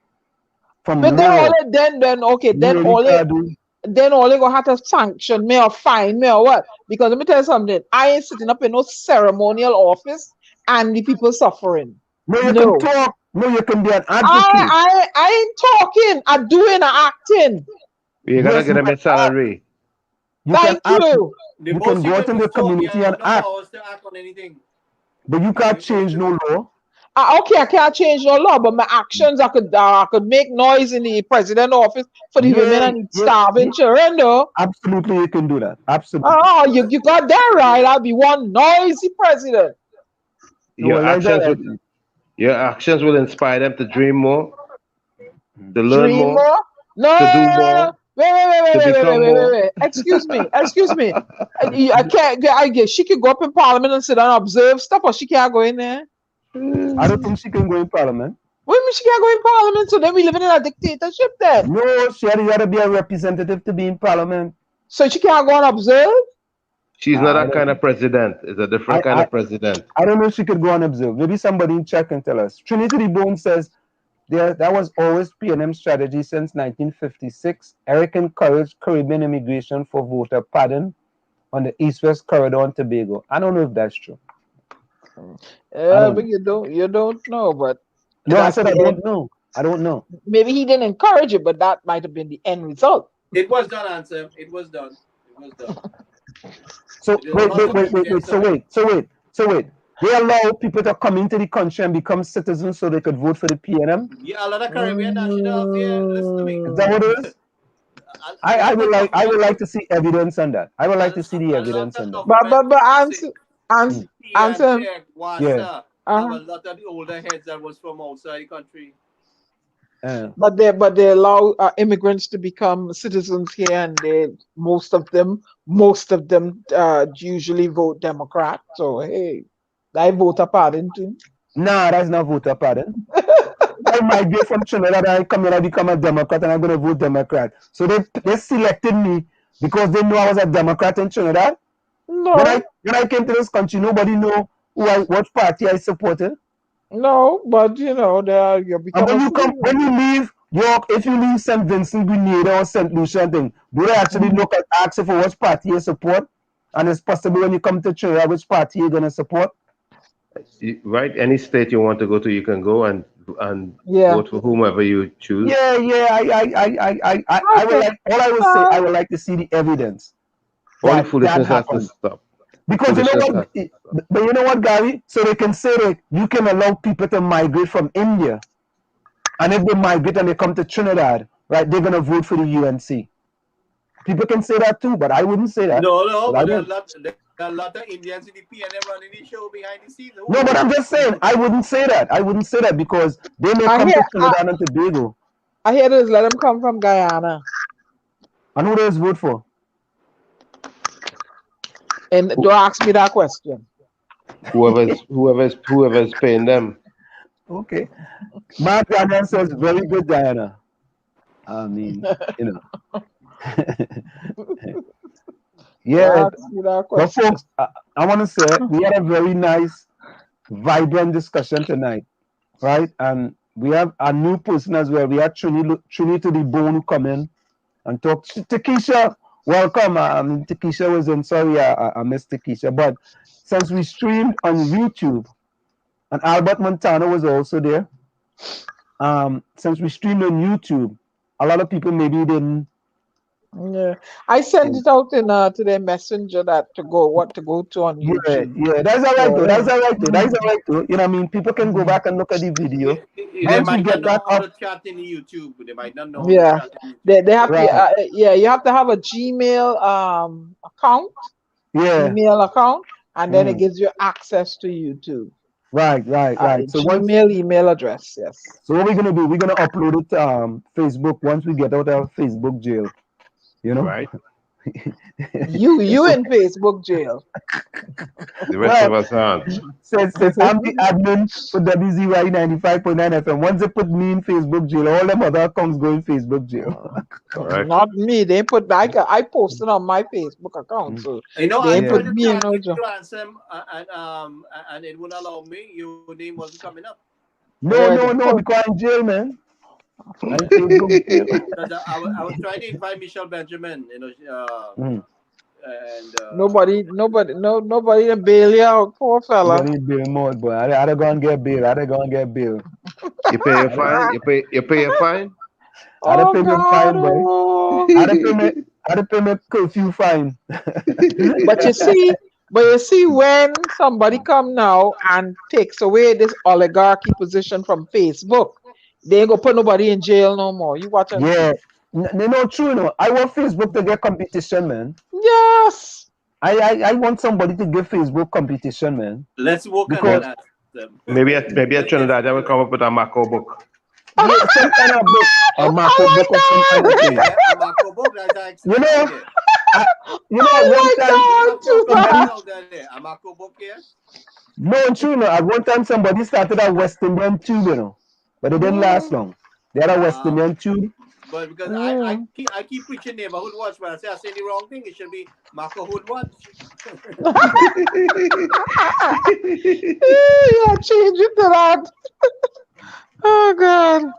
S2: from
S3: But then
S2: law,
S3: all it then okay,
S2: you
S3: then
S2: really
S3: all it
S2: can't do.
S3: then all they gonna have to sanction me or fine me or what? Because let me tell you something. I ain't sitting up in no ceremonial office and the people suffering.
S2: No, you
S3: No.
S2: can talk. No, you can be an advocate.
S3: I ain't talking. I'm doing and acting.
S4: You gotta
S2: Yes,
S4: get
S2: you
S4: them a
S2: can act.
S4: salary.
S2: You
S3: Thank
S2: can act.
S3: you.
S5: The
S2: You
S5: most
S2: can
S5: you
S2: go
S5: can
S2: out in
S5: do
S2: the
S5: is talk. You
S2: community
S5: have
S2: and
S5: no
S2: act,
S5: powers to act on anything.
S2: but you can't change no law.
S3: Okay, I can't change no law, but my actions I could make noise in the president office for the women
S2: Yeah,
S3: and the starving children though.
S2: absolutely, you can do that. Absolutely.
S3: Oh, you got that right. I'll be one noisy president.
S4: Your
S2: Well, like
S4: actions
S2: that,
S4: will, your actions will inspire them to dream more, to learn
S3: Dream
S4: more,
S3: more? No,
S4: to do
S3: no, no, no,
S4: more,
S3: no. Wait,
S4: to
S3: wait, wait, wait, wait,
S4: become
S3: wait, wait,
S4: more.
S3: wait. Excuse me, excuse me. I can't. I guess she could go up in parliament and sit down and observe stuff, or she can't go in there.
S2: I don't think she can go in parliament.
S3: What do you mean she can't go in parliament? So then we living in a dictatorship then.
S2: No, she had to be a representative to be in parliament.
S3: So she can't go and observe?
S4: She's not
S2: I
S4: that kind of president. It's a different kind of president.
S2: I don't know if she could go and observe. Maybe somebody in check and tell us. Trinity the Bone says that was always PNM strategy since 1956. Eric encouraged Caribbean immigration for voter pardon on the East-West corridor in Tobago. I don't know if that's true.
S3: But you don't know. But
S2: No, I
S3: that's
S2: said
S3: the
S2: I
S3: end.
S2: don't know. I don't know.
S3: Maybe he didn't encourage it, but that might have been the end result.
S5: It was done, answer. It was done. It was done.
S2: So wait. They allow people to come into the country and become citizens so they could vote for the PNM?
S5: Yeah, a lot of Caribbean nationals here. Listen to me.
S2: Is that what it is? I would like to see evidence on that. I would like to see the evidence on that.
S3: But answer.
S2: Yeah.
S5: Have a lot of the older heads that was from outside the country.
S3: But they allow immigrants to become citizens here, and most of them usually vote Democrat. So hey, I vote a pardon too.
S2: Nah, that's not voter pardon. I migrate from Trinidad, I come here, I become a Democrat, and I'm going to vote Democrat. So they selected me because they knew I was a Democrat in Trinidad.
S3: No.
S2: When I came to this country, nobody knew what party I supported.
S3: No, but you know,
S2: when you leave York, if you leave St. Vincent, Grenada, or St. Lucia, thing, do they actually look at ask you for which party you support? And it's possible when you come to Trinidad, which party you're gonna support?
S4: Right, any state you want to go to, you can go and vote for whomever you choose.
S2: I would like to see the evidence.
S4: All the foolishness has to stop.
S2: Because you know what, Gary? So they can say that you can allow people to migrate from India, and if they migrate and they come to Trinidad, right, they're gonna vote for the UNC. People can say that too, but I wouldn't say that.
S5: No, but there are a lot of Indians in the PNM running the show behind the scenes.
S2: No, but I'm just saying, I wouldn't say that because they may come to Trinidad and Tobago.
S3: I hear this, let them come from Guyana.
S2: And who does vote for?
S3: And don't ask me that question.
S4: Whoever's paying them.
S2: Okay. Mark Diana says, very good, Diana. I mean, you know. Yeah. But folks, I want to say we had a very nice, vibrant discussion tonight, right? And we have a new person as well. We had Trini to the Bone come in and talk. Takesha, welcome. Takesha was in. Sorry, I missed Takesha. But since we streamed on YouTube, and Albert Montano was also there. Since we streamed on YouTube, a lot of people maybe didn't.
S3: Yeah, I sent it out in to their messenger that to go to on YouTube.
S2: Yeah, that's all right though. That's all right though. You know what I mean? People can go back and look at the video.
S5: They might not know how to chat in YouTube. They might not know.
S3: Yeah, they have to. You have to have a Gmail account.
S2: Yeah.
S3: Email account, and then it gives you access to YouTube.
S2: Right.
S3: So email address, yes.
S2: So what we're gonna do? We're gonna upload it to Facebook once we get out of Facebook jail. You know,
S4: right?
S3: You in Facebook jail.
S4: The rest of us aren't.
S2: Since I'm the admin for WZYE 95.9 FM, once they put me in Facebook jail, all them other accounts go in Facebook jail.
S4: Correct.
S3: Not me. They put I posted on my Facebook account, so
S5: You know,
S3: they
S5: I
S3: put
S5: tried to
S3: me in
S5: tag
S3: no
S5: you
S3: jail.
S5: to answer him, and it wouldn't allow me. Your name wasn't coming up.
S2: No, because I'm in jail, man. I'm in Facebook jail.
S5: Because I was trying to invite Michelle Benjamin, you know, and
S3: Nobody to bail you out, poor fella.
S2: Nobody bail more, boy. I don't go and get bail. I don't go and get bail.
S4: You pay your fine? You pay your fine?
S2: I don't
S3: Oh
S2: pay my
S3: God!
S2: fine, boy.
S3: Oh.
S2: I don't pay my curfew fine.
S3: But you see, when somebody come now and takes away this oligarchy position from Facebook, they ain't gonna put nobody in jail no more. You watch and
S2: Yeah.
S3: see.
S2: No, true, you know. I want Facebook to get competition, man.
S3: Yes.
S2: I want somebody to give Facebook competition, man.
S5: let's work
S2: Because
S5: on that.
S4: Maybe at Trinidad, I will come up with a Mako book.
S2: yeah, some kind of book, a Marco book or some kind of thing.
S5: Yeah, a Marco book, that's
S2: You know,
S3: Oh
S2: one time,
S5: a Marco book here.
S2: no, true, you know, at one time somebody started a West Indian tube, you know, but it didn't last long. They had a West Indian tube.
S5: But because I keep preaching neighborhood watch, but I say the wrong thing. It should be Marco Hood watch.
S3: Yeah, change it to that. Oh God.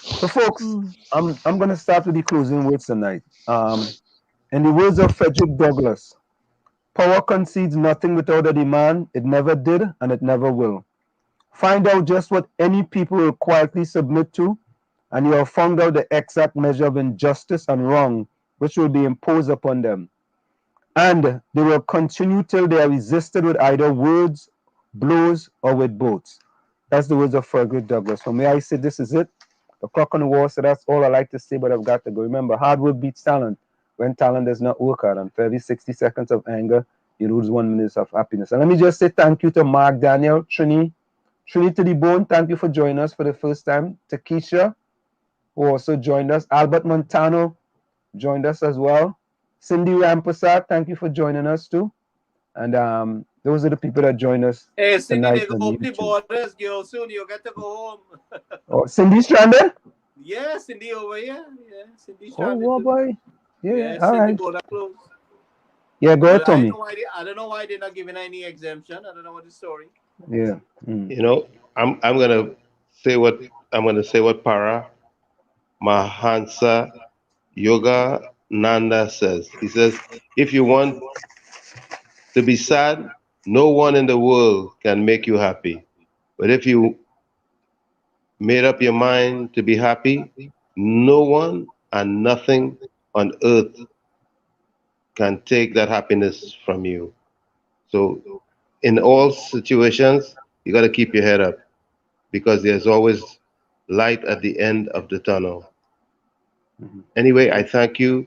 S2: So, folks, I'm gonna start with the closing words tonight. In the words of Frederick Douglass, power concedes nothing without a demand. It never did, and it never will. Find out just what any people will quietly submit to, and you have found out the exact measure of injustice and wrong which will be imposed upon them. And they will continue till they are resisted with either words, blows, or with both. That's the words of Frederick Douglass. For me, I say this is it. The clock on the wall, so that's all I like to say, but I've got to go. Remember, hard work beats talent when talent does not work hard. And for every 60 seconds of anger, you lose 1 minute of happiness. And let me just say thank you to Mark, Daniel, Trini to the bone. Thank you for joining us for the first time. To Keisha, who also joined us. Albert Montano joined us as well. Cindy Rampasat, thank you for joining us too. And those are the people that joined us
S5: Hey, Cindy,
S2: tonight
S5: they go
S2: on
S5: open the
S2: YouTube.
S5: borders, girl. Soon you get to go home.
S2: Oh, Cindy stranded?
S5: Yeah, Cindy over here. Yeah, Cindy
S2: Oh,
S5: stranded.
S2: wow, boy. Yeah, all
S5: Cindy
S2: right.
S5: border closed.
S2: Yeah, go ahead,
S5: But
S2: Tommy.
S5: I don't know why they're not giving any exemption. I don't know what the story.
S2: Yeah.
S4: You know, I'm gonna say what Para Mahansa Yoga Nanda says. He says, if you want to be sad, no one in the world can make you happy. But if you made up your mind to be happy, no one and nothing on earth can take that happiness from you. So in all situations, you got to keep your head up because there's always light at the end of the tunnel. Anyway, I thank you.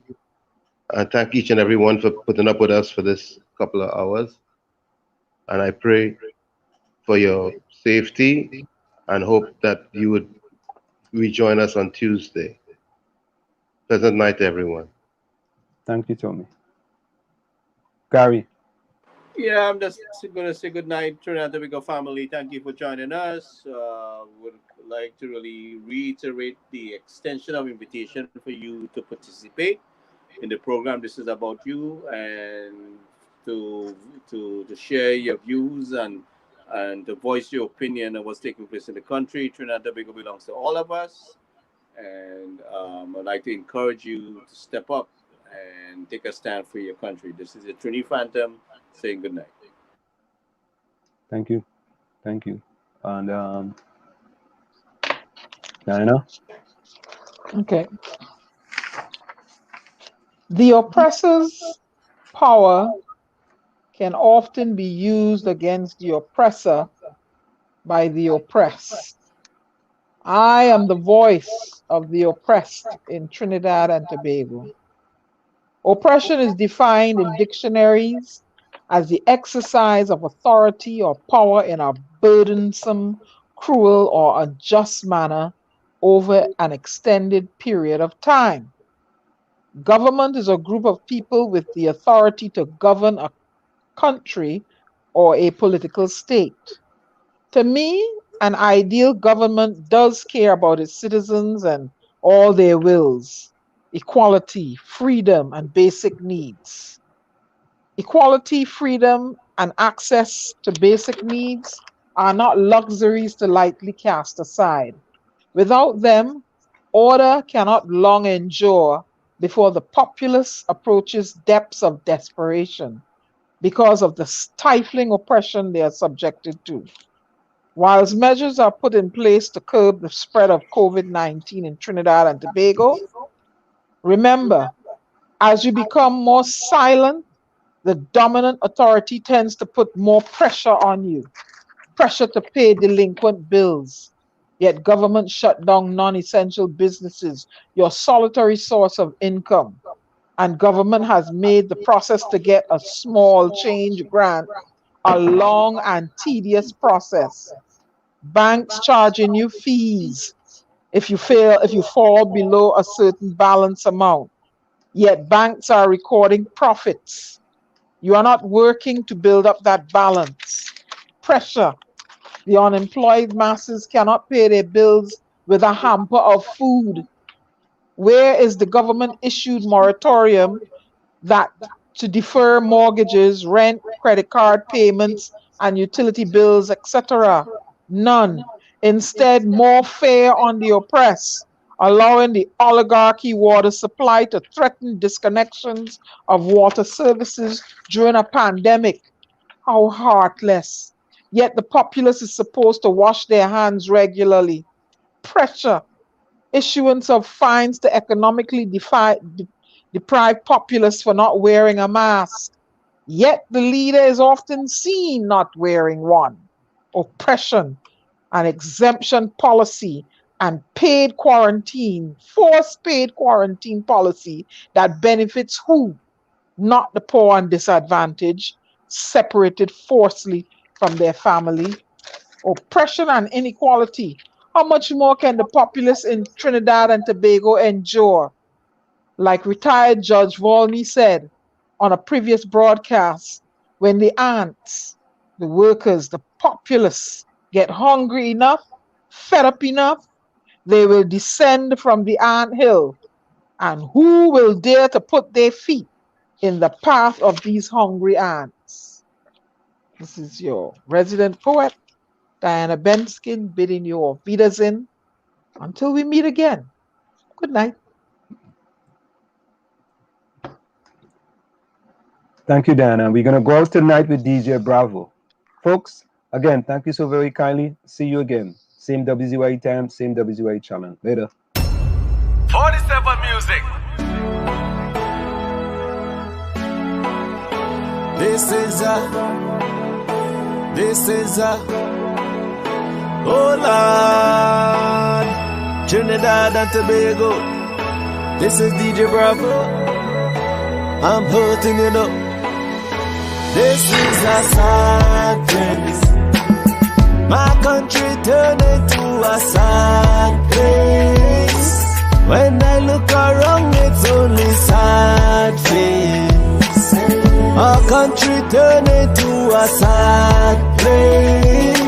S4: I thank each and every one for putting up with us for this couple of hours. And I pray for your safety and hope that you would rejoin us on Tuesday. Pleasant night, everyone.
S2: Thank you, Tommy. Gary.
S5: Yeah, I'm just going to say good night, Trinidad and Tobago family. Thank you for joining us. Would like to really reiterate the extension of invitation for you to participate in the program. This is about you and to share your views and to voice your opinion on what's taking place in the country. Trinidad and Tobago belongs to all of us, and I'd like to encourage you to step up and take a stand for your country. This is a Trini Phantom saying good night.
S2: Thank you. Thank you. And Diana?
S3: Okay. The oppressor's power can often be used against the oppressor by the oppressed. I am the voice of the oppressed in Trinidad and Tobago. Oppression is defined in dictionaries as the exercise of authority or power in a burdensome, cruel, or unjust manner over an extended period of time. Government is a group of people with the authority to govern a country or a political state. To me, an ideal government does care about its citizens and all their wills, equality, freedom, and basic needs. Equality, freedom, and access to basic needs are not luxuries to lightly cast aside. Without them, order cannot long endure before the populace approaches depths of desperation because of the stifling oppression they are subjected to. Whilst measures are put in place to curb the spread of COVID-19 in Trinidad and Tobago, remember, as you become more silent, the dominant authority tends to put more pressure on you, pressure to pay delinquent bills. Yet government shut down non-essential businesses, your solitary source of income. And government has made the process to get a small change grant a long and tedious process. Banks charging you fees if you fall below a certain balance amount. Yet banks are recording profits. You are not working to build up that balance. Pressure. The unemployed masses cannot pay their bills with a hamper of food. Where is the government-issued moratorium that to defer mortgages, rent, credit card payments, and utility bills, etc.? None. Instead, more fear on the oppressed, allowing the oligarchy water supply to threaten disconnections of water services during a pandemic. How heartless. Yet the populace is supposed to wash their hands regularly. Pressure. Issuance of fines to economically deprive populace for not wearing a mask. Yet the leader is often seen not wearing one. Oppression, an exemption policy, and paid quarantine, forced paid quarantine policy that benefits who? Not the poor and disadvantaged, separated forcibly from their family. Oppression and inequality. How much more can the populace in Trinidad and Tobago endure? Like retired Judge Volney said on a previous broadcast, when the ants, the workers, the populace get hungry enough, fed up enough, they will descend from the ant hill. And who will dare to put their feet in the path of these hungry ants? This is your resident poet, Diana Benskin, bidding you auf Wiedersehen until we meet again. Good night.
S2: Thank you, Diana. We're going to go out tonight with DJ Bravo. Folks, again, thank you so very kindly. See you again. Same WZYE time, same WZYE channel. Later.
S16: 47 music. This is oh Lord, Trinidad and Tobago. This is DJ Bravo. I'm hurting you up. This is a sad place. My country turned into a sad place. When I look around, it's only sad face. Our country turned into a sad place.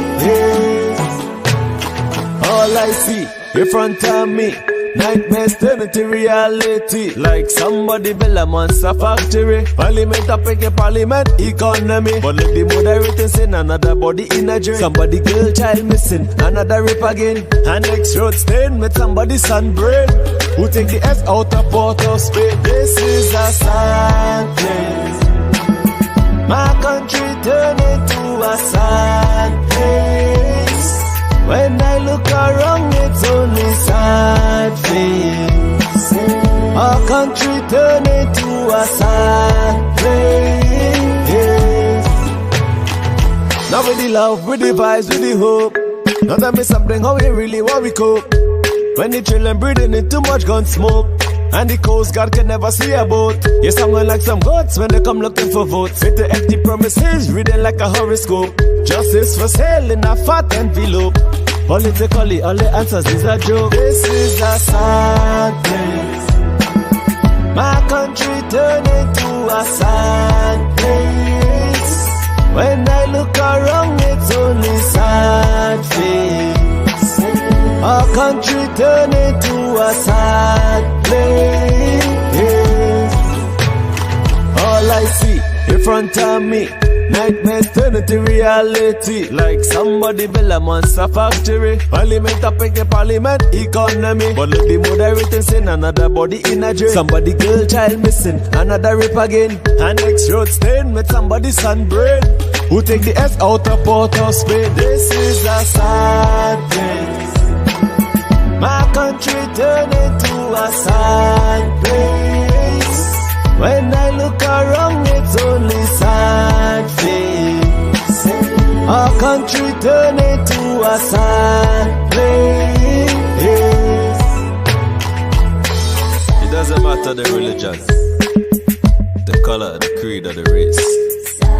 S16: All I see in front of me, nightmares turn into reality. Like somebody build a monster factory. Parliament up in parliament economy. But let the moderator say another body in a jail. Somebody girl child missing, another rape again. And next road stain with somebody's sunbrain. Who take the S out of Port of Spain? This is a sad place. My country turned into a sad place. When I look around, it's only sad face. Our country turned into a sad place. Now with the love, with the vibes, with the hope. Now tell me something, how we really want we cope. When the children breathing in too much gun smoke. And the Coast Guard can never see a boat. You're sounding like some goats when they come looking for votes. With the empty promises, reading like a horoscope. Justice for sale in a fat envelope. Politically, all the answers is a joke. This is a sad place. My country turned into a sad place. When I look around, it's only sad face. Our country turned into a sad place. All I see in front of me, nightmares turn into reality. Like somebody build a monster factory. Parliament up in the parliament economy. But look the moderator saying another body in a drain. Somebody girl child missing, another rape again. And next road stain with somebody's sunbrain. Who take the S out of Port of Spain? This is a sad place. My country turned into a sad place. When I look around, it's only sad face. Our country turned into a sad place. It doesn't matter the religion, the color, the creed, or the race.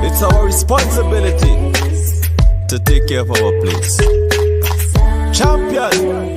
S16: It's our responsibility to take care of our place. Champion!